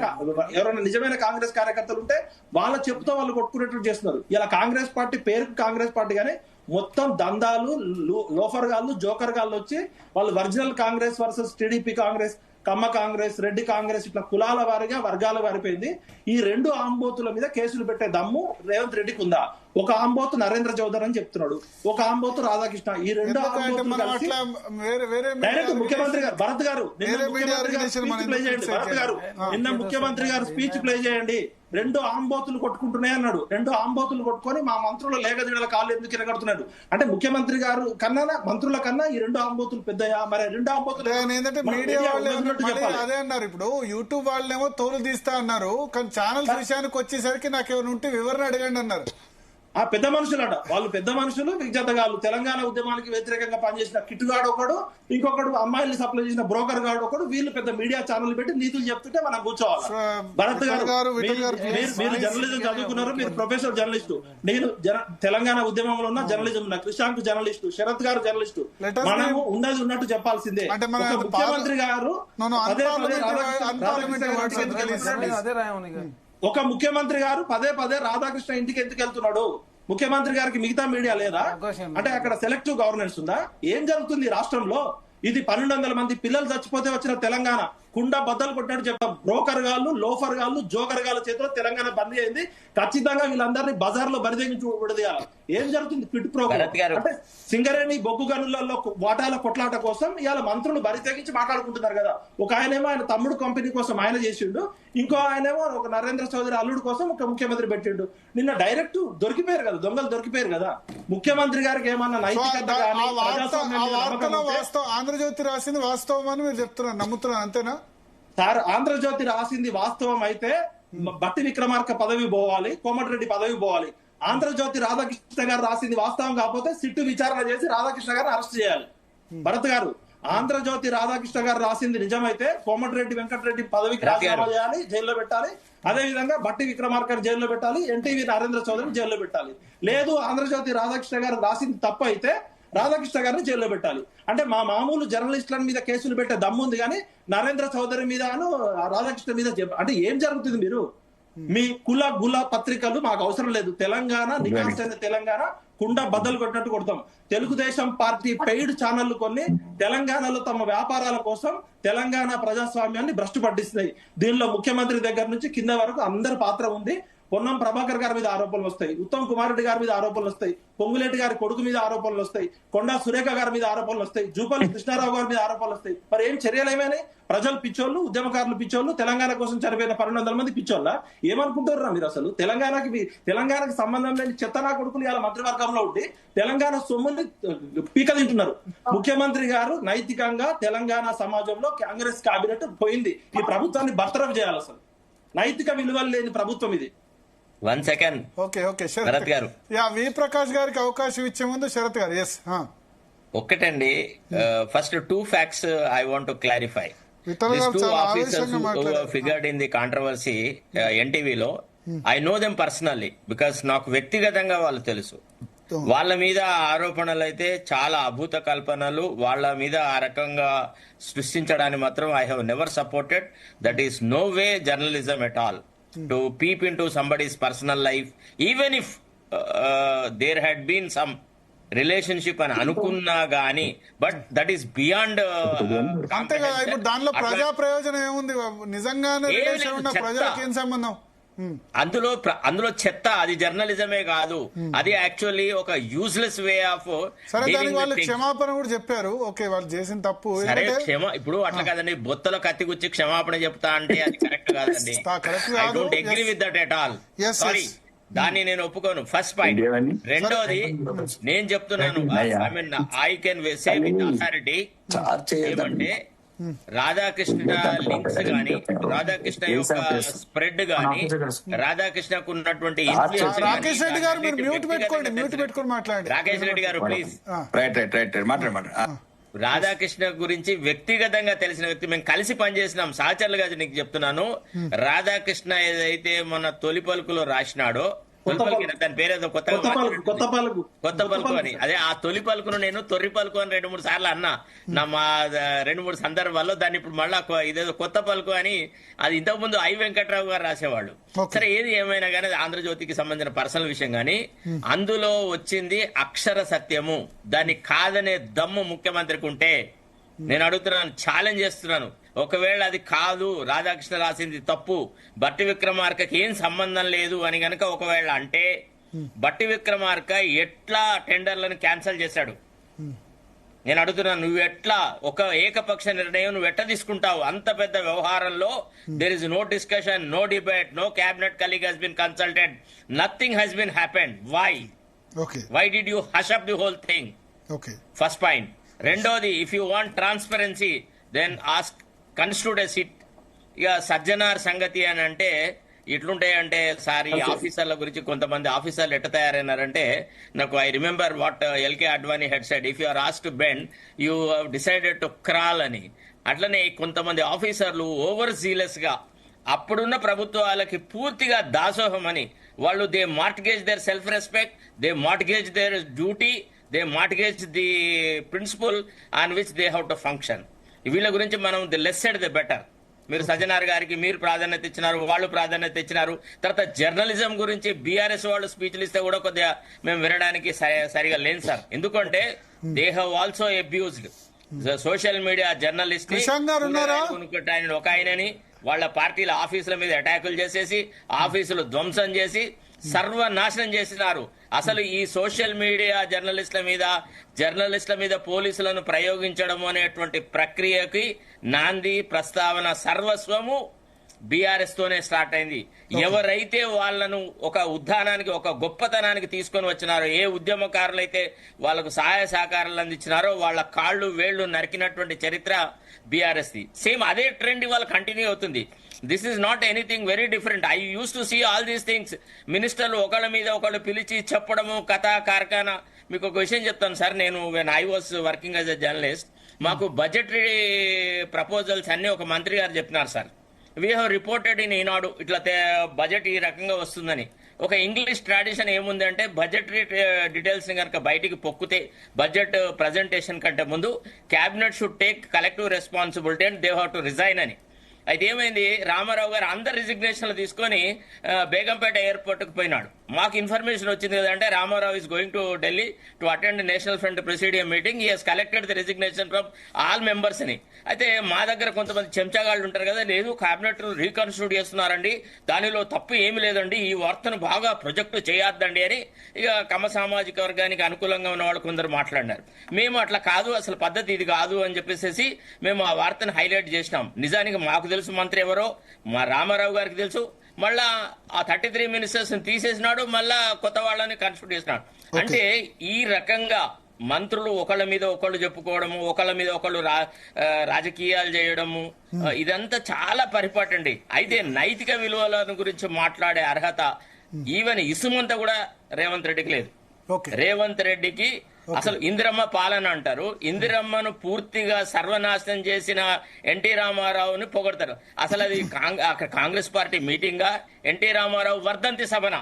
ఎవరైనా నిజమైన కాంగ్రెస్ కార్యకర్తలు ఉంటే వాళ్ళ చెప్పుతో వాళ్ళు కొట్టుకునేట్టు చేస్తున్నారు. ఇలా కాంగ్రెస్ పార్టీ పేరుకు కాంగ్రెస్ పార్టీ కానీ మొత్తం దందాలు, లోఫర్ గాళ్ళు, జోకర్ గాళ్ళు వచ్చి వాళ్ళు original Congress versus TDP Congress, Kamma Congress, Reddy Congress ఇట్లా కులాల వారిగా వర్గాల వారిపోయింది. ఈ 2 ఆంబోతుల మీద కేసులు పెట్టే దమ్ము రేవంత్ రెడ్డికి ఉందా? ఒక ఆంబోతు నరేంద్ర చౌదరి అని చెప్తున్నాడు, ఒక ఆంబోతు రాధాకృష్ణ. ఈ 2 ఆంబోతులు కలిసి డైరెక్ట్ ముఖ్యమంత్రి గారు భరత్ గారు నిన్న ముఖ్యమంత్రి గారు స్పీచ్ ప్లే చేయండి. భరత్ గారు నిన్న ముఖ్యమంత్రి గారు స్పీచ్ ప్లే చేయండి. 2 ఆంబోతులు కొట్టుకుంటున్నాయి అన్నాడు. 2 ఆంబోతులు కొట్టుకొని మా మంత్రుల లేగజీడల కాళ్ళు ఎందుకు ఎరగడుతున్నాడు అంటే ముఖ్యమంత్రి గారు కన్నా మంత్రుల కన్నా ఈ 2 ఆంబోతులు పెద్దయా? మరి 2 ఆంబోతులు ఏంటంటే మీడియా వాళ్ళు అదే అన్నారు. ఇప్పుడు యూట్యూబ్ వాళ్ళేమో తోలు తీస్తా అన్నారు, కానీ ఛానల్స్ విషయానికి వచ్చేసరికి నాకేమైనా ఉంటే వివరణ అడగండి అన్నారు. ఆ పెద్ద మనుషులట వాళ్ళు, పెద్ద మనుషులు విజ్ఞతగాళ్ళు. తెలంగాణ ఉద్యమానికి వ్యతిరేకంగా పనిచేసిన కిట్టుగాడు ఒకడు, ఇంకొకడు అమ్మాయిల్ని సప్లై చేసిన బ్రోకర్ గాడు ఒకడు, వీళ్ళు పెద్ద మీడియా ఛానల్ పెట్టి నీతులు చెప్తుంటే మనం కూర్చోవాలి. భరత్ గారు మీరు జర్నలిజం చదువుకున్నారు, మీరు ప్రొఫెసర్ జర్నలిస్టు. నేను తెలంగాణ ఉద్యమంలో ఉన్న జర్నలిజం ఉన్నా, కృషాంక్ జర్నలిస్టు, శరత్ గారు జర్నలిస్టు. మనము ఉన్నది ఉన్నట్టు చెప్పాల్సిందే. ముఖ్యమంత్రి గారు ఒక ముఖ్యమంత్రి గారు పదే రాధాకృష్ణ ఇంటికి ఎందుకు వెళ్తున్నాడు? ముఖ్యమంత్రి గారికి మిగతా మీడియా లేదా? అంటే అక్కడ సెలెక్టివ్ గవర్నెన్స్ ఉందా? ఏం జరుగుతుంది రాష్ట్రంలో? ఇది 1200 మంది పిల్లలు చచ్చిపోతే వచ్చిన తెలంగాణ కుండ బద్దలు కొట్టినట్టు చెప్తాం. బ్రోకర్ గాళ్ళు, లోఫర్ గాళ్ళు, జోకర్ గాళ్ళ చేతిలో తెలంగాణ బందీ అయింది. ఖచ్చితంగా వీళ్ళందరినీ బజార్ లో బరిదెగించి విడదీయాలి. ఏం జరుగుతుంది? క్విట్ ప్రోగ్రామ్ అంటే సింగరేణి బొగ్గు గనులలో వాటాల కొట్లాట కోసం ఇవాళ మంత్రులు బరితెగించి మాట్లాడుకుంటున్నారు కదా. ఒక ఆయనేమో ఆయన తమ్ముడు కంపెనీ కోసం ఆయన చేసిండు, ఇంకో ఆయనేమో ఒక నరేంద్ర చౌదరి అల్లుడు కోసం ఒక ముఖ్యమంత్రి పెట్టిండు. నిన్న డైరెక్ట్ దొరికిపోయారు కదా, దొంగలు దొరికిపోయారు కదా. ముఖ్యమంత్రి గారికి ఏమన్నా నైతికత కానీ ఆంధ్రజ్యోతి రాసింది వాస్తవం అని మీరు చెప్తున్నారు, నమ్ముతున్నారు అంతేనా? సార్ ఆంధ్రజ్యోతి రాసింది వాస్తవం అయితే బట్టి విక్రమార్క పదవి పోవాలి, కోమటిరెడ్డి పదవి పోవాలి. ఆంధ్రజ్యోతి రాధాకృష్ణ గారు రాసింది వాస్తవం కాకపోతే సిట్టు విచారణ చేసి రాధాకృష్ణ గారిని అరెస్ట్ చేయాలి. భరత్ గారు ఆంధ్రజ్యోతి రాధాకృష్ణ గారు రాసింది నిజమైతే కోమటిరెడ్డి వెంకటరెడ్డి పదవికి రాజీనామా చేయాలి, జైల్లో పెట్టాలి. అదే విధంగా బట్టి విక్రమార్కర్ జైల్లో పెట్టాలి, ఎన్టీవీ నరేంద్ర చౌదరిని జైల్లో పెట్టాలి. లేదు ఆంధ్రజ్యోతి రాధాకృష్ణ గారు రాసింది తప్పు అయితే రాధాకృష్ణ గారిని జైల్లో పెట్టాలి. అంటే మా మామూలు జర్నలిస్టుల మీద కేసులు పెట్టే దమ్ముంది కానీ నరేంద్ర చౌదరి మీద రాధాకృష్ణ మీద అంటే ఏం జరుగుతుంది? మీరు మీ కుల గుల పత్రికలు మాకు అవసరం లేదు. తెలంగాణ నికాసైన తెలంగాణ కుండ బద్దలు కొట్టినట్టు కొడతాం. తెలుగుదేశం పార్టీ పెయిడ్ ఛానళ్లు కొన్ని తెలంగాణలో తమ వ్యాపారాల కోసం తెలంగాణ ప్రజాస్వామ్యాన్ని భ్రష్టు పట్టిస్తున్నాయి. దీనిలో ముఖ్యమంత్రి దగ్గర నుంచి కింద వరకు అందరి పాత్ర ఉంది. పొన్నం ప్రభాకర్ గారి మీద ఆరోపణలు వస్తాయి, ఉత్తమ్ కుమార్ రెడ్డి గారి మీద ఆరోపణలు వస్తాయి, పొంగులేటి గారి కొడుకు మీద ఆరోపణలు వస్తాయి, కొండా సురేఖ గారి మీద ఆరోపణలు వస్తాయి, జూపల్లి కృష్ణారావు గారి మీద ఆరోపణలు వస్తాయి. మరి ఏం చర్యలు ఏమైనాయి? ప్రజలు పిచ్చోళ్ళు, ఉద్యమకారులు పిచ్చోళ్ళు, తెలంగాణ కోసం చనిపోయిన 1200 మంది పిచ్చోళ్ళ ఏమనుకుంటారు మీరు? అసలు తెలంగాణకి సంబంధం లేని చెత్తనా కొడుకులు ఇలా మంత్రివర్గంలో ఉండి తెలంగాణ సొమ్ముని పీక తింటున్నారు. ముఖ్యమంత్రి గారు నైతికంగా తెలంగాణ సమాజంలో కాంగ్రెస్ కేబినెట్ పోయింది. ఈ ప్రభుత్వాన్ని బర్తరఫ్ చేయాలి. అసలు నైతిక విలువలు లేని ప్రభుత్వం ఇది. 1 సెకండ్. ఓకే శరత్ గారు, వి ప్రకాష్ గారికి అవకాశం ఇచ్చే ముందు శరత్ గారు. ఎస్ ఒక్కటండి, first 2 facts I want to clarify. These 2 officers who figured in the controversy NTVలో I know them personally because నాకు వ్యక్తిగతంగా వాళ్ళు తెలుసు. వాళ్ళ మీద ఆరోపణలు అయితే చాలా అభూత కల్పనలు, వాళ్ళ మీద ఆ రకంగా సృష్టించడాన్ని మాత్రం I have never supported. That is no way journalism at all. To peep into somebody's personal life, even if there had been some relationship అని అనుకున్నా గానీ బట్ దట్ ఈస్ బియాండ్. అంతే కదా, ఇప్పుడు దానిలో ప్రజా ప్రయోజనం ఏముంది? నిజంగానే రిలేషన్ ఉన్న ప్రజలకు ఏం సంబంధం? అందులో చెత్త. అది జర్నలిజమే కాదు, అది యాక్చువల్లీ ఒక యూజ్లెస్ వే ఆఫ్. సరే, దానికి వాళ్ళు క్షమాపణ కూడా చెప్పారు. ఓకే, వాళ్ళు చేసిన తప్పు. సరే, ఇప్పుడు అట్లా కాదండి, బొత్తలో కత్తి గుచ్చి క్షమాపణ చెప్తా అంటే అది కరెక్ట్ కాదండి. I don't agree with that at all. Sorry, దాన్ని నేను ఒప్పుకోను. First point. రెండోది నేను చెప్తున్నాను, I mean I can say with authority ఏమంటే రాధాకృష్ణ లింక్స్ గాని, రాధాకృష్ణ యొక్క స్ప్రెడ్ గాని, రాధాకృష్ణకు ఉన్నటువంటి రాకేష్ రెడ్డి గారు మీరు మ్యూట్ పెట్టుకొని మాట్లాడండి. రాకేష్ రెడ్డి గారు ప్లీజ్. మాట్లాడు. రాధాకృష్ణ గురించి వ్యక్తిగతంగా తెలిసిన వ్యక్తి, మేము కలిసి పనిచేసినాం. సహచరులుగా నీకు చెప్తున్నాను. రాధాకృష్ణ ఏదైతే మన తొలి పలుకులో రాసినాడో, దాని పేరేదో కొత్త పలుకు అని, అదే ఆ తొలి పలుకును నేను తొర్రి పలుకు అని 2-3 సార్లు అన్నా. మా 2-3 సందర్భాల్లో దాన్ని ఇప్పుడు మళ్ళా ఇదేదో కొత్త పలుకు అని, అది ఇంతకు ముందు ఐ వెంకట్రావు గారు రాసేవాళ్ళు. సరే, ఏది ఏమైనా కానీ ఆంధ్రజ్యోతికి సంబంధించిన పర్సనల్ విషయం కానీ, అందులో వచ్చింది అక్షర సత్యము. దాన్ని కాదనే దమ్ము ముఖ్యమంత్రికి ఉంటే నేను అడుగుతున్నాను, ఛాలెంజ్ చేస్తున్నాను. ఒకవేళ అది కాదు, రాధాకృష్ణ రాసింది తప్పు, బట్టి విక్రమార్కకి ఏం సంబంధం లేదు అని గనక ఒకవేళ అంటే, బట్టి విక్రమార్క ఎట్లా టెండర్లను క్యాన్సిల్ చేశాడు? నేను అడుగుతున్నాను, నువ్వు ఎట్లా ఒక ఏకపక్ష నిర్ణయం నువ్వు ఎట్లా తీసుకుంటావు? అంత పెద్ద వ్యవహారంలో there is no discussion, no debate, no cabinet colleague has been consulted, nothing has been happened. Why did you hush up the whole thing? First point. రెండోది, if you want transparency then ask constitute a SIT. ఇక సజ్జనార్ సంగతి అని అంటే ఎట్లుంటాయంటే, సార్ ఈ ఆఫీసర్ల గురించి కొంతమంది ఆఫీసర్లు ఎట్ట తయారైనారంటే, నాకు I remember what LK Advani had said, if you are asked to bend you have decided to crawl అని. అట్లనే కొంతమంది ఆఫీసర్లు ఓవర్ జీలస్ గా అప్పుడున్న ప్రభుత్వాలకి పూర్తిగా దాసోహం అని, వాళ్ళు they mortgage their self respect, they mortgage their duty, they mortgage the principle on which they have to function. వీళ్ళ గురించి మనం the less said the better. మీరు సజ్జనార్ గారికి మీరు ప్రాధాన్యత ఇచ్చినారు, వాళ్ళు ప్రాధాన్యత ఇచ్చినారు. తర్వాత జర్నలిజం గురించి బీఆర్ఎస్ వాళ్ళు స్పీచ్లు ఇస్తే కూడా కొద్దిగా మేము వినడానికి సరిగా లేదు సార్. ఎందుకంటే they have also abused social media journalist. ఆయన ఒక ఆయనని వాళ్ళ పార్టీల ఆఫీసుల మీద అటాకులు చేసేసి, ఆఫీసులు ధ్వంసం చేసి సర్వనాశనం చేసినారు. అసలు ఈ సోషల్ మీడియా జర్నలిస్టుల మీద పోలీసులను ప్రయోగించడం అనేటువంటి ప్రక్రియకి నాంది ప్రస్తావన సర్వస్వము బీఆర్ఎస్ తోనే స్టార్ట్ అయింది. ఎవరైతే వాళ్లను ఒక ఉద్దానానికి, ఒక గొప్పతనానికి తీసుకొని వచ్చినారో, ఏ ఉద్యమకారులైతే వాళ్లకు సహాయ సహకారాలు అందించినారో వాళ్ళ కాళ్ళు వేళ్లు నరికినటువంటి చరిత్ర బీఆర్ఎస్ ది. సేమ్ అదే ట్రెండ్ ఇవాళ కంటిన్యూ అవుతుంది. This is not anything very different. I use to see all these things. మినిస్టర్లు ఒకళ్ళ మీద ఒకళ్ళు పిలిచి చెప్పడము, కథా కార్ఖానా. మీకు ఒక విషయం చెప్తాను సార్, నేను when I was working as a journalist, మాకు బడ్జెటరీ ప్రపోజల్స్ అన్ని ఒక మంత్రి గారు చెప్పినారు sir. We have reported in Eenadu ఇట్లా బడ్జెట్ ఈ రకంగా వస్తుందని. ఒక ఇంగ్లీష్ ట్రాడిషన్ ఏముందంటే, బడ్జెటరీ డీటెయిల్స్ ని కనుక బయటికి పొక్కితే బడ్జెట్ ప్రజెంటేషన్ కంటే ముందు cabinet should take collective responsibility and they have to resign అని. అయితే ఏమైంది, రామారావు గారు అందరు రిజిగ్నేషన్లు తీసుకొని బేగంపేట ఎయిర్పోర్ట్ కు పోయినాడు. మాకు ఇన్ఫర్మేషన్ వచ్చింది కదంటే, Ramarao is going to Delhi to attend national front presidium meeting, he has collected the resignation from all members అని. అయితే మా దగ్గర కొంతమంది చెంచాగాళ్ళు ఉంటారు కదా, లేదు క్యాబినెట్ రీకన్స్టిట్యూట్ చేస్తున్నారండి, దానిలో తప్పు ఏమి లేదండి, ఈ వార్తను బాగా ప్రొజెక్ట్ చేయొద్దండి అని ఇక కమ్మ సామాజిక వర్గానికి అనుకూలంగా ఉన్న వాళ్ళు కొందరు మాట్లాడినారు. మేము అట్లా కాదు, అసలు పద్ధతి ఇది కాదు అని చెప్పేసి మేము ఆ వార్తను హైలైట్ చేసినాం. నిజానికి మాకు తెలుసు మంత్రి ఎవరో, మా రామారావు గారికి తెలుసు. మళ్ళా ఆ 33 మినిస్టర్స్ తీసేసినాడు, మళ్ళా కొత్త వాళ్ళని కన్స్టిట్యూట్ చేసినాడు. అంటే ఈ రకంగా మంత్రులు ఒకళ్ళ మీద ఒకళ్ళు చెప్పుకోవడము, ఒకళ్ళ మీద ఒకళ్ళు రాజకీయాలు చేయడము, ఇదంతా చాలా పరిపాటండి. అయితే నైతిక విలువల గురించి మాట్లాడే అర్హత ఈవెన్ ఇసుమంతా కూడా రేవంత్ రెడ్డికి లేదు. రేవంత్ రెడ్డికి అసలు ఇందిరమ్మ పాలన అంటారు, ఇందిరమ్మను పూర్తిగా సర్వనాశనం చేసిన ఎన్టీ రామారావుని పొగడతారు. అసలు అది కాంగ్రెస్ పార్టీ మీటింగా, ఎన్టీ రామారావు వర్ధంతి సభన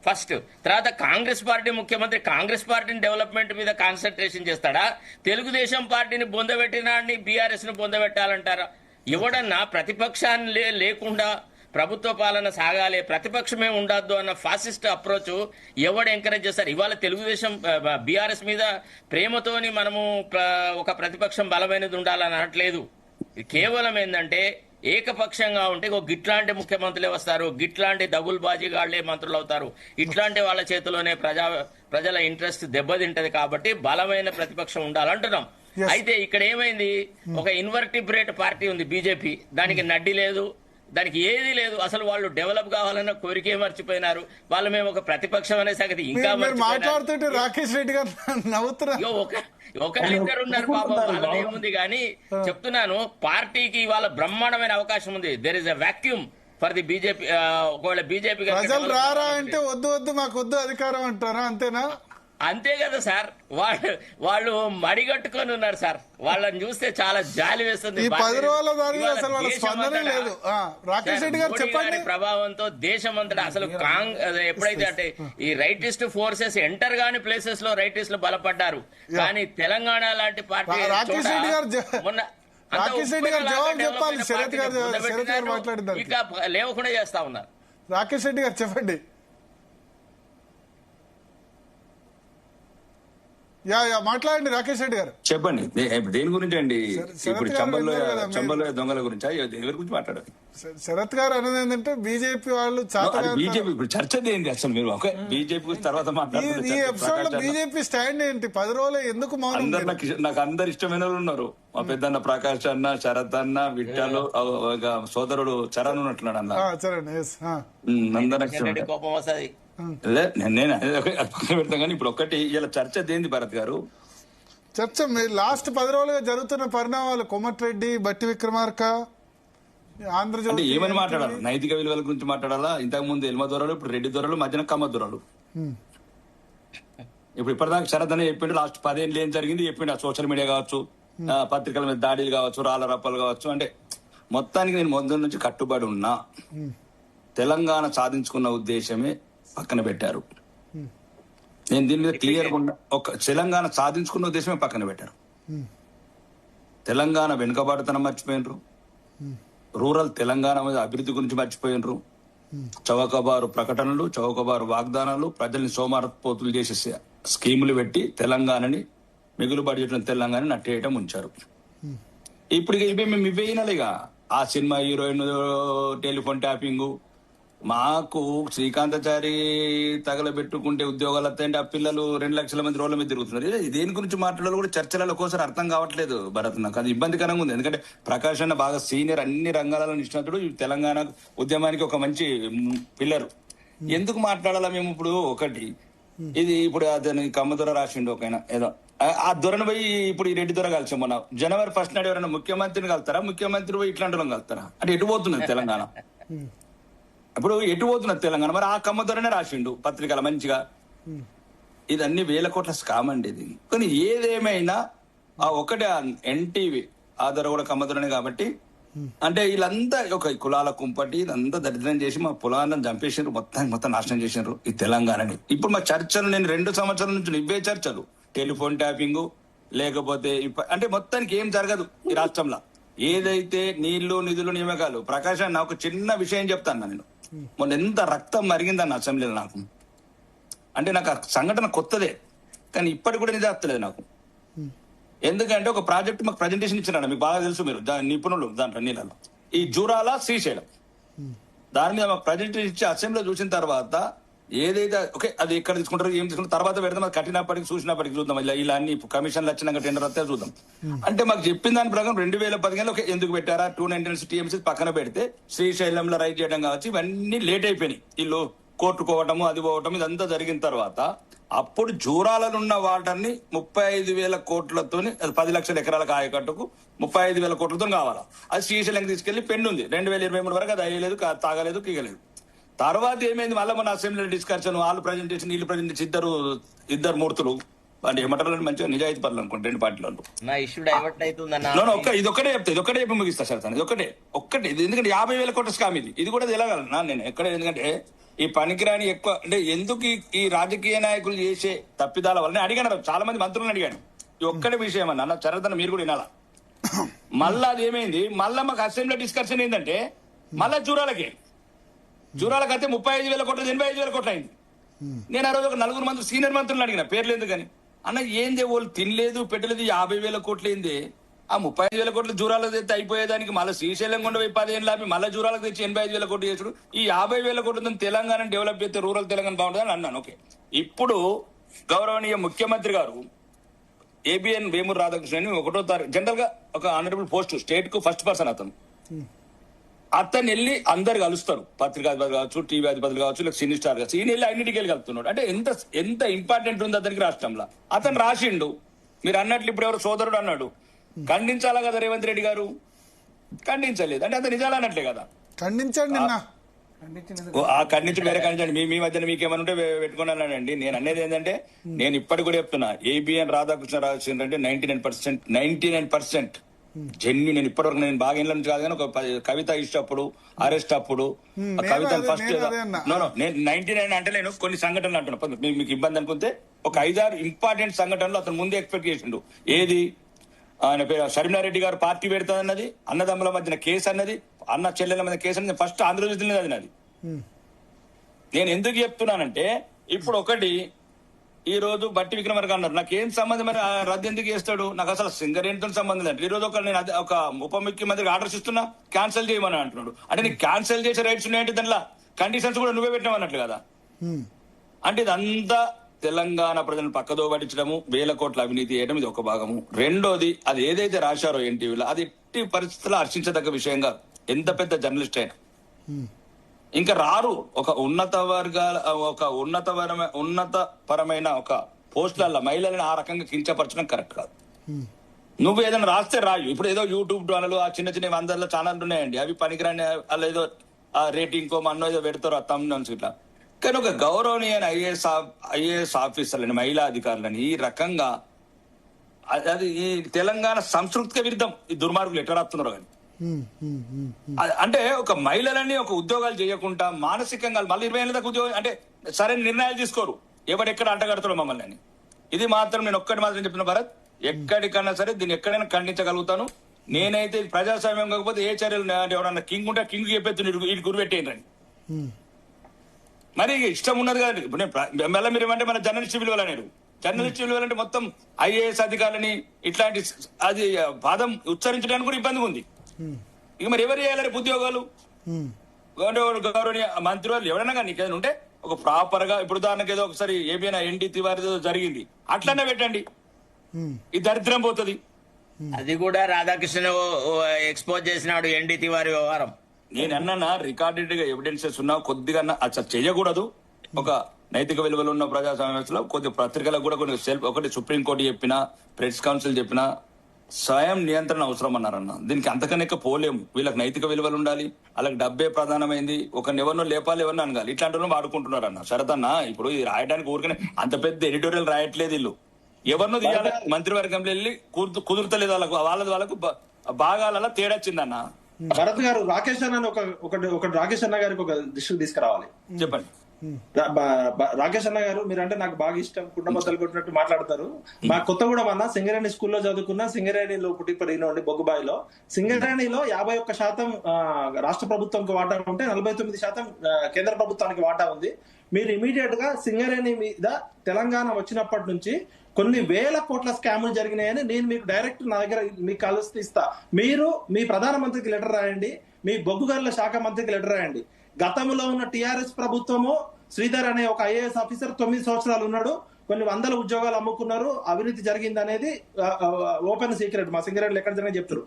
ఫస్ట్. తర్వాత కాంగ్రెస్ పార్టీ ముఖ్యమంత్రి కాంగ్రెస్ పార్టీని డెవలప్మెంట్ మీద కాన్సన్ట్రేషన్ చేస్తాడా, తెలుగుదేశం పార్టీని బొందబెట్టినాడిని బీఆర్ఎస్ ను బొందబెట్టాలంటారా? ఎవడన్నా ప్రతిపక్షాన్ని లేకుండా ప్రభుత్వ పాలన సాగాలి, ప్రతిపక్షమే ఉండద్దు అన్న ఫాసిస్ట్ అప్రోచ్ ఎవడు ఎంకరేజ్ చేస్తారు? ఇవాళ తెలుగుదేశం బీఆర్ఎస్ మీద ప్రేమతోని మనము ఒక ప్రతిపక్షం బలమైనది ఉండాలని అనట్లేదు. ఇది కేవలం ఏంటంటే ఏకపక్షంగా ఉంటే ఒక గిట్లాంటి ముఖ్యమంత్రులే వస్తారు, గిట్లాంటి దగుల్ బాజీగాళ్లే మంత్రులు అవుతారు, ఇట్లాంటి వాళ్ళ చేతిలోనే ప్రజల ఇంట్రెస్ట్ దెబ్బతింటది. కాబట్టి బలమైన ప్రతిపక్షం ఉండాలంటున్నాం. అయితే ఇక్కడ ఏమైంది, ఒక ఇన్వర్టిబ్రేట్ పార్టీ ఉంది బీజేపీ, దానికి నడ్డి లేదు, దానికి ఏది లేదు. అసలు వాళ్ళు డెవలప్ కావాలన్న కోరికే మర్చిపోయినారు. వాళ్ళు మేము ఒక ప్రతిపక్షం అనే సంగతి ఇంకా మాట్లాడుతుంటే రాకేష్ రెడ్డి గారు నవ్వుతున్నారు. ఒకరిద్దరు ఉన్నారు పాపం, వాళ్ళది ఏముంది కానీ చెప్తున్నాను, పార్టీకి ఇవాళ బ్రహ్మాండమైన అవకాశం ఉంది. There is a vacuum for the BJP. ఒకవేళ బీజేపీ ప్రజలు రారా అంటే వద్దు వద్దు మాకు వద్దు అధికారం అంటారా? అంతేనా? అంతే కదా సార్. వాళ్ళు మడిగట్టుకొని ఉన్నారు సార్. వాళ్ళని చూస్తే చాలా జాలి వేస్తుంది. ఈ 10 రోజుల దానికి అసలు వాళ్ళ స్పందనే లేదు. రాకేష్ రెడ్డి గారు చెప్పండి. ప్రభావంతో దేశమంతటా అసలు ఎప్పుడైతే అంటే ఈ రైటిస్ట్ ఫోర్సెస్ ఎంటర్ గాని ప్లేసెస్ లో రైటిస్టులు బలపడ్డారు. కానీ తెలంగాణ లాంటి పార్టీ రాకేష్ రెడ్డి గారు జవాబు చెప్పాలి. శరత్ గారు మాట్లాడినారు, ఇక లేవకుండా చేస్తా ఉన్నారు. రాకేష్ రెడ్డి గారు చెప్పండి. మాట్లాడండి రాకేష్ రెడ్డి గారు. చెప్పండి దేని గురించి అండి? ఇప్పుడు చంబల్లో దొంగల గురించా, దేని గురించి మాట్లాడారు? శరత్ గారు అనేది ఏంటంటే బీజేపీ వాళ్ళు బీజేపీ ఇప్పుడు చర్చ ఏంటి అసలు? మీరు ఒక బీజేపీ గురించి తర్వాత మాట్లాడుతున్నారు. ఈ ఎపిసోడ్ లో బీజేపీ స్టాండ్ ఏంటి? 10 రోజులు ఎందుకు మౌనం? నాకు అందరు ఇష్టమైన వాళ్ళు ఉన్నారు. మా పెద్దన్న ప్రకాష్ అన్న, శరత్ అన్న, విట్టాలు, సోదరుడు చరణ్ ఉన్నట్లున్నాడు అన్న. అందరూ కోపం వస్తుంది. నేను పక్కన పెడతాను కానీ ఇప్పుడు ఒక్కటి ఇలా చర్చ దేంది భరత్ గారు? చర్చ లాస్ట్ 10 రోజులుగా జరుగుతున్న పరిణామాలు, కోమటిరెడ్డి, బట్టి విక్రమార్క, ఆంధ్రజ్యోతి అంటే ఏమని మాట్లాడాలి? నైతిక విలువల గురించి మాట్లాడాలా? ఇంతకు ముందు ఎల్మ దొరలు, ఇప్పుడు రెడ్డి దొరలు, మధ్యన కమ్మ దొరలు. ఇప్పుడు ఇప్పటిదాకా శరత్ అనే చెప్పిండు లాస్ట్ 10 ఏళ్ళు ఏం జరిగింది చెప్పిండు. సోషల్ మీడియా కావచ్చు, పత్రికల మీద దాడులు కావచ్చు, రాళ్ళ రప్పలు కావచ్చు. అంటే మొత్తానికి నేను మొదటి నుంచి కట్టుబడి ఉన్నా. తెలంగాణ సాధించుకున్న ఉద్దేశమే పక్కన పెట్టారు. నేను దీని మీద క్లియర్గా ఉన్నా. ఒక తెలంగాణ సాధించుకున్న ఉద్దేశమే పక్కన పెట్టారు. తెలంగాణ వెనుకబాటుతనం మర్చిపోయినరు, రూరల్ తెలంగాణ మీద అభివృద్ధి గురించి మర్చిపోయినరు, చౌకబారు ప్రకటనలు, చౌకబారు వాగ్దానాలు, ప్రజల్ని సోమరపోతులు చేసే స్కీములు పెట్టి తెలంగాణని మిగులు బడ్జెట్ తెలంగాణ నట్టేయటం ఉంచారు. ఇప్పుడు మేము ఇవేనాలిగా ఆ సినిమా హీరోయిన్ టెలిఫోన్ ట్యాపింగ్, మాకు శ్రీకాంతాచారి తగలబెట్టుకుంటే ఉద్యోగాలు వస్తాయంటే ఆ పిల్లలు 2 లక్షల మంది రోడ్ల మీద తిరుగుతున్నారు. దేని గురించి మాట్లాడాలి కూడా చర్చల కోసం అర్థం కావట్లేదు భరత్. నాకు అది ఇబ్బందికరంగా ఉంది. ఎందుకంటే ప్రకాష్ అన్న బాగా సీనియర్, అన్ని రంగాలలో నిష్ణాతుడు, తెలంగాణ ఉద్యమానికి ఒక మంచి పిల్లరు. ఎందుకు మాట్లాడాలా మేము ఇప్పుడు? ఒకటి ఇది ఇప్పుడు అతని కమ్మదొర రాసిండు ఒకైనా ఏదో, ఆ దొరను పోయి ఇప్పుడు ఈ రెడ్డి దొర కలిసి మొన్న జనవరి 1 నాడు ఎవరైనా ముఖ్యమంత్రిని కలుతారా? ముఖ్యమంత్రి పోయి ఇట్లాంటి వాళ్ళని కలుతారా? అంటే ఎటు పోతున్నది తెలంగాణ? ఇప్పుడు ఎటు పోతున్నది తెలంగాణ? మరి ఆ కమ్మ దొరనే రాసిండు పత్రికల మంచిగా. ఇది అన్ని 1000 కోట్ల స్కామ్ అండి ఇది. కానీ ఏదేమైనా ఆ ఒకటే ఎన్టీవీ ఆ ధర కూడా కమ్మ దొరనే కాబట్టి, అంటే వీళ్ళంతా ఒక కులాల కుంపటి ఇదంతా దరిద్రం చేసి మా పొలాలను చంపేసారు, మొత్తం నాశనం చేసినారు ఈ తెలంగాణని. ఇప్పుడు మా చర్చలు నేను 2 సంవత్సరాల నుంచి ఇవే చర్చలు, టెలిఫోన్ ట్యాపింగ్, లేకపోతే అంటే మొత్తానికి ఏం జరగదు ఈ రాష్ట్రంలో. ఏదైతే నీళ్లు, నిధులు, నియామకాలు. ప్రకాష్ అన్న ఒక చిన్న విషయం చెప్తాను. నేను మొన్న ఎంత రక్తం మరిగిందన్న అసెంబ్లీలో నాకు. అంటే నాకు ఆ సంఘటన కొత్తదే, కానీ ఇప్పటికి కూడా నిజం వస్తలేదు నాకు. ఎందుకంటే ఒక ప్రాజెక్ట్ మాకు ప్రజెంటేషన్ ఇచ్చినాడు, మీకు బాగా తెలుసు, మీరు నిపుణులు దాంట్లో నీళ్ళలో. ఈ జూరాల శ్రీశైలం దాని మీద మాకు ప్రజెంటేషన్ ఇచ్చి అసెంబ్లీలో చూసిన తర్వాత ఏదైతే ఓకే అది ఎక్కడ తీసుకుంటారు, ఏం తీసుకుంటారు తర్వాత పెడదాం, అది కట్టినప్పటికీ చూసినప్పటికీ చూద్దాం, ఇలా అన్ని కమిషన్లు వచ్చినాక టెండర్ వస్తే చూద్దాం. అంటే మాకు చెప్పిన దాని ప్రకారం 2015 ఓకే ఎందుకు పెట్టారా 296 TMC పక్కన పెడితే శ్రీశైలంలో రైట్ చేయడం కావచ్చు, ఇవన్నీ లేట్ అయిపోయినాయి. వీళ్ళు కోర్టుకోవటము అది పోవటం ఇదంతా జరిగిన తర్వాత అప్పుడు జూరాలలో ఉన్న వాటర్ని 35,000 కోట్లతో 10 లక్షల ఎకరాల ఆయకట్టుకు 35,000 కోట్లతో కావాలా. అది శ్రీశైలంకి తీసుకెళ్లి పెండు ఉంది 2023 వరకు. అది అయ్యలేదు, తాగలేదు, కీగలేదు. తర్వాత ఏమైంది, మళ్ళీ మన అసెంబ్లీలో డిస్కషన్, వాళ్ళు ప్రజెంటేషన్, వీళ్ళు ప్రజెంటేషన్, ఇద్దరు మూర్తులు అంటే ఏమంటారు మంచిగా నిజాయితీ పనులు అనుకోండి 2 పార్టీలలో. ఇది ఒకటే చెప్పి ముగిస్తా సార్. ఇది ఒక్కటే ఎందుకంటే 50,000 కోట్ల స్కామ్ ఇది కూడా తెలగలనా నేను ఎక్కడ? ఎందుకంటే ఈ పనికిరాని ఎక్కువ అంటే ఎందుకు ఈ రాజకీయ నాయకులు చేసే తప్పిదాల వల్ల అడిగాను, చాలా మంది మంత్రులను అడిగాను. ఈ ఒక్కటి విషయం అన్న చరతన మీరు కూడా వినాలా. మళ్ళా అది ఏమైంది, మళ్ళా మాకు అసెంబ్లీ డిస్కషన్ ఏంటంటే మళ్ళా జూరాలకి జూరాలకు అయితే 35,000 కోట్లు 85,000 కోట్లు అయింది. నేను ఆ రోజు ఒక 4 మంది సీనియర్ మంత్రులు అడిగిన పేర్లు ఎందుకని, అన్న ఏంది వాళ్ళు తినలేదు పెట్టలేదు 50,000 కోట్లు ఏంది, ఆ 35,000 కోట్లు జూరాలకు తెచ్చి అయిపోయేదానికి మళ్ళీ శ్రీశైలం కొండ 15 లాపి మళ్ళీ జూరాలకు తెచ్చి 85,000 కోట్లు చేసుడు, ఈ 50,000 కోట్లతో తెలంగాణ డెవలప్ చేస్తే రూరల్ తెలంగాణ బాగుంటుందని అన్నాను. ఓకే, ఇప్పుడు గౌరవనీయ ముఖ్యమంత్రి గారు ఏబిఎన్ వేమూరు రాధాకృష్ణ 1వ తారీఖు జనరల్ గా ఒక ఆనరబుల్ పోస్ట్ స్టేట్ కు ఫస్ట్ పర్సన్ అతను వెళ్ళి అందరు కలుస్తారు, పత్రికాధిపతులు కావచ్చు, టీవీ అధిపతులు కావచ్చు, లేక సినీ స్టార్ కావచ్చు, ఈయన వెళ్ళి అన్నిటికి వెళ్ళి కలుపుతున్నాడు. అంటే ఎంత ఇంపార్టెంట్ ఉంది అతనికి రాష్ట్రంలో. అతను రాసిండు, మీరు అన్నట్లు ఇప్పుడు ఎవరు సోదరుడు అన్నాడు, ఖండించాలా కదా రేవంత్ రెడ్డి గారు, ఖండించలేదు అంటే అంత నిజాలు అన్నట్లే కదా. ఖండించండి ఆ ఖండించి వేరే ఖండించండి, మీ మధ్యన మీకేమైనా ఉంటే పెట్టుకున్నానండి. నేను అనేది ఏంటంటే, నేను ఇప్పటికి కూడా చెప్తున్నా, ఏబిఎన్ రాధాకృష్ణ రాసిందంటే 99% జెన్యున్. నేను ఇప్పటివరకు నేను బాగా ఇళ్ళ నుంచి కాదు కానీ ఒక కవిత ఇష్టప్పుడు అరెస్ట్ అప్పుడు కవిత ఫస్ట్ నేను 99 అంటే నేను కొన్ని సంఘటనలు అంటున్నా, మీకు ఇబ్బంది అనుకుంటే ఒక 5-6 ఇంపార్టెంట్ సంఘటనలు అతను ముందే ఎక్స్పెక్ట్ చేసిండు. ఏది, ఆయన పేరు షర్మిలారెడ్డి గారు పార్టీ పెడతాదన్నది, అన్నదమ్ముల మధ్యన కేసు అన్నది, అన్న చెల్లెల మధ్య కేసు అన్నది ఫస్ట్ ఆంధ్రజ్యోతిలో అది. నేను ఎందుకు చెప్తున్నానంటే, ఇప్పుడు ఒకటి ఈ రోజు బట్టి విక్రమార్క అన్నారు, నాకేం సంబంధం, మరి రద్దు ఎందుకు చేస్తాడు, నాకు అసలు సింగరేణితో సంబంధం లేదు. ఈ రోజు నేను ఒక ఉప ముఖ్యమంత్రికి ఆర్డర్స్ ఇస్తున్నా, క్యాన్సిల్ చేయమని అంటున్నాడు. అంటే నీకు క్యాన్సిల్ చేసే రైట్స్ ఉన్నాయంటే దానిలో కండిషన్స్ కూడా నువ్వే పెట్టినావు కదా. అంటే ఇదంతా తెలంగాణ ప్రజలను పక్కదో పట్టించడము, 1,000 కోట్ల అవినీతి చేయడం, ఇది ఒక భాగము. రెండోది, అది ఏదైతే రాశారో ఎన్టీవీలో, అది ఎట్టి పరిస్థితుల్లో హర్షించదగ్గ విషయంగా, ఎంత పెద్ద జర్నలిస్ట్ అయినా ఇంకా రారు. ఒక ఉన్నతపరమైన ఒక పోస్టుల మహిళలను ఆ రకంగా కించపరచడం కరెక్ట్ కాదు. నువ్వు ఏదైనా రాస్తే రాయు. ఇప్పుడు ఏదో యూట్యూబ్ ఛానల్ ఆ చిన్న 100 ఛానల్ ఉన్నాయండి, అవి పనికిరాని అలా ఏదో ఆ రేటింగ్ కో మన్నో ఏదో పెడతారు, ఆ తమ్మున్స్ ఇట్లా. కానీ ఒక గౌరవనీయమైన ఐఏఎస్ ఆఫీసర్లని, మహిళా అధికారులని ఈ రకంగా, అది ఈ తెలంగాణ సంస్కృతికి విరుద్ధం ఈ దుర్మార్గులు ఎట్లా రాస్తున్నారు. కానీ అంటే ఒక మహిళలని ఒక ఉద్యోగాలు చేయకుండా మానసికంగా మళ్ళీ 20 ఏళ్ళ దాకా ఉద్యోగం అంటే సరైన నిర్ణయాలు తీసుకోరు, ఎవడెక్కడ అంటగడతాడు మమ్మల్ని అని. ఇది మాత్రం నేను ఒక్కటి మాత్రం చెప్తున్నా భరత్, ఎక్కడికన్నా సరే దీన్ని ఎక్కడైనా ఖండించగలుగుతాను. నేనైతే ప్రజాస్వామ్యం కాకపోతే ఏ చర్యలు ఎవరన్నా కింగ్ ఉంటే కింగ్ చెప్పేది ఇది గురిపెట్టేయండి. మరి ఇష్టం ఉన్నది కదండి. ఇప్పుడు నేను మళ్ళీ మీరు ఏమంటే మన జర్నలిస్ట్ విలువలు అనేది, జర్నలిస్ట్ విలువలు అంటే మొత్తం ఐఏఎస్ అధికారులని ఇట్లాంటి అది పదం ఉచ్చరించడానికి కూడా ఇబ్బందిగా ఉంది. ఇక మరి ఎవరు చేయాలి ఉద్యోగాలు? గౌరవనీయ మంత్రి వాళ్ళు ఎవరైనా కానీ నీకు ఏదైనా ఉంటే ఒక ప్రాపర్ గా, ఇప్పుడు ఉదాహరణకు ఏదో ఒకసారి ఏబిఎన్ ఎన్టీ తివారి జరిగింది, అట్లనే పెట్టండి, ఈ దరిద్రం పోతుంది. అది కూడా రాధాకృష్ణ ఎక్స్పోజ్ చేసినాడు ఎన్టీ తివారి వ్యవహారం. నేను అన్నా రికార్డెడ్ గా ఎవిడెన్సెస్ ఉన్నా కొద్దిగా అసలు చేయకూడదు. ఒక నైతిక విలువలు ఉన్న ప్రజాస్వామ్యంలో కొద్ది పత్రికలకు కూడా కొన్ని ఒకటి సుప్రీంకోర్టు చెప్పినా, ప్రెస్ కౌన్సిల్ చెప్పినా స్వయం నియంత్రణ అవసరం అన్నారన్న. దీనికి అంతకనెక్క పోలేము. వీళ్ళకి నైతిక విలువలు ఉండాలి, వాళ్ళకి డబ్బే ప్రధానమైంది, ఒకరిని ఎవరినో లేపాలి, ఎవరిని అనగాలి, ఇట్లాంటి వాళ్ళు వాడుకుంటున్నారు అన్న. సరదన్న ఇప్పుడు ఇది రాయడానికి ఊరికనే అంత పెద్ద ఎడిటోరియల్ రాయట్లేదు, వీళ్ళు ఎవరినో తీయాలి, మంత్రివర్గంలో వెళ్ళి కుదురుతలేదు, వాళ్ళకు భాగాలలో తేడా వచ్చిందన్న. భరత్ గారు, రాకేష్ అన్న రాకేష్ అన్న గారికి ఒక దృష్టికి తీసుకురావాలి. చెప్పండి రాకేష్ అన్న గారు, మీరంటే నాకు బాగా ఇష్టం, కుండబద్దలు కొట్టినట్టు మాట్లాడతారు. మా కొత్తగూడెం అన్న సింగరేణి స్కూల్లో చదువుకున్న, సింగరేణిలో పుట్టిపడిన బొగ్గుబాయిలో, సింగరేణిలో 51% రాష్ట్ర ప్రభుత్వంకి వాటా ఉంటే 49% కేంద్ర ప్రభుత్వానికి వాటా ఉంది. మీరు ఇమీడియట్ గా సింగరేణి మీద తెలంగాణ వచ్చినప్పటి నుంచి కొన్ని 1,000 కోట్ల స్కాములు జరిగినాయని నేను మీకు డైరెక్ట్ నా దగ్గర మీకు కలిసి ఇస్తా. మీరు మీ ప్రధానమంత్రికి లెటర్ రాయండి, మీ బొగ్గు గనుల శాఖ మంత్రికి లెటర్ రాయండి. గతంలో ఉన్న టిఆర్ఎస్ ప్రభుత్వము శ్రీధర్ అనే ఒక ఐఏఎస్ ఆఫీసర్ 9 సంవత్సరాలు ఉన్నాడు, కొన్ని 100 ఉద్యోగాలు అమ్ముకున్నారు, అవినీతి జరిగింది అనేది ఓపెన్ సీక్రెట్. మా సింగరేణిలో ఎక్కడ జరిగినా చెప్తారు.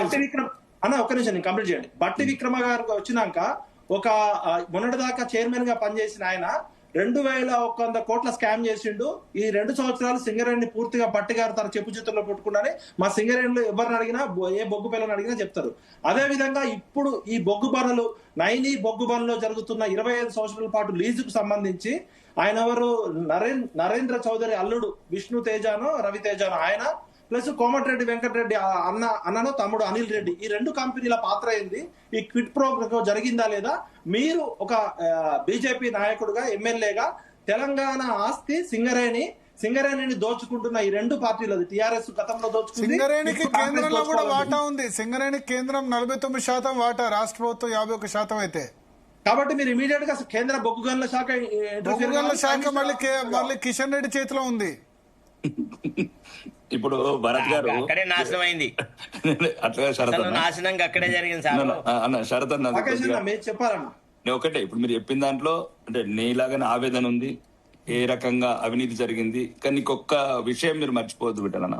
బట్టి విక్రమ అన్న, ఒక్క నిమిషం నేను కంప్లీట్ చేయండి. బట్టి విక్రమ గారు వచ్చినాక ఒక మొన్నటిదాకా చైర్మన్ గా పనిచేసిన ఆయన 2,100 కోట్ల స్కామ్ చేసిండు. ఈ 2 సంవత్సరాలు సింగరేణి పూర్తిగా బట్టి గారు తన చెప్పు చేతుల్లో పెట్టుకున్నారని మా సింగరేణిలో ఎవరిని అడిగినా, ఏ బొగ్గు పిల్లని అడిగినా చెప్తారు. అదే విధంగా ఇప్పుడు ఈ బొగ్గు పనులు, నైని బొగ్గు పనులో జరుగుతున్న 25 సంవత్సరాల పాటు లీజుకు సంబంధించి ఆయన ఎవరు, నరేంద్ర చౌదరి అల్లుడు విష్ణు తేజానో రవి తేజానో ఆయన, ప్లస్ కోమటిరెడ్డి వెంకటరెడ్డి అన్నను తమ్ముడు అనిల్ రెడ్డి, ఈ 2 కంపెనీల పాత్ర ఏంది, ఈ క్విట్ ప్రో జరిగిందా లేదా? మీరు ఒక బీజేపీ నాయకుడుగా, ఎమ్మెల్యేగా తెలంగాణ ఆస్తి సింగరేణిని దోచుకుంటున్న ఈ 2 పార్టీలు, టీఆర్ఎస్ గతంలో దోచుకుంది, సింగరేణికి కేంద్రంలో కూడా వాటా ఉంది. సింగరేణి కేంద్రం 49% వాటా, రాష్ట్ర ప్రభుత్వం 51% అయితే. కాబట్టి మీరు ఇమీడియట్ గా కేంద్ర బొగ్గు గనుల శాఖ బొగ్గు గనుల శాఖ మళ్ళీ కిషన్ రెడ్డి చేతిలో ఉంది. ఇప్పుడు భరత్ గారు అక్కడే నాశనం అయింది. అట్లా శరత్ అన్న నాశనం అక్కడే జరిగింది సార్. అన్న శరత్ అన్న మీరు చెప్పారన్న ఒకటే, ఇప్పుడు మీరు చెప్పిన దాంట్లో అంటే నీలాగానే ఆవేదన ఉంది, ఏ రకంగా అవినీతి జరిగింది. కానీ ఇంకొక విషయం మీరు మర్చిపోవద్దు బిడ్డలన్న,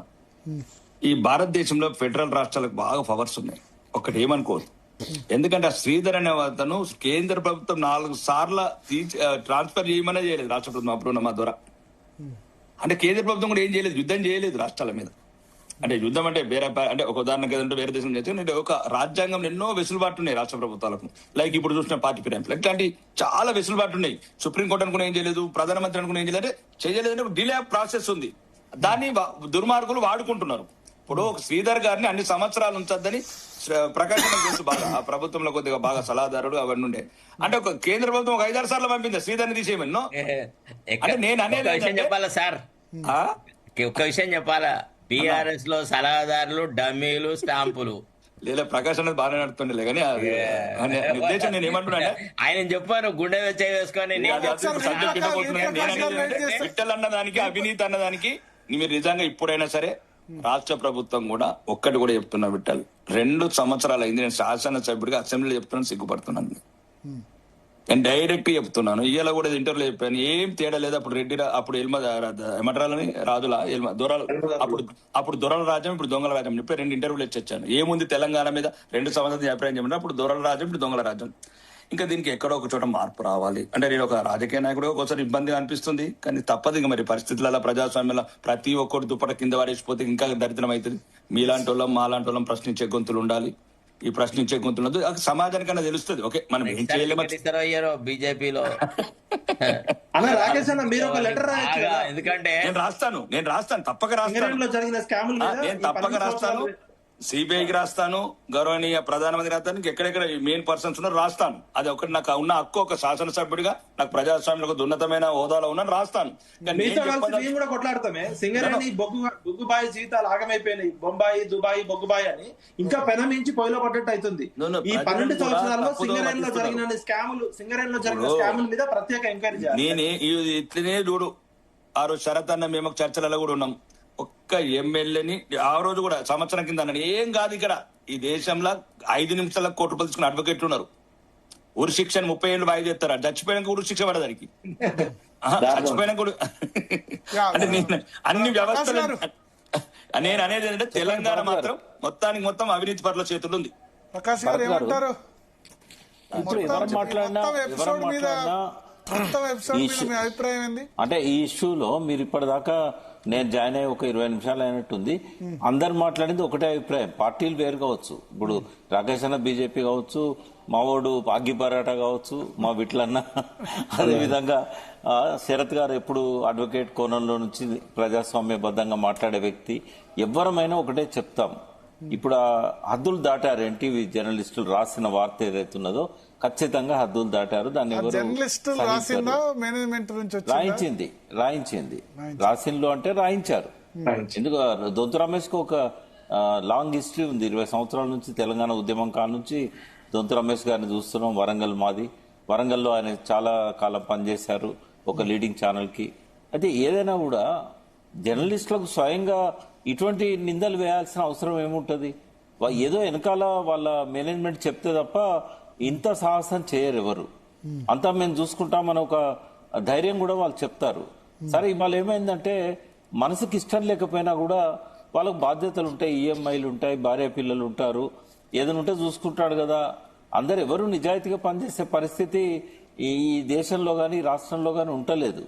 ఈ భారతదేశంలో ఫెడరల్ రాష్ట్రాలకు బాగా పవర్స్ ఉన్నాయి. ఒకటి ఏమనుకోవద్దు, ఎందుకంటే ఆ శ్రీధర్ అనే అతను కేంద్ర ప్రభుత్వం 4 సార్లు ట్రాన్స్ఫర్ చేయమనే చేయలేదు రాష్ట్ర ప్రభుత్వం అప్పుడు మా ద్వారా. అంటే కేంద్ర ప్రభుత్వం కూడా ఏం చేయలేదు, యుద్ధం చేయలేదు రాష్ట్రాల మీద. అంటే యుద్ధం అంటే వేరే అంటే ఒక ఉదాహరణకు ఏదంటే వేరే దేశం చేస్తే ఒక రాజ్యాంగం ఎన్నో వెసులుబాటు ఉన్నాయి రాష్ట్ర ప్రభుత్వాలకు. లైక్ ఇప్పుడు చూసిన పార్టీ ఫిరాయింపులు ఇట్లాంటి చాలా వెసులుబాటు ఉన్నాయి. సుప్రీంకోర్టు అనుకుని ఏం చేయలేదు, ప్రధానమంత్రి అనుకుని ఏం చేయలేదు, చేయలేదంటే డిలే ప్రాసెస్ ఉంది. దాన్ని దుర్మార్గులు వాడుకుంటున్నారు. ఇప్పుడు శ్రీధర్ గారిని అన్ని సంవత్సరాలు ఉంచొద్దని ప్రకాశం తెలుసు బాగా, ఆ ప్రభుత్వంలో కొద్దిగా బాగా సలహాదారుడు అవన్నీ ఉండే. అంటే ఒక కేంద్ర ప్రభుత్వం ఒక 5-6 సార్లు పంపింది శ్రీధర్ని తీసేయమన్నో. అంటే నేను అనేది చెప్పాలా సార్, ఒక్క విషయం చెప్పాలా, బిఆర్ఎస్ లో సలహాదారులు, డమ్మీలు, స్టాంపులు. లేదా ప్రకాశం అనేది బాగా నడుతుండే కానీ ఉద్దేశం నేను ఏమంటున్నా, ఆయన చెప్పాను గుండె వేసుకొని విట్టల్ అన్నదానికి అవినీతి అన్నదానికి మీరు నిజంగా ఇప్పుడైనా సరే రాష్ట్ర ప్రభుత్వం కూడా ఒక్కటి కూడా చెప్తున్నా విట్టల్, 2 సంవత్సరాలు అయింది నేను శాసనసభ్యుడిగా అసెంబ్లీలో చెప్తున్నాను, సిగ్గుపడుతున్నాను. నేను డైరెక్ట్ చెప్తున్నాను, ఇవాళ కూడా ఇంటర్వ్యూలో చెప్పాను, ఏం తేడా లేదు. అప్పుడు రెడ్డి అప్పుడు ఎమటరాలని రాజుల దొరలు, అప్పుడు దొరల రాజ్యం, ఇప్పుడు దొంగల రాజ్యం చెప్పి 2 ఇంటర్వ్యూలు ఇచ్చాను. ఏముంది తెలంగాణ మీద 2 సంవత్సరాలు అభిప్రాయం చెప్పిన, అప్పుడు దొరల రాజ్యం, ఇప్పుడు దొంగల రాజ్యం. ఇంకా దీనికి ఎక్కడో ఒక చోట మార్పు రావాలి. అంటే నేను ఒక రాజకీయ నాయకుడు ఒకసారి ఇబ్బందిగా అనిపిస్తుంది, కానీ తప్పదు. ఇంకా మరి పరిస్థితులలో ప్రజాస్వామ్యంలో ప్రతి ఒక్కరు దుప్పట కింద పడేసిపోతే ఇంకా దరిద్రం అవుతుంది. మీలాంటి వాళ్ళం మాలాంటి వాళ్ళం ప్రశ్నించే గొంతులు ఉండాలి. ఈ ప్రశ్నించే గొంతులు సమాజానికన్నా తెలుస్తుంది. ఓకే మనం ఏం చేయలేమో బీజేపీలో. రాకేష్ అన్న మీరు ఒక లెటర్ రాయొచ్చు, ఎందుకంటే నేను రాస్తాను తప్పక రాస్తాను, జరిగిన స్కాముల మీద నేను తప్పక రాస్తాను, సిబిఐకి రాస్తాను, గౌరవనీయ ప్రధానమంత్రి రాస్తాను, ఎక్కడెక్కడ మెయిన్ పర్సన్స్ ఉన్నారో రాస్తాను. అది ఒకటి నాకు ఉన్న హక్కు, ఒక శాసనసభ్యుడిగా నాకు ప్రజాస్వామ్యంలో ఉన్నతమైన హోదాలో ఉన్నాను, రాస్తాను. మేము కూడా కొట్లాడతామే, సింగరేణి బొగ్గుబాయి జీవితాలు ఆగమైపోయినాయి, బొంబాయి దుబాయ్ బొగ్గుబాయి అని ఇంకా పెనమించి పొయ్యిలో పడ్డట్టు అవుతుంది. ఈ 12 సంవత్సరాల్లో సింగరేణిలో జరిగిన స్కాముల మీద ప్రత్యేక ఎంక్వైరీ చేయాలి. నేనే ఇట్లనే చూడు, ఆ రోజు శరత్ అన్న మేము చర్చలలో కూడా ఉన్నాం. ఒక్క ఎమ్మెల్యేని ఆ రోజు కూడా సంవత్సరం కింద అన్నాడు, ఏం కాదు ఇక్కడ ఈ దేశంలో 5 నిమిషాలకు కోర్టు తీసుకున్న అడ్వకేట్లు ఉన్నారు. ఉరి శిక్షను 30 ఏళ్ళు వాయిదా చేస్తారు, చచ్చిపోయాక ఉరి శిక్ష పడదానికి, చచ్చిపోయినా కూడా. అంటే నేను అన్ని వ్యవస్థలు నేను అనేది ఏంటంటే తెలంగాణ మాత్రం మొత్తానికి మొత్తం అవినీతి పరుల చేతులు ఉంది. ప్రకాష్ గారు ఏమంటారు? అంటే ఈ ఇష్యూలో మీరు ఇప్పటిదాకా నేను జాయిన్ అయ్యి ఒక 20 నిమిషాలు అయినట్టుంది, అందరు మాట్లాడింది ఒకటే అభిప్రాయం. పార్టీలు వేరు కావచ్చు, ఇప్పుడు రాకేష్ అన్న బీజేపీ కావచ్చు, మావోడు అగ్గి పరాటా కావచ్చు, మా విట్లన్న, అదేవిధంగా శరత్ గారు ఎప్పుడు అడ్వకేట్ కోణంలో నుంచి ప్రజాస్వామ్యబద్ధంగా మాట్లాడే వ్యక్తి. ఎవ్వరమైనా ఒకటే చెప్తాం, ఇప్పుడు ఆ హద్దులు దాటారు. ఎన్టీవీ జర్నలిస్టులు రాసిన వార్త ఏదైతున్నదో ఖచ్చితంగా హద్దులు దాటారు. దాన్ని రాయించింది రాసిన్లో అంటే రాయించారు. ఎందుకు దొంతు రమేష్ కు ఒక లాంగ్ హిస్టరీ ఉంది, 20 సంవత్సరాల నుంచి తెలంగాణ ఉద్యమం కాల నుంచి దొంతు రమేష్ గారిని చూస్తున్నాం. వరంగల్ మాది, వరంగల్లో ఆయన చాలా కాలం పనిచేశారు ఒక లీడింగ్ ఛానల్ కి. అయితే ఏదైనా కూడా జర్నలిస్టులకు స్వయంగా ఇటువంటి నిందలు వేయాల్సిన అవసరం ఏముంటది? ఏదో వెనకాల వాళ్ళ మేనేజ్మెంట్ చెప్తే తప్ప ఇంత సాహసం చేయరు ఎవరు. అంతా మేము చూసుకుంటామని ఒక ధైర్యం కూడా వాళ్ళు చెప్తారు. సరే ఇవాళ ఏమైందంటే మనసుకి ఇష్టం లేకపోయినా కూడా వాళ్ళకు బాధ్యతలు ఉంటాయి, ఈఎంఐలు ఉంటాయి, భార్య పిల్లలు ఉంటారు, ఏదైనా ఉంటే చూసుకుంటాడు కదా. అందరు ఎవరు నిజాయితీగా పనిచేసే పరిస్థితి ఈ దేశంలో గాని రాష్ట్రంలో గాని ఉంటలేదు.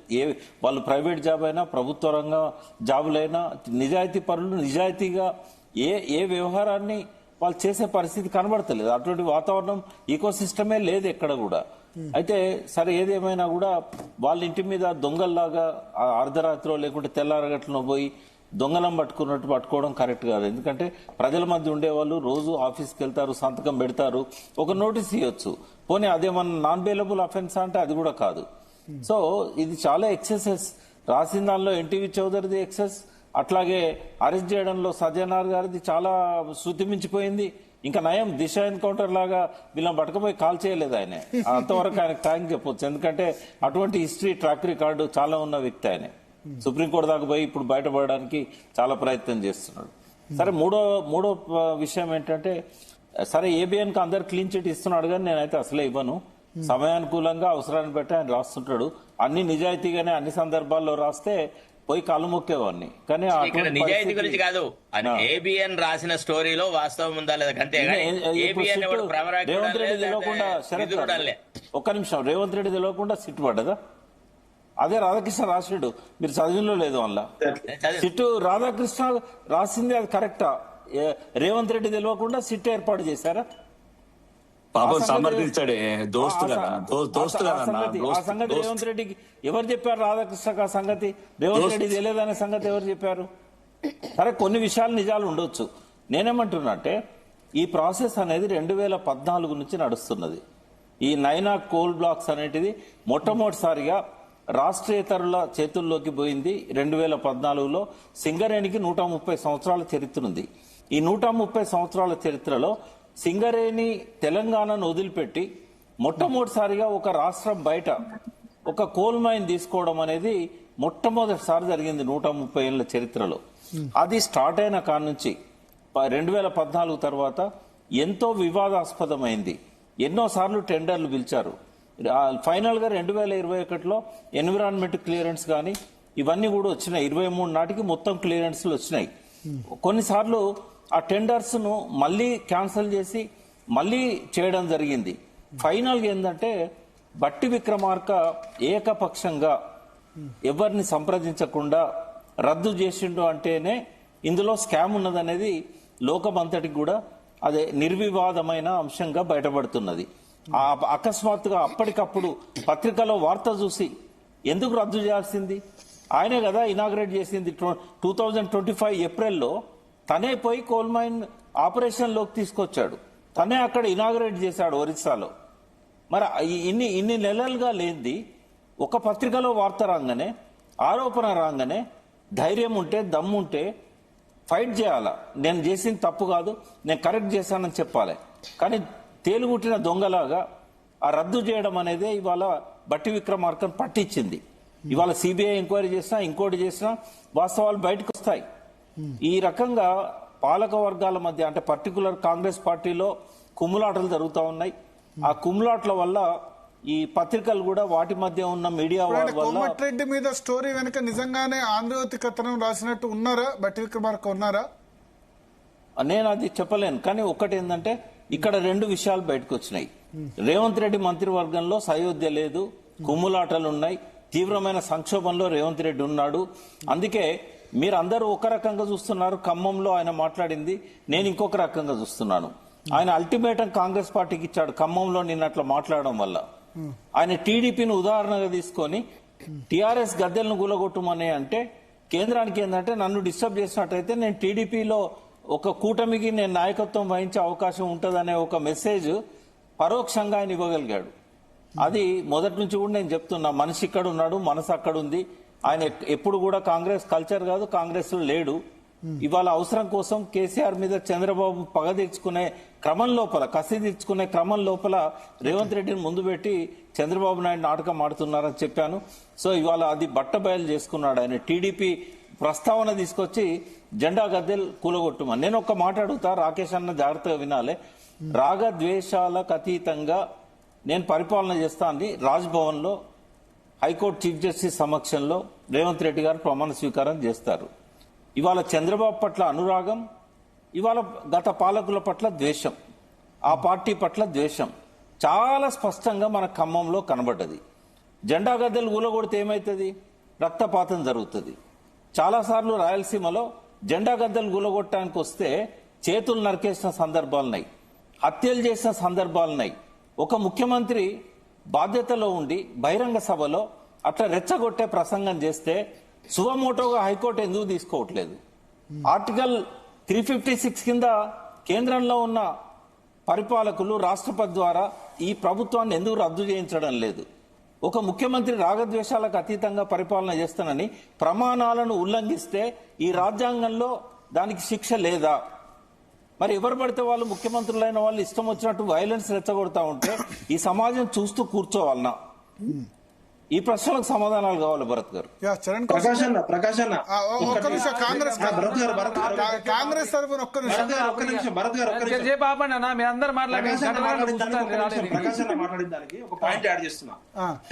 వాళ్ళు ప్రైవేట్ జాబ్ అయినా ప్రభుత్వ రంగ జాబులైనా నిజాయితీ పరులు నిజాయితీగా ఏ వ్యవహారాన్ని వాళ్ళు చేసే పరిస్థితి కనబడతలేదు. అటువంటి వాతావరణం ఈకో సిస్టమే లేదు ఎక్కడ కూడా. అయితే సరే ఏదేమైనా కూడా వాళ్ళ ఇంటి మీద దొంగల్లాగా అర్ధరాత్రిలో లేకుంటే తెల్లారగట్లలో పోయి దొంగలం పట్టుకున్నట్టు పట్టుకోవడం కరెక్ట్ కాదు. ఎందుకంటే ప్రజల మధ్య ఉండేవాళ్ళు రోజు ఆఫీస్కి వెళ్తారు, సంతకం పెడతారు, ఒక నోటీస్ ఇవ్వచ్చు, పోనీ అదేమన్నా నాన్ బెయిలబుల్ అఫెన్స్ అంటే అది కూడా కాదు. సో ఇది చాలా ఎక్సెసెస్. రాసిన దానిలో ఎన్టీవీ చౌదరిది ఎక్సెస్, అట్లాగే అరెస్ట్ చేయడంలో సజ్జనార్ గారిది చాలా శృతి మించిపోయింది. ఇంకా నయం దిశ ఎన్కౌంటర్ లాగా వీళ్ళని పట్టుకుపోయి కాల్ చేయలేదు ఆయన. అంతవరకు ఆయనకు థ్యాంక్ చెప్పొచ్చు, ఎందుకంటే అటువంటి హిస్టరీ ట్రాక్ రికార్డు చాలా ఉన్న వ్యక్తి ఆయన. సుప్రీంకోర్టు దాకా పోయి ఇప్పుడు బయటపడడానికి చాలా ప్రయత్నం చేస్తున్నాడు. సరే, మూడో విషయం ఏంటంటే, సరే ఏబిఎన్ కి అందరు క్లీన్ చిట్ ఇస్తున్నాడు కానీ నేనైతే అసలే ఇవ్వను. సమయానుకూలంగా అవసరాన్ని బట్టి ఆయన రాస్తుంటాడు. అన్ని నిజాయితీగానే అన్ని సందర్భాల్లో రాస్తే పోయి కాలు మొక్కేవాడిని. కానీ ఇక్కడ నిజాయితీ గురించి కాదు, ఏబిఎన్ రాసిన స్టోరీలో వాస్తవం ఉందా లేదా అంతే. రేవంత్ రెడ్డి తెలియకుండా ఒక్క నిమిషం, రేవంత్ రెడ్డి తెలియకుండా సిట్ పడ్డదా? అదే రాధాకృష్ణ రాసిడు, మీరు చదివిలో లేదు వల్ల సిట్టు రాధాకృష్ణ రాసింది అది కరెక్టా? రేవంత్ రెడ్డి తెలియకుండా సిట్ ఏర్పాటు చేశారా? పాపం సమర్థించాడే దోస్తు కదా, ఆ సంగతి రేవంత్ రెడ్డికి ఎవరు చెప్పారు? రాధాకృష్ణకు ఆ సంగతి రేవంత్ రెడ్డి తెలియదనే సంగతి ఎవరు చెప్పారు? సరే, కొన్ని విషయాలు నిజాలు ఉండొచ్చు. నేనేమంటున్నా అంటే, ఈ ప్రాసెస్ అనేది 2014 నుంచి నడుస్తున్నది. ఈ నైనా కోల్ బ్లాక్స్ అనేటిది మొట్టమొదటిసారిగా రాష్ట్రేతరుల చేతుల్లోకి పోయింది 2014లో. సింగరేణికి 130 సంవత్సరాల చరిత్ర ఉంది. ఈ 130 సంవత్సరాల చరిత్రలో సింగరేణి తెలంగాణను వదిలిపెట్టి మొట్టమొదటిసారిగా ఒక రాష్ట్రం బయట ఒక కోల్ మైన్ తీసుకోవడం అనేది మొట్టమొదటిసారి జరిగింది 130 ఏళ్ల చరిత్రలో. అది స్టార్ట్ అయిన కాడ నుంచి 2014 తర్వాత ఎంతో వివాదాస్పదమైంది. ఎన్నోసార్లు టెండర్లు పిలిచారు. ఫైనల్ గా 2021లో ఎన్విరాన్మెంట్ క్లియరెన్స్ కానీ ఇవన్నీ కూడా వచ్చినాయి. 23 నాటికి మొత్తం క్లియరెన్స్లు వచ్చినాయి. కొన్నిసార్లు ఆ టెండర్స్ ను మళ్ళీ క్యాన్సిల్ చేసి మళ్ళీ చేయడం జరిగింది. ఫైనల్ గా ఏంటంటే, బట్టి విక్రమార్క ఏకపక్షంగా ఎవరిని సంప్రదించకుండా రద్దు చేసిండు అంటేనే ఇందులో స్కామ్ ఉన్నదనేది లోకమంతటికి కూడా అదే నిర్వివాదమైన అంశంగా బయటపడుతున్నది. అకస్మాత్తుగా అప్పటికప్పుడు పత్రికలో వార్త చూసి ఎందుకు రద్దు చేయాల్సింది? ఆయనే కదా ఇనాగ్రేట్ చేసింది. 2025 ఏప్రిల్లో తనే పోయి కోల్ మైన్ ఆపరేషన్ లోకి తీసుకొచ్చాడు. తనే అక్కడ ఇనాగ్రేట్ చేశాడు ఒరిస్సాలో. మరి ఇన్ని నెలలుగా లేనిది ఒక పత్రికలో వార్త రాగానే, ఆరోపణ రాగానే ధైర్యం ఉంటే, దమ్ముంటే ఫైట్ చేయాలా. నేను చేసింది తప్పు కాదు, నేను కరెక్ట్ చేశానని చెప్పాలి. కానీ తేలుగుట్టిన దొంగలాగా ఆ రద్దు చేయడం అనేది ఇవాళ బట్టి విక్రమార్కను పట్టించింది. ఇవాళ సిబిఐ ఎంక్వైరీ చేసినా ఇంకోటి చేసినా వాస్తవాలు బయటకు వస్తాయి. ఈ రకంగా పాలక వర్గాల మధ్య, అంటే పర్టికులర్ కాంగ్రెస్ పార్టీలో కుమ్ములాటలు జరుగుతూ ఉన్నాయి. ఆ కుమ్ములాట్ల వల్ల ఈ పత్రికలు కూడా వాటి మధ్య ఉన్న మీడియా వల్ల. కోమటిరెడ్డి మీద స్టోరీ వెనక నిజంగానే ఆంధ్రజ్యోతి కథనం రాసినట్టు ఉన్నారా? బట్టి విక్రమార్క ఉన్నారా? నేను అది చెప్పలేను. కానీ ఒకటి ఏంటంటే, ఇక్కడ 2 విషయాలు బయటకు వచ్చినాయి. రేవంత్ రెడ్డి మంత్రివర్గంలో సయోధ్య లేదు, కుమ్ములాటలు ఉన్నాయి, తీవ్రమైన సంక్షోభంలో రేవంత్ రెడ్డి ఉన్నాడు. అందుకే మీరందరూ ఒక రకంగా చూస్తున్నారు. ఖమ్మంలో ఆయన మాట్లాడింది, నేను ఇంకొక రకంగా చూస్తున్నాను. ఆయన అల్టిమేటం కాంగ్రెస్ పార్టీకి ఇచ్చాడు ఖమ్మంలో నిన్నట్లా మాట్లాడడం వల్ల. ఆయన టీడీపీని ఉదాహరణగా తీసుకొని టీఆర్ఎస్ గద్దెలను కూలగొట్టమని అంటే, కేంద్రానికి ఏంటంటే, నన్ను డిస్టర్బ్ చేసినట్టయితే నేను టీడీపీలో ఒక కూటమికి నేను నాయకత్వం వహించే అవకాశం ఉంటుందనే ఒక మెసేజ్ పరోక్షంగా ఆయన ఇవ్వగలిగాడు. అది మొదటి నుంచి కూడా నేను చెప్తున్నా, మనిషి ఇక్కడ ఉన్నాడు, మనసు అక్కడ ఉంది. ఆయన ఎప్పుడు కూడా కాంగ్రెస్ కల్చర్ కాదు, కాంగ్రెస్ లో లేడు. ఇవాళ అవసరం కోసం కేసీఆర్ మీద చంద్రబాబు పగ తీర్చుకునే క్రమం లోపల, కసి తీర్చుకునే క్రమం లోపల రేవంత్ రెడ్డిని ముందు పెట్టి చంద్రబాబు నాయుడు నాటకం ఆడుతున్నారని చెప్పాను. సో ఇవాళ అది బట్టబయలు చేసుకున్నాడు. ఆయన టీడీపీ ప్రస్తావన తీసుకొచ్చి జెండా గద్దెలు కూలగొట్టుమని. నేను ఒక్క మాట అడుగుతా, రాకేష్ అన్న జాగ్రత్తగా వినాలి. రాగద్వేషాలకు అతీతంగా నేను పరిపాలన చేస్తాను రాజ్భవన్ లో హైకోర్టు చీఫ్ జస్టిస్ సమక్షంలో రేవంత్ రెడ్డి గారు ప్రమాణ స్వీకారం చేస్తారు. ఇవాళ చంద్రబాబు పట్ల అనురాగం, ఇవాళ గత పాలకుల పట్ల ద్వేషం, ఆ పార్టీ పట్ల ద్వేషం చాలా స్పష్టంగా మన ఖమ్మంలో కనబడ్డది. జెండా గద్దెలు కూలగొడితే ఏమవుతుంది? రక్తపాతం జరుగుతుంది. చాలాసార్లు రాయలసీమలో జెండా గద్దెలు కూలగొట్టడానికి వస్తే చేతులు నరికేసిన సందర్భాలున్నాయి, హత్యలు చేసిన సందర్భాలున్నాయి. ఒక ముఖ్యమంత్రి బాధ్యతలో ఉండి బహిరంగ సభలో అట్లా రెచ్చగొట్టే ప్రసంగం చేస్తే సువమోటోగా హైకోర్టు ఎందుకు తీసుకోవట్లేదు? ఆర్టికల్ 356 కింద కేంద్రంలో ఉన్న పరిపాలకులు రాష్ట్రపతి ద్వారా ఈ ప్రభుత్వాన్ని ఎందుకు రద్దు చేయించడం లేదు? ఒక ముఖ్యమంత్రి రాగద్వేషాలకు అతీతంగా పరిపాలన చేస్తానని ప్రమాణాలను ఉల్లంఘిస్తే ఈ రాజ్యాంగంలో దానికి శిక్ష లేదా? మరి ఎవరు పడితే వాళ్ళు ముఖ్యమంత్రులైన వాళ్ళు ఇష్టం వచ్చినట్టు వైలెన్స్ రెచ్చగొడతా ఉంటే ఈ సమాజం చూస్తూ కూర్చోవాలన్నా? ఈ ప్రశ్నలకు సమాధానాలు కావాలి భరత్ గారు. ప్రకాష్ అన్న ఒక్క నిమిషం కాంగ్రెస్ కాంగ్రెస్ తరఫున ఒక్క నిమిషం భరత్ గారు ప్రకాష్ అన్న మాట్లాడిన దానికి ఒక పాయింట్ యాడ్ చేస్తున్నా.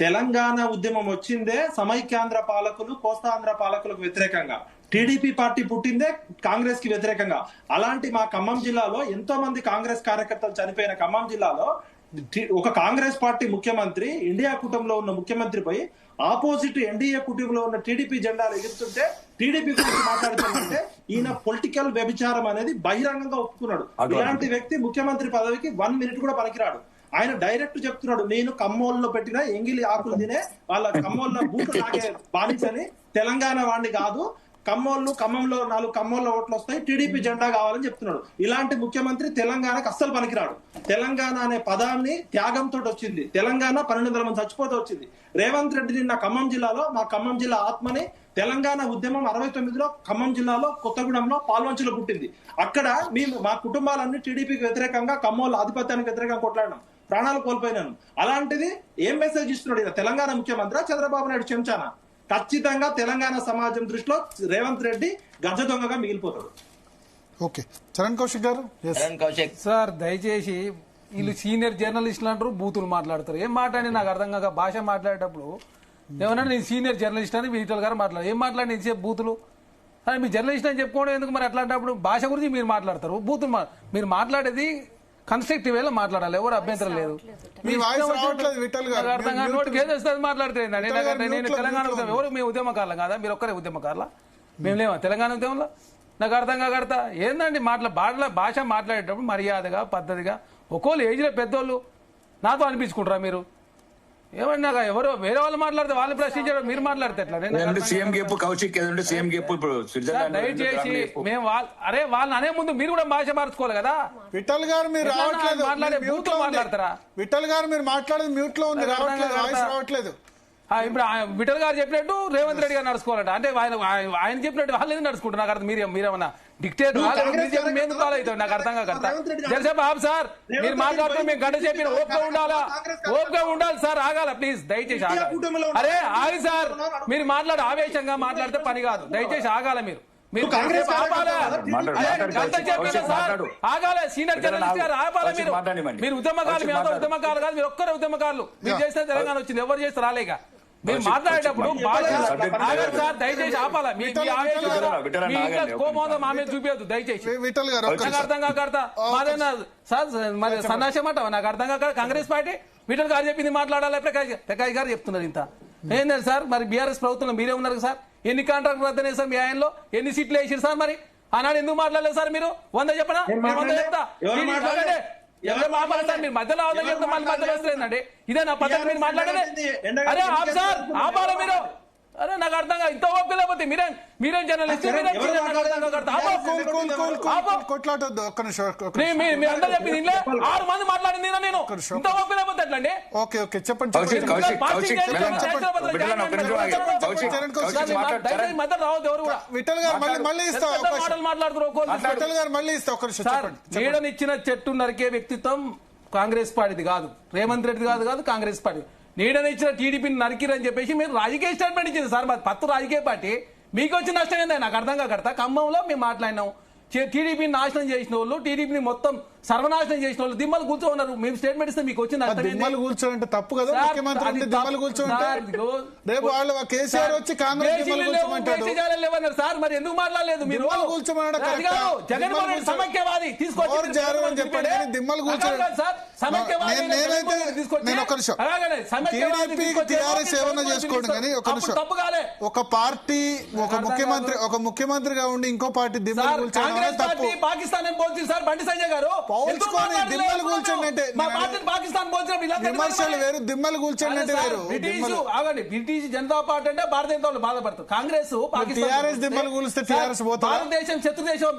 తెలంగాణ ఉద్యమం వచ్చిందే సమైక్యాంధ్ర పాలకులు కోస్తాంధ్ర పాలకులకు వ్యతిరేకంగా, టీడీపీ పార్టీ పుట్టిందే కాంగ్రెస్ కి వ్యతిరేకంగా. అలాంటి మా ఖమ్మం జిల్లాలో ఎంతో మంది కాంగ్రెస్ కార్యకర్తలు చనిపోయిన ఖమ్మం జిల్లాలో ఒక కాంగ్రెస్ పార్టీ ముఖ్యమంత్రి ఇండియా కూటమిలో ఉన్న ముఖ్యమంత్రిపై ఆపోజిట్ ఎన్డీఏ కూటమిలో ఉన్న టీడీపీ జెండాలు ఎగురుతుంటే టీడీపీ గురించి మాట్లాడుతుంటే ఈయన పొలిటికల్ వ్యభిచారం అనేది బహిరంగంగా ఒప్పుకున్నాడు. ఇలాంటి వ్యక్తి ముఖ్యమంత్రి పదవికి 1 మినిట్ కూడా పనికిరాడు. ఆయన డైరెక్ట్ చెప్తున్నాడు, నేను ఖమ్మంలో పెట్టిన ఎంగిలి ఆకులు తినే వాళ్ళ ఖమ్మంలో బూట్లు నాకే బానిసని, తెలంగాణ వాడిని కాదు, ఖమ్మంలో 4 ఖమ్మంలో ఓట్లు వస్తాయి, టీడీపీ జెండా కావాలని చెప్తున్నాడు. ఇలాంటి ముఖ్యమంత్రి తెలంగాణకు అస్సలు పనికిరాడు. తెలంగాణ అనే పదాన్ని త్యాగంతో వచ్చింది. తెలంగాణ 1200 మంది చచ్చిపోతూ వచ్చింది. రేవంత్ రెడ్డి నిన్న ఖమ్మం జిల్లాలో మా ఖమ్మం జిల్లా ఆత్మని తెలంగాణ ఉద్యమం 69లో ఖమ్మం జిల్లాలో కొత్తగూడెంలో పాల్వంచులో పుట్టింది. అక్కడ మేము మా కుటుంబాలన్నీ టీడీపీకి వ్యతిరేకంగా ఖమ్మంలో ఆధిపత్యానికి వ్యతిరేకంగా కొట్లాడినాం, ప్రాణాలు కోల్పోయినాను. అలాంటిది ఏం మెసేజ్ ఇస్తున్నాడు తెలంగాణ ముఖ్యమంత్రి చంద్రబాబు నాయుడు చెంచానా? ఖచ్చితంగా తెలంగాణ సమాజం దృష్టిలో రేవంత్ రెడ్డి గజ దొంగగా మిగిలిపోతాడు. ఓకే, చరణ్ కౌశిక్ గారు. సార్ దయచేసి వీళ్ళు సీనియర్ జర్నలిస్టులు అంటారు, బూతులు మాట్లాడతారు. ఏం మాట్లాడి నాకు అర్థం కాక భాష మాట్లాడేటప్పుడు ఏమన్నా నేను సీనియర్ జర్నలిస్ట్ అని వీటల్ గారు మాట్లాడారు. ఏం మాట్లాడి ఇంతసేపు బూతులు? అరే మీ జర్నలిస్ట్ అని చెప్పుకోవడం ఎందుకు? మరి అట్లాంటప్పుడు భాష గురించి మీరు మాట్లాడతారు, బూతులు మీరు మాట్లాడేది కన్స్ట్రక్టివ్ వేలో మాట్లాడాలి, ఎవరు అభ్యంతరం లేదు. మాట్లాడితే నేను తెలంగాణ ఎవరు మీ ఉద్యమకారులం కాదా? మీరు ఒక్కరే ఉద్యమకారులా? మేము లేవా తెలంగాణ ఉద్యమంలో? నాకు అర్థం కాకడతా ఏందండి భాష మాట్లాడేటప్పుడు మర్యాదగా పద్ధతిగా ఒక్కోళ్ళు ఏజ్లో పెద్దోళ్ళు నాతో అనిపించుకుంటారా మీరు? ఏమన్నా నాకు ఎవరు వేరే వాళ్ళు మాట్లాడితే వాళ్ళు ప్రశ్నించారు, మీరు మాట్లాడితే ఎట్లా? దయచేసి మేము అరే వాళ్ళని అనే ముందు మీరు కూడా భాష మార్చుకోవాలి కదా. విఠల్ గారు మీరు మాట్లాడే బూత్ మాట్లాడతారా? విఠల్ గారు మీరు మాట్లాడేది మ్యూట్ లో ఉంది, రావట్లేదు. ఇప్పుడు విఠల్ గారు చెప్పినట్టు రేవంత్ రెడ్డి గారు నడుచుకోవాలంట. అంటే ఆయన చెప్పినట్టు వాళ్ళు ఎందుకు నడుచుకుంటారు? నాకు అర్థం మీరేమన్నా డిక్టేట్ మేము ఫాలో అవుతాం. నాకు అర్థం కాక జరసేపు ఆపు సార్, మీరు మాట్లాడుతూ మేము గంట చెప్పిన ఓపిక ఉండాలి సార్. ఆగాల ప్లీజ్, దయచేసి ఆగాలి. అరే ఆగి సార్, మీరు మాట్లాడు ఆవేశంగా మాట్లాడితే పని కాదు. దయచేసి ఆగాల. మీరు ఆగాలి. సీనియర్ జర్నలిస్ట్ గారు ఆపాలి. మీరు ఉద్యమకారులు, మీ అంతా ఉద్యమకారులు కాదు, మీరు ఒక్కరే ఉద్యమకారులు. మీరు చేస్తే తెలంగాణ వచ్చింది, ఎవరు చేస్తే రాలేక. మీరు మాట్లాడేటప్పుడు సార్ దయచేసి ఆపాలా. మీ కోపం ఆమె చూపించదు దయచేసి. నాకు అర్థం కాకడతా మాదేనా సార్ మరి సన్నాసం అంట? నాకు అర్థం కాక కాంగ్రెస్ పార్టీ విఠల్ గారు చెప్పింది మాట్లాడాలి, ప్రకాష్ గారు చెప్తున్నారు ఇంత. ఏంటంటే సార్ మరి బీఆర్ఎస్ ప్రభుత్వంలో మీరే ఉన్నారు సార్, ఎన్ని కాంట్రాక్ట్ రద్దు సార్? మీ ఆయనలో ఎన్ని సీట్లు వేసారు సార్? మరి ఆనాడు ఎందుకు మాట్లాడలేదు సార్? మీరు 100 చెప్పనా? 100 చెప్తా. మీరు మధ్యలో మధ్యలో వస్తుందండి, ఇదే నా పద్ధతి. మీరు మాట్లాడేది అరే ఆప్ సార్ ఆపాల మీరు. అరే నాకు అర్థం కాదు, ఇంత ఓపిక లేకపోతే మీరేం జర్నలిస్ట్? అందరూ చెప్పింది ఇంట్లో 6 మంది మాట్లాడింది నేను, ఇంత ఓపిక లేకపోతే ఎట్లండి? మధ్య రావద్దు ఎవరు కూడా. నీడనిచ్చిన చెట్టు నరికే వ్యక్తిత్వం కాంగ్రెస్ పార్టీది కాదు, రేవంత్ రెడ్డి కాదు కాంగ్రెస్ పార్టీ. నీడనిచ్చిన టీడీపీని నరికిరని చెప్పేసి మీరు రాజకీయ స్టేట్మెంట్ ఇచ్చింది సార్. మాది పత్తు రాజకీయ పార్టీ, మీకు వచ్చిన నష్టం ఏందా? నాకు అర్థం కాకడతా. ఖమ్మంలో మేము మాట్లాడినాం, టీడీపీని నాశనం చేసిన వాళ్ళు, టీడీపీని మొత్తం సర్వనాశనం చేసిన వాళ్ళు దిమ్మలు కూర్చోన్నారు. మేము స్టేట్మెంట్ ఇస్తే మీకు వచ్చిన దిమ్మలు కూర్చోంటే తప్పు కదా? ముఖ్యమంత్రి దిమ్మలు కూర్చోంటే రేపు వాళ్ళు కేసీఆర్ వచ్చి కాంగ్రెస్ సార్ మరి ఎందుకు మాట్లాడలేదు? మీరు జగన్మోహన్ రెడ్డి సమైక్యవాది తీసుకొచ్చి దిమ్మలు కూర్చోండి సార్. ఏమన్నా చేసుకోండి కానీ ఒక పార్టీ ఒక ముఖ్యమంత్రిగా ఉండి ఇంకో పార్టీ దిమ్మలు కూర్చోండి తప్పు. పాకిస్తాన్ అని పోల్చి సార్ బండి సంజయ్ గారు దిమ్మలు కూర్చోండి అంటే పాకిస్తాన్ విమర్శలు వేరు, దిమ్మలు కూర్చోండి అంటే వేరు. బ్రిటిష్ జనతా పార్టీ అంటే భారతీయ జనతా బాధపడతారు. కాంగ్రెస్ టీఆర్ఎస్ దిమ్మలు కూలిస్తే టీఆర్ఎస్ పోతారు. భారతదేశం శత్రుదేశం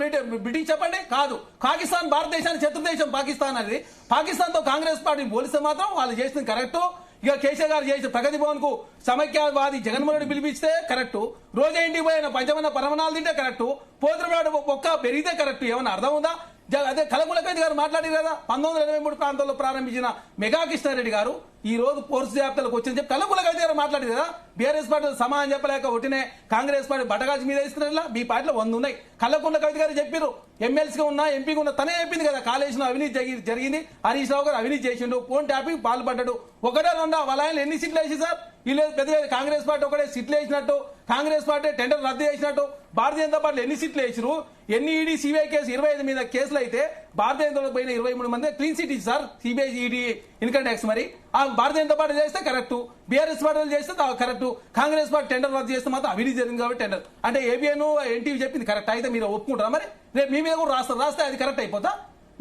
బ్రిటిష్ చెప్పండి కాదు. పాకిస్తాన్ భారతదేశానికి శత్రుదేశం పాకిస్తాన్ అనేది. పాకిస్తాన్ తో కాంగ్రెస్ పార్టీని పోలిస్తే మాత్రం వాళ్ళు చేసింది కరెక్ట్. ఇక కేసీఆర్ గారు చేసిన ప్రగతి భవన్ కు సమైక్యవాది జగన్మోహన్ రెడ్డి పిలిపిస్తే కరెక్ట్, రోజు ఇంటికి పోయిన పంచమన్న పరమనాలు తింటే కరెక్ట్, పోతురాడు ఒక్క పెరిగితే కరెక్ట్. ఏమన్నా అర్థం ఉందా? అదే కలకుల కవిత గారు మాట్లాడారు కదా, 1923 ప్రాంతంలో ప్రారంభించిన మెగా కృష్ణారెడ్డి గారు ఈ రోజు పోర్సు జాబితాలకు వచ్చిందని చెప్పి కలకుల కవిత గారు మాట్లాడారు కదా. బీఆర్ఎస్ పార్టీ సమానం చెప్పలేక ఒకటినే కాంగ్రెస్ పార్టీ బట్టగాల్చి మీద ఇస్తున్నా, మీ పార్టీలో 100 ఉన్నాయి. కలకుల కవిత గారు చెప్పారు, ఎమ్మెల్సీగా ఉన్నా ఎంపీగా ఉన్నా తనే చెప్పింది కదా, కాళేశ్వరం అవినీతి జరిగింది, హరీష్ రావు గారు అవినీతి చేసిండు, ఫోన్ ట్యాపింగ్ పాల్పడ్డాడు. ఒకటే రెండా వాళ్ళ ఆయన ఎన్ని సీట్లు వేసి సార్? వీళ్ళు పెద్ద కాంగ్రెస్ పార్టీ ఒకటే సీట్లు వేసినట్టు, కాంగ్రెస్ పార్టీ టెండర్ రద్దు చేసినట్టు, భారతీయ జనతా పార్టీ ఎన్ని సీట్లు వేసిరు? ఎన్ని ఈడీ సిబిఐ కేసు 25 మీద కేసులు అయితే భారతీయ జనతా పోయిన 23 మంది clean city sir, CBI ED income tax. మరి ఆ భారతీయ జనతా పార్టీ చేస్తే కరెక్ట్, బీఆర్ఎస్ పార్టీలు చేస్తే కరెక్ట్, కాంగ్రెస్ పార్టీ టెండర్ రద్దు చేస్తే మాత్రం అవినీతి జరిగింది కాబట్టి టెండర్ అంటే ఏబిఎన్ ఎన్టీవీ చెప్పింది కరెక్ట్ అయితే మీరు ఒప్పుకుంటారా? మరి రేపు మీ మీద కూడా రాస్తే అది కరెక్ట్ అయిపోతా?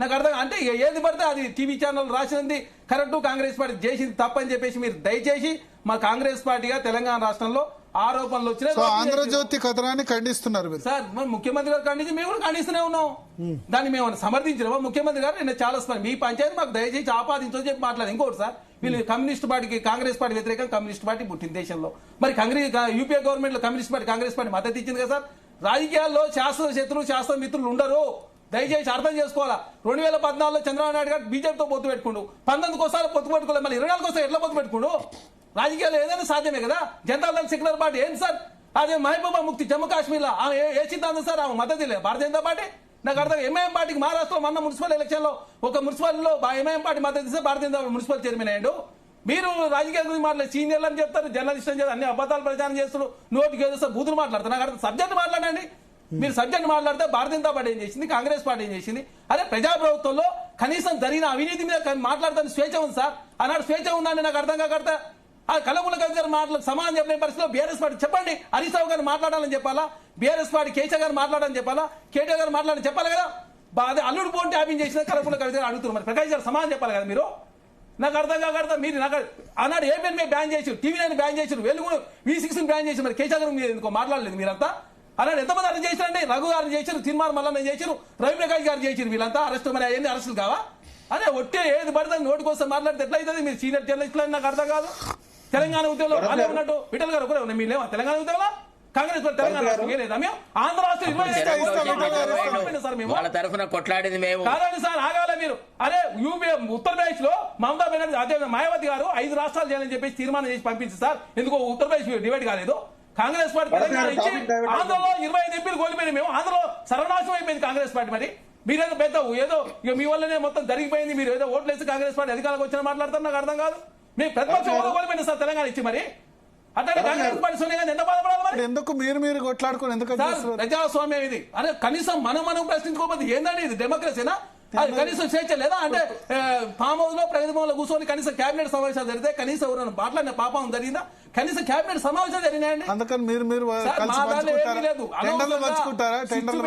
నాకు అర్థం అంటే ఏది పడితే అది టీవీ ఛానల్ రాసింది కరెక్ట్, కాంగ్రెస్ పార్టీ చేసింది తప్పని చెప్పేసి మీరు దయచేసి మా కాంగ్రెస్ పార్టీగా తెలంగాణ రాష్ట్రంలో ఆరోపణలు వచ్చినాయి. ఆంధ్రజ్యోతి కథనాన్ని ఖండిస్తున్నారు సార్. ముఖ్యమంత్రి గారు ఖండించి మేము కూడా ఖండిస్తూనే ఉన్నాం, దాన్ని మేము సమర్థించినామా? ముఖ్యమంత్రి గారు నిన్న చాలా మీ పంచాయతీ మాకు దయచేసి ఆపాదించని చెప్పి మాట్లాడారు. ఇంకోటి సార్, వీళ్ళు కమ్యూనిస్ట్ పార్టీకి కాంగ్రెస్ పార్టీ వ్యతిరేకంగా కమ్యూనిస్ట్ పార్టీ పుట్టింది దేశంలో. మరి యూపీఏ గవర్నమెంట్ లో కమ్యూనిస్ట్ పార్టీ కాంగ్రెస్ పార్టీ మద్దతు ఇచ్చింది కదా సార్. రాజకీయాల్లో శాస్త్ర శత్రువు శాస్త్ర మిత్రులు ఉండరు, దయచేసి అర్థం చేసుకోవాలా. 2014లో చంద్రబాబు నాయుడు గారు బీజేపీతో పొత్తు పెట్టుకుండు, 19 కోసారి పొత్తు పెట్టుకోలేదు, మళ్ళీ 24 కోసం ఎట్లా పొత్తు పెట్టుకుండు? రాజకీయాలు ఏదైనా సాధ్యమే కదా. జనతాదళ సెక్యులర్ పార్టీ ఏంటి సార్? అదే మహబూబా ముక్తి జమ్మూ కాశ్మీర్ లో ఆమె ఏ సిద్ధాంతం సార్? ఆమె మద్దతు లేదు భారతీయ జనతా పార్టీ. నాకు అర్థం ఎంఐఎం పార్టీకి మహారాష్ట్రలో మొన్న మున్సిపల్ ఎలక్షన్ లో ఒక మున్సిపల్లో ఎంఐఎం పార్టీ మద్దతు ఇస్తే భారతీయ జనతా మున్సిపల్ చైర్మన్ అయ్యాడు. మీరు రాజకీయాల గురించి మాట్లాడే సీనియర్లు అని చెప్తారు, జర్నలిస్ట్ అని చెప్తారు, అన్ని అబద్ధాలు ప్రచారం చేస్తున్నారు, నోటికి ఏదో బూతులు మాట్లాడతారు. నాకు అర్థం సబ్జెక్ట్ మాట్లాడండి. మీరు సబ్జెక్ట్ మాట్లాడితే భారతీయ జనతా పార్టీ ఏం చేసింది, కాంగ్రెస్ పార్టీ ఏం చేసింది? అదే ప్రజాప్రభుత్వంలో కనీసం జరిగిన అవినీతి మీద మాట్లాడతాను స్వేచ్ఛ ఉంది సార్. ఆనాడు స్వేచ్ఛ ఉందండి, నాకు అర్థం కాకడతా ఆ కలముల గారి మాటలకు సమానం చెప్పిన పరిస్థితిలో బీఆర్ఎస్ పార్టీ చెప్పండి, హరీష్ రావు గారు మాట్లాడాలని చెప్పాలా, బీఆర్ఎస్ పార్టీ కేసీఆర్ గారు మాట్లాడాలని చెప్పాలా, కేటీఆర్ గారు మాట్లాడాలని చెప్పాలి కదా. అదే అల్లుడు పోటీ ట్యాపింగ్ చేసిన కలముల గారు అడుగుతున్నారు, మరి ప్రకాష్ గారు సమానం చెప్పాలి కదా మీరు. నాకు అర్థం కాకడతా మీరు నాకు ఆనాడు ఏపీఎన్ మీద బ్యాన్ చేసారు, టీవీ9 బ్యాన్ చేసారు, వెలుగు V6 బ్యాన్ చేసి, మరి కేసీఆర్ గారు మీరు ఎందుకో మాట్లాడలేదు మీరంతా? అలాంటి ఎంతమంది అరెస్ట్ చేశారండి? రఘు గారు చేశారు, తిరుమల మల్లన్న చేశారు, రవిప్రకాష్ గారు చేశారు, వీళ్ళంతా అరెస్ట్. మరి అవన్నీ అరెస్టులు కావా? అదే ఒట్టే ఏది పడుతుంది నోటి కోసం మాట్లాడితే ఎట్లయితుంది? మీరు సీనియర్ జర్నలిస్టులు అని నాకు అర్థం కాదు. తెలంగాణ ఉద్యోగంలో వాళ్ళే ఉన్నట్టు విఠల్ గారు ఒకరే ఉన్నాయి, మీరేమో తెలంగాణ ఉద్యోగంలో కాంగ్రెస్ తెలంగాణ రాష్ట్రం లేదా? మేము ఆంధ్ర రాష్ట్రం 25 వాళ్ళ తరఫున కొట్లాడింది మేము కాదండి సార్, ఆగాల మీరు. అదే యూపీ ఉత్తరప్రదేశ్ లో మమతా బెనర్జీ అదే మాయావతి గారు 5 రాష్ట్రాలు చేయాలని చెప్పేసి తీర్మానం చేసి పంపించింది సార్. ఎందుకో ఉత్తరప్రదేశ్ డివైడ్ కాలేదు. కాంగ్రెస్ పార్టీ తెలంగాణ ఇచ్చి ఆంధ్రలో 25 ఎంపీలు కోల్పోయింది. మేము ఆంధ్రలో సర్వనాశనం అయిపోయింది కాంగ్రెస్ పార్టీ. మరి మీరేదో పెద్ద ఏదో ఇక మీ వల్లనే మొత్తం జరిగిపోయింది, మీరు ఏదో ఓట్లు వేసి కాంగ్రెస్ పార్టీ అధికారంలోకి వచ్చిన మాట్లాడతారు. నాకు అర్థం కాదు. మేము ప్రతిపక్షం కోల్పోయింది సార్ తెలంగాణ ఇచ్చి. మరి అట్లాంటి కాంగ్రెస్ పార్టీ సోనియా గాంధీ ఎంత బాధపడాలి? మరి ఎందుకు మీరు కొట్లాడుకుని ఎందుకు ప్రజాస్వామ్యం ఇది? అదే కనీసం మనం ప్రశ్నించుకోకపోతే ఏందండి ఇది? డెమోక్రసీనా? కనీసం స్వేచ్ఛ లేదా? అంటే ఫామ్ హౌస్ లో ప్రగతి భవన్ లో కూర్చొని కనీసం కేబినెట్ సమావేశాలు జరిగితే కనీసం ఎవరైనా మాట్లాడిన పాపం జరిగిందా? కనీసం కేబినెట్ సమావేశాలు జరిగినాయండి. అందుకని మీరు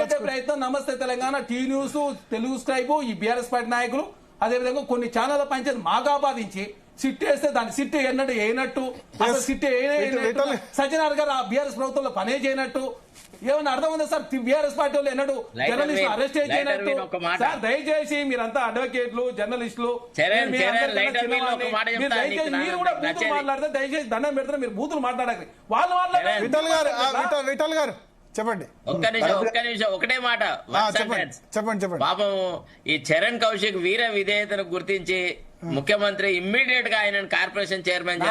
పెట్టే ప్రయత్నం Namaste Telangana, T news, Telugu scribe, ఈ బీఆర్ఎస్ పార్టీ నాయకులు అదేవిధంగా కొన్ని ఛానళ్ల పంచాయతీ మాకు ఆపాదించి సిట్ వేస్తే దాన్ని సిట్ ఎన్నట్టు వేయనట్టు, అసలు సిట్ సత్యనారాయణ గారు ఆ బీఆర్ఎస్ ప్రభుత్వంలో పనే చేయనట్టు ఏమన్నా అర్థం ఉందా సార్? బీఆర్ఎస్ పార్టీ వాళ్ళు ఎన్నడూ జర్నలిస్టులు అరెస్ట్ చేయనట్టు. సార్ దయచేసి మీరంతా అడ్వకేట్లు, జర్నలిస్టులు, దయచేసి మీరు కూడా బూతులు మాట్లాడితే దయచేసి దండం పెడితే మీరు బూతులు మాట్లాడాలి. వాళ్ళు మాట్లాడారు. విఠల్ గారు చెప్పండి. ఒక్క నిమిషం ఒకటే మాట చెప్పండి. పాపం ఈ చరణ్ కౌశిక్ వీర విధేయతను గుర్తించి ముఖ్యమంత్రి ఇమ్మీడియట్ గా ఆయన కార్పొరేషన్ చైర్మన్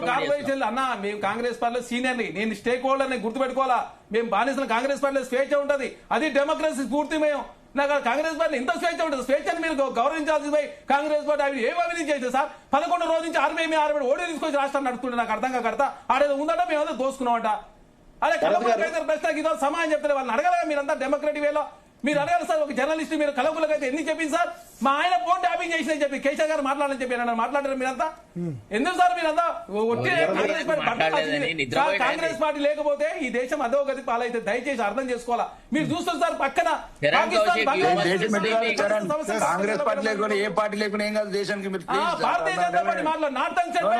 కార్పొరేషన్ అన్నా. మేము కాంగ్రెస్ పార్టీలో సీనియర్ని, నేను స్టేక్ హోల్డర్ ని గుర్తుపెట్టుకోవాలా. మేము బానిసలు. కాంగ్రెస్ పార్టీలో స్వేచ్ఛ ఉంటది, అది డెమోక్రసీ పూర్తి. మేము నాకు కాంగ్రెస్ పార్టీ ఇంత స్వేచ్ఛ ఉంటుంది. స్వేచ్ఛను మీరు గౌరవించాల్సి పోయి కాంగ్రెస్ పార్టీ అవి ఏం అవినీతి చేస్తే సార్ 11 రోజు నుంచి 6 ఓడి తీసుకొచ్చి రాష్ట్రాన్ని నడుపుతుంటే నాకు అర్థం కాకడతా. ఆడేదో ఉందట మేమేదో దోసుకున్నామంట. అదే కలవకులకైతే ప్రశ్నకి ఇదో సమాధానం చెప్తారు. వాళ్ళని అడగలగా మీరంతా డెమోక్రటిక్ వేలో మీరు అడగాలి సార్. ఒక జర్నలిస్ట్ మీరు కలవకులకైతే ఎన్ని చెప్పింది సార్? మా ఆయన ఫోన్ ట్యాపింగ్ చేసిన చెప్పి కేసీఆర్ గారు మాట్లాడాలని చెప్పి మాట్లాడారు మీరంతా. ఎందుకు సార్ మీరంతా కాంగ్రెస్ పార్టీ లేకపోతే ఈ దేశం అధోగతి పాలైతే దయచేసి అర్థం చేసుకోవాలా. మీరు చూస్తారు సార్ పక్కన కాంగ్రెస్ పార్టీ లేకుండా ఏ పార్టీ లేకుండా ఏం కాదు దేశానికి. భారతీయ జనతా పార్టీ మాట్లాడు నార్త్ అండ్ సెంట్రల్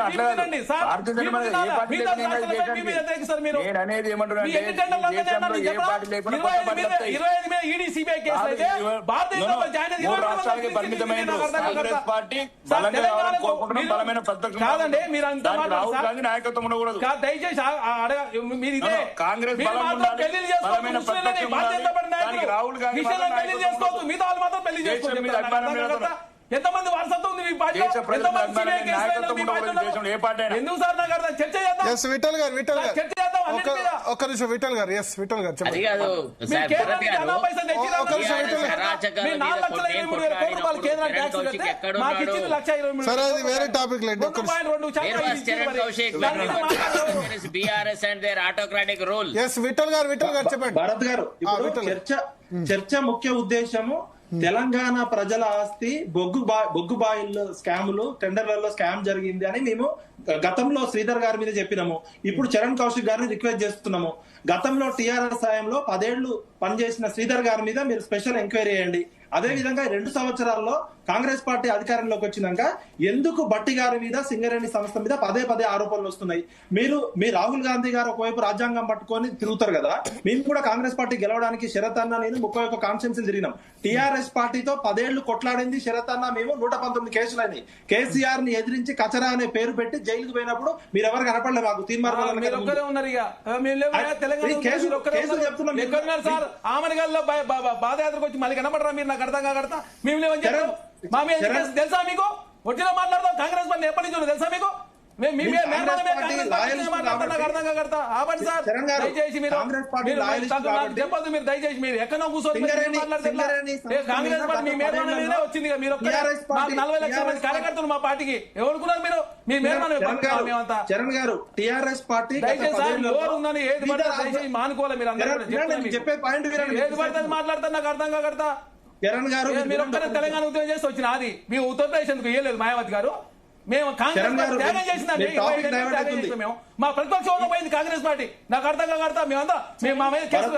మీరు 25 మీద ఈడీ సిబిఐ కేసులు అయితే భారతీయ జనతా పార్టీ ఆయన 22 రాష్ట్రాలకి పరిమితమైన కాంగ్రెస్ పార్టీ బలంగా రావాలని కోరుకుంటున్నాం. బలమైన ప్రతిపక్షం కాదండి, మీరు అంతా రాహుల్ గాంధీ నాయకత్వం ఉండకూడదు. దయచేసి మీరు ఇదే కాంగ్రెస్ మీరు బలం మాత్రం ఉండాలి, పెళ్లి చేసుకోవద్దు. బలమైన ముస్లింలని ప్రతిపక్షం భారతీయ జనతా పార్టీ ఉండాలి. దానికి రాహుల్ గాంధీ ముస్లింలని మాత్రం పెళ్లి నాయకత్వం చేసుకోవద్దు, మిగతా వాళ్ళు మాత్రం పెళ్లి చేసుకోవద్దు. దేశం మీద అభిమానం లేదు. ఎంతమంది వారసత్వం ఉంది మీ పార్టీలో? దేశ ప్రజలకు ఎంతమంది అభిమానం సిబిఐ కేసులు నాయకత్వం మీ పార్టీలో? ఉండకూడదు. దేశంలో ఏ పార్టీ అయినా. ఎందుకు సార్ నాకు అర్థం చర్చ చేద్దాం. ఎస్ విఠల్ గారు చర్చ చేద్దాం అన్నిటి మీద. ఒక్క నిమిషం విఠల్ గారు. ఎస్ విఠల్ గారు అది చెప్పండి. కాదు మీ సార్, కేంద్రానికి భరత్ జమా గారు, పైసలు తెచ్చిరా? ఒక్క నిమిషం విఠల్ గారు. అరాచకాల మీరు మీద 4,23,000 కోట్ల రూపాయలు కేంద్రానికి ట్యాక్స్ కౌశిక్ కడితే ఎక్కడ మాకు ఉన్నాడు? ఇచ్చింది 1,23,000. సరే అది వేరే టాపిక్ లేదు. ఒక్క నిమిషం. 2.2 శాతం Where was ఇచ్చింది Charan మరి. Kaushik? దాని మీద మాట్లాడరు. BRS and their autocratic rule. Yes Vithal garu చెప్పండి. భరత్ గారు, ఇప్పుడు విఠల్. చర్చ ముఖ్య ఉద్దేశము తెలంగాణ ప్రజల ఆస్తి బొగ్గు బాయిల్లో స్కాములు, టెండర్లలో స్కామ్ జరిగింది అని మేము గతంలో శ్రీధర్ గారి మీద చెప్పినాము. ఇప్పుడు చరణ్ కౌశిక్ గారిని రిక్వెస్ట్ చేస్తున్నాము. గతంలో టీఆర్ఎస్ సాయంలో 10 ఏళ్లు పనిచేసిన శ్రీధర్ గారి మీద మీరు స్పెషల్ ఎంక్వైరీ చేయండి. అదే విధంగా 2 సంవత్సరాల్లో కాంగ్రెస్ పార్టీ అధికారంలోకి వచ్చినాక ఎందుకు బట్టి గారి మీద, సింగరేణి సంస్థ మీద పదే ఆరోపణలు వస్తున్నాయి? మీ రాహుల్ గాంధీ గారు ఒకవైపు రాజ్యాంగం పట్టుకొని తిరుగుతారు కదా, మేము కూడా కాంగ్రెస్ పార్టీ గెలవడానికి శరత్ అన్న నేను 31 కాన్స్టిట్యూన్సీలు తిరిగినాం. టీఆర్ఎస్ పార్టీతో 10 ఏళ్లు కొట్లాడింది శరత్ అన్న, మేము 119 కేసులని. కేసీఆర్ ని ఎదిరించి కచరా అనే పేరు పెట్టి జైలుకు పోయినప్పుడు మీరు ఎవరు కనపడలేదు మాకు. మీరు ఒక్కరే ఉన్నారు ఇక. మేము లేవు కదా, తెలంగాణ కేసులు చెప్తున్నాం. ఎక్కడున్నారు సార్? ఆమనగల్లో పాదయాత్రకు వచ్చి మళ్ళీ కనపడరా మీరు? నాకు అర్థం కాకడతా. మేము లేవని చెప్పారు. మా మీద తెలుసా మీకు? ఒట్టిలో మాట్లాడదాం. కాంగ్రెస్ పార్టీ ఎప్పటి నుంచి తెలుసా మీకు? చెప్పదు మీరు. దయచేసి మీరు ఎక్కడో కూర్చొని కాంగ్రెస్ పార్టీ మీ మేరమాన మీదే వచ్చింది. మీరు 40 లక్షల మంది కార్యకర్తలు మా పార్టీకి ఎవరుకున్నారు మీరు? మీ మేరమాన మేమంతా. చరణ్ గారు, టీఆర్ఎస్ పార్టీ దయచేసి ఉందని ఏది పడితే దయచేసి మానుకోవాలి. మీరు అందరూ చెప్పే పాయింట్ ఏది పడితే మాట్లాడతారు. నాకు అర్థం కాకడతా. చరణ్ గారు, మీరు ఒక్కరే తెలంగాణ ఉద్యోగం చేసి వచ్చిన అది మీ ఉత్తరప్రదేశ్ ఎందుకు ఇయ్యలేదు మాయావతి గారు? మేము కాంగ్రెస్ పార్టీ త్యాగం చేసిందండి. మేము మా ప్రతిపక్షంలో పోయింది కాంగ్రెస్ పార్టీ. నాకు అర్థం కాకడతా. మేమంతా మా మీద కేసులు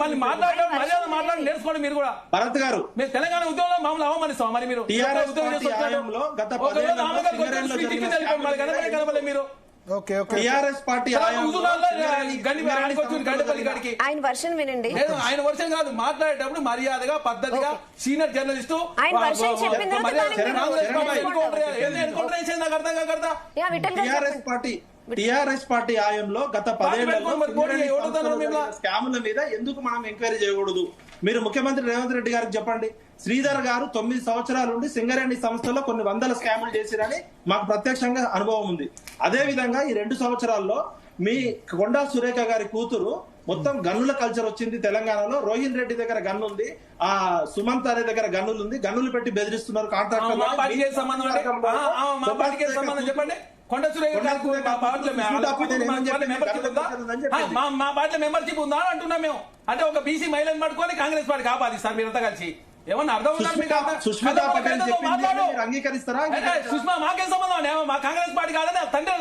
మళ్ళీ మాట్లాడడం, మర్యాద మాట్లాడి నేర్చుకోండి. మీరు కూడా భరత్ గారు, మీరు తెలంగాణ ఉద్యోగంలో మమ్మల్ని అవమానిస్తాం. మరి మీరు కనబడలేదు. మీరు టీఆర్ఎస్ పార్టీ ఆయన వర్షన్ వినండి. ఆయన వర్షం కాదు, మాట్లాడేటప్పుడు మర్యాదగా పద్ధతిగా సీనియర్ జర్నలిస్టు ఆయన వర్షన్ చెప్పిన టీఆర్ఎస్ పార్టీ ఆయంలో గత 10 ఏళ్లలో స్కాముల మీద ఎందుకు మనం ఎంక్వైరీ చేయకూడదు? మీరు ముఖ్యమంత్రి రేవంత్ రెడ్డి గారికి చెప్పండి. శ్రీధర్ గారు 9 సంవత్సరాల నుండి సింగరేణి సంస్థలో కొన్ని వందల స్కాములు చేసిరని మాకు ప్రత్యక్షంగా అనుభవం ఉంది. అదే విధంగా ఈ 2 సంవత్సరాల్లో మీ కొండా సురేఖ గారి కూతురు మొత్తం గన్నుల కల్చర్ వచ్చింది తెలంగాణలో. రోహిన్ రెడ్డి దగ్గర గన్ను ఉంది, ఆ సుమంత్ అనే దగ్గర గన్నులు ఉంది. గన్నులు పెట్టి బెదిరిస్తున్నారు కాంట్రాక్టర్. చెప్పండి. కొండ సురేఖ మా పార్టీలో మెంబర్షిప్ ఉందా అంటున్నాం మేము. అంటే ఒక బీసీ మహిళను పట్టుకొని కాంగ్రెస్ పార్టీ ఆపాదిస్తారు మీరంతా కలిసి. ఏమన్నా అర్థం ఉందా? సుష్మితా పటేల్ అంగీకరిస్తారా? సుష్మా మాకేం సంబంధం? మా కాంగ్రెస్ పార్టీ కాదని తండ్రి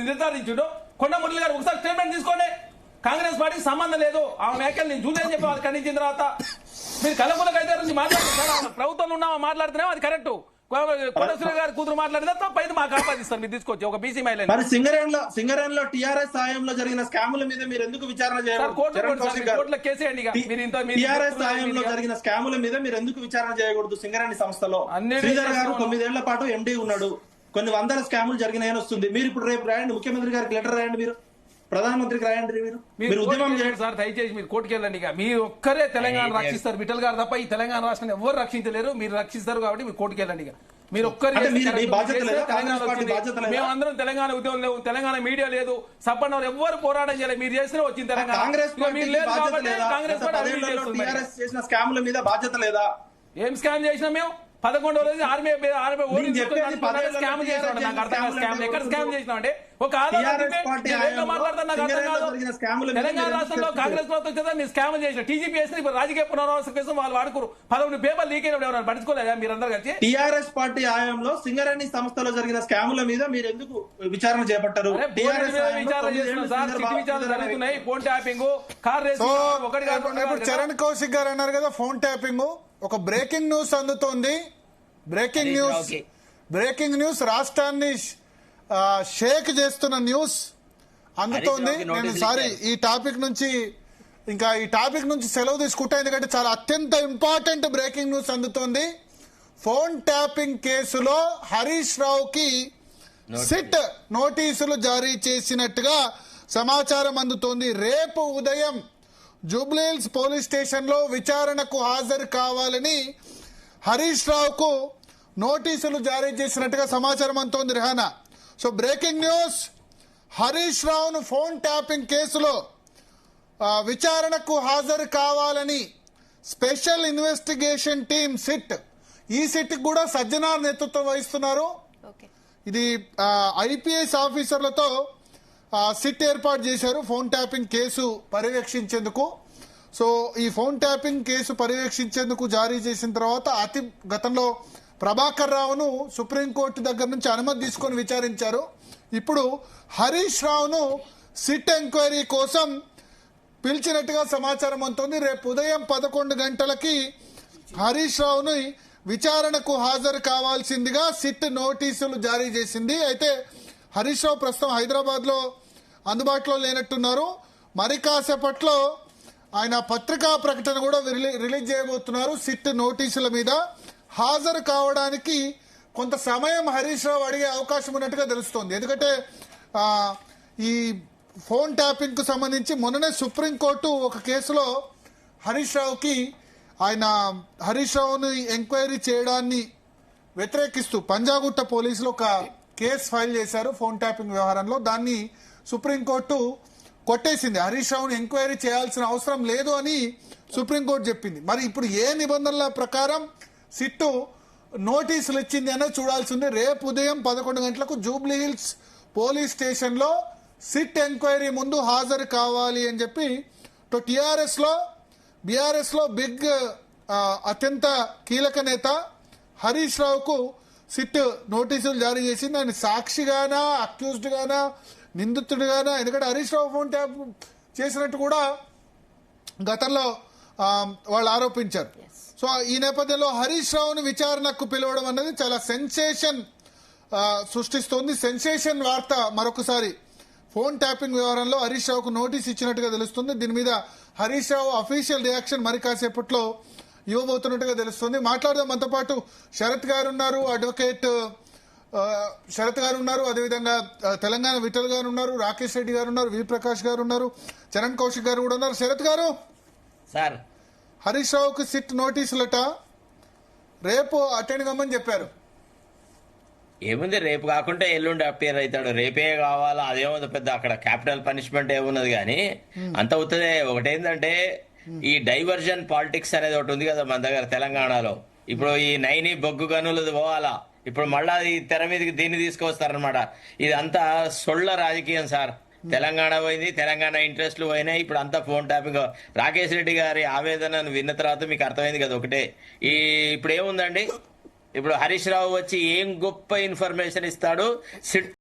నిర్ధారించుడు. కొండ మురళి గారు ఒకసారి స్టేట్మెంట్ తీసుకోండి. కాంగ్రెస్ పార్టీకి సంబంధం లేదు. ఆమె వ్యాఖ్యలు నేను చూడని చెప్పి వాళ్ళు ఖండించిన తర్వాత మీరు కలపూలకు అయితే నుంచి మాట్లాడుతున్నారు. ప్రభుత్వంలో ఉన్నామా మాట్లాడుతున్నామో అది కరెక్ట్. కొండశ్రీ గారి కూతురు మాట్లాడితే తప్పైతే మాకు ఆపాదిస్తారు. మీరు తీసుకొచ్చి ఒక బీసీ మహిళ. మరి సింగరేణిలో టీఆర్ఎస్ సాయంలో జరిగిన స్కాముల మీద మీరు ఎందుకు విచారణ చేయాలి? టీఆర్ఎస్ సాయంలో జరిగిన స్కాముల మీద మీరు ఎందుకు విచారణ చేయకూడదు? సింగరేణి సంస్థలో శ్రీధర్ గారు 9 ఏళ్ల పాటు ఎండీ ఉన్నాడు. కొన్ని వందల స్కాములు జరిగినాయని వస్తుంది. మీరు ఇప్పుడు రేపు రాయండి, ముఖ్యమంత్రి గారికి లెటర్ రాయండి, మీరు ప్రధానమంత్రికి రాయండి. మీరు ఉద్యమం చేయండి సార్. దయచేసి మీరు కోర్టుకు వెళ్ళండి. ఇక మీరు ఒక్కరే తెలంగాణ రక్షిస్తారు. విఠల్ గారు తప్ప ఈ తెలంగాణ రాష్ట్రాన్ని ఎవరు రక్షించలేరు. మీరు రక్షిస్తారు కాబట్టి మీరు కోర్టుకు వెళ్ళండి. ఇక మీరు ఒక్కరే మేమందరం తెలంగాణ ఉద్యమం లేవు, తెలంగాణ మీడియా లేదు, సప్పన్నవారు ఎవ్వరు పోరాటం చేయలేదు. మీరు చేసినా వచ్చింది తెలంగాణ. కాంగ్రెస్ చేసిన స్కాముల మీద బాధ్యత లేదా? ఏం స్కామ్ చేసినా మేము 11వ రోజు ఆర్మీ స్కామ్ చేసినాం. నాకు అర్థం కాదు స్కామ్ ఎక్కడ స్కామ్ చేసినాం అంటే ఒక తెలంగాణ రాష్ట్రంలో కాంగ్రెస్ ప్రభుత్వం మీరు స్కామ్ చేసిన టీజీపీఎస్ ఇప్పుడు రాజకీయ పునరావాసం కోసం వాళ్ళు వాడుకోరు. 11 పేపర్లు లీక్ అయినప్పుడు ఎవరైనా పట్టుకోలేదా మీరందరూ కలిసి? టీఆర్ఎస్ పార్టీ హయాంలో సింగరేణి సంస్థలో జరిగిన స్కాముల మీద మీరు ఎందుకు విచారణ చేపట్టారు? జరుగుతున్నాయి. ఫోన్ ట్యాపింగ్, కార్ రేసింగ్ ఒకటి. చరణ్ కౌశిక్ గారు అన్నారు కదా ఫోన్ ట్యాపింగ్. ఒక బ్రేకింగ్ న్యూస్ అందుతోంది. బ్రేకింగ్ న్యూస్ రాష్ట్రాన్ని షేక్ చేస్తున్న న్యూస్ అందుతోంది. నేను సారీ ఈ టాపిక్ నుంచి ఇంకా ఈ టాపిక్ నుంచి సెలవు తీసుకుంటా, ఎందుకంటే చాలా అత్యంత ఇంపార్టెంట్ బ్రేకింగ్ న్యూస్ అందుతోంది. ఫోన్ ట్యాపింగ్ కేసులో హరీష్ రావుకి సిట్ నోటీసులు జారీ చేసినట్టుగా సమాచారం అందుతోంది. రేపు ఉదయం జూబ్లీహిల్స్ పోలీస్ స్టేషన్ లో విచారణకు హాజరు కావాలని హరీష్ రావుకు నోటీసులు జారీ చేసినట్టుగా సమాచారం అందుతోంది. Rehana, so breaking news, Harish రావును ఫోన్ ట్యాపింగ్ కేసులో విచారణకు హాజరు కావాలని స్పెషల్ ఇన్వెస్టిగేషన్ టీం సిట్, ఈ సిట్ కూడా సజ్జనార్ నేతృత్వం వహిస్తున్నారు. ఇది ఐపీఎస్ ఆఫీసర్లతో సిట్ ఏర్పాటు చేశారు ఫోన్ ట్యాపింగ్ కేసు పర్యవేక్షించేందుకు. సో ఈ ఫోన్ ట్యాపింగ్ కేసు పర్యవేక్షించేందుకు జారీ చేసిన తర్వాత గతంలో ప్రభాకర్ రావును సుప్రీంకోర్టు దగ్గర నుంచి అనుమతి తీసుకొని విచారించారు. ఇప్పుడు హరీష్ రావును సిట్ ఎంక్వైరీ కోసం పిలిచినట్టుగా సమాచారం అందుతోంది. రేపు ఉదయం 11 గంటలకి హరీష్ రావుని విచారణకు హాజరు కావాల్సిందిగా సిట్ నోటీసులు జారీ చేసింది. అయితే హరీష్ రావు ప్రస్తుతం హైదరాబాద్ లో అందుబాటులో లేనట్టున్నారు. మరి కాసేపట్లో ఆయన పత్రికా ప్రకటన కూడా రిలీజ్ చేయబోతున్నారు. సిట్ నోటీసుల మీద హాజరు కావడానికి కొంత సమయం హరీష్ రావు అడిగే అవకాశం ఉన్నట్టుగా తెలుస్తోంది. ఎందుకంటే ఈ ఫోన్ ట్యాపింగ్ కు సంబంధించి మొన్ననే సుప్రీంకోర్టు ఒక కేసులో హరీష్ రావుని ఎంక్వైరీ చేయడాన్ని వ్యతిరేకిస్తూ పంజాగుట్ట పోలీసులు ఒక కేసు ఫైల్ చేశారు ఫోన్ ట్యాపింగ్ వ్యవహారంలో. దాన్ని సుప్రీంకోర్టు కొట్టేసింది. హరీష్ రావుని ఎంక్వైరీ చేయాల్సిన అవసరం లేదు అని సుప్రీంకోర్టు చెప్పింది. మరి ఇప్పుడు ఏ నిబంధనల ప్రకారం సిట్టు నోటీసులు ఇచ్చింది అనేది చూడాల్సింది. రేపు ఉదయం 11 గంటలకు జూబ్లీహిల్స్ పోలీస్ స్టేషన్ లో సిట్ ఎంక్వైరీ ముందు హాజరు కావాలి అని చెప్పి బీఆర్ఎస్ లో బిగ్ అత్యంత కీలక నేత హరీష్ రావుకు సిట్ నోటీసులు జారీ చేసింది. ఆయన సాక్షిగానా, అక్యూజ్డ్ గానా, నిందితుడిగానా, ఎందుకంటే హరీష్ రావు ఫోన్ ట్యాప్ చేసినట్టు కూడా గతంలో వాళ్ళు ఆరోపించారు. సో ఈ నేపథ్యంలో హరీష్ రావును విచారణకు పిలవడం అనేది చాలా సెన్సేషన్ సృష్టిస్తోంది. సెన్సేషన్ వార్త మరొకసారి. ఫోన్ ట్యాపింగ్ వ్యవహారంలో హరీష్ రావుకు నోటీస్ ఇచ్చినట్టుగా తెలుస్తుంది. దీని మీద హరీష్ రావు అఫీషియల్ రియాక్షన్ మరి కాసేపట్లో ఇవ్వబోతున్నట్టుగా తెలుస్తుంది. మాట్లాడదాం. మనతో పాటు శరత్ గారు ఉన్నారు, అడ్వకేట్ శరత్ గారు ఉన్నారు, అదేవిధంగా తెలంగాణ విఠల్ గారు ఉన్నారు, రాకేష్ రెడ్డి గారు ఉన్నారు, వి ప్రకాష్ గారు ఉన్నారు, చరణ్ కౌశిక్ గారు కూడా ఉన్నారు. శరత్ గారు, సార్ హరీష్ రావుకు సిట్ నోటీసులట రేపు అటెండ్ కమ్మని చెప్పారు. ఏముంది, రేపు కాకుంటే ఎల్లుండి అప్పేర్ అవుతాడు. రేపే కావాలా, అదేముంది పెద్ద అక్కడ క్యాపిటల్ పనిష్మెంట్ ఏమున్నది కానీ అంత అవుతుంది. ఒకటేంటంటే ఈ డైవర్జన్ పాలిటిక్స్ అనేది ఒకటి ఉంది కదా మన దగ్గర తెలంగాణలో. ఇప్పుడు ఈ నైని బొగ్గు గనులది పోవాలా, ఇప్పుడు మళ్ళా ఈ తెర మీదకి దీన్ని తీసుకొస్తారనమాట. ఇది అంతా సొళ్ళ రాజకీయం సార్. తెలంగాణ పోయింది, తెలంగాణ ఇంట్రెస్ట్లు పోయినాయి, ఇప్పుడు అంతా ఫోన్ ట్యాపింగ్. రాకేష్ రెడ్డి గారి ఆవేదనను విన్న తర్వాత మీకు అర్థమైంది కదా ఒకటే. ఇప్పుడు ఏముందండి, ఇప్పుడు హరీష్ రావు వచ్చి ఏం గొప్ప ఇన్ఫర్మేషన్ ఇస్తాడు, సిట్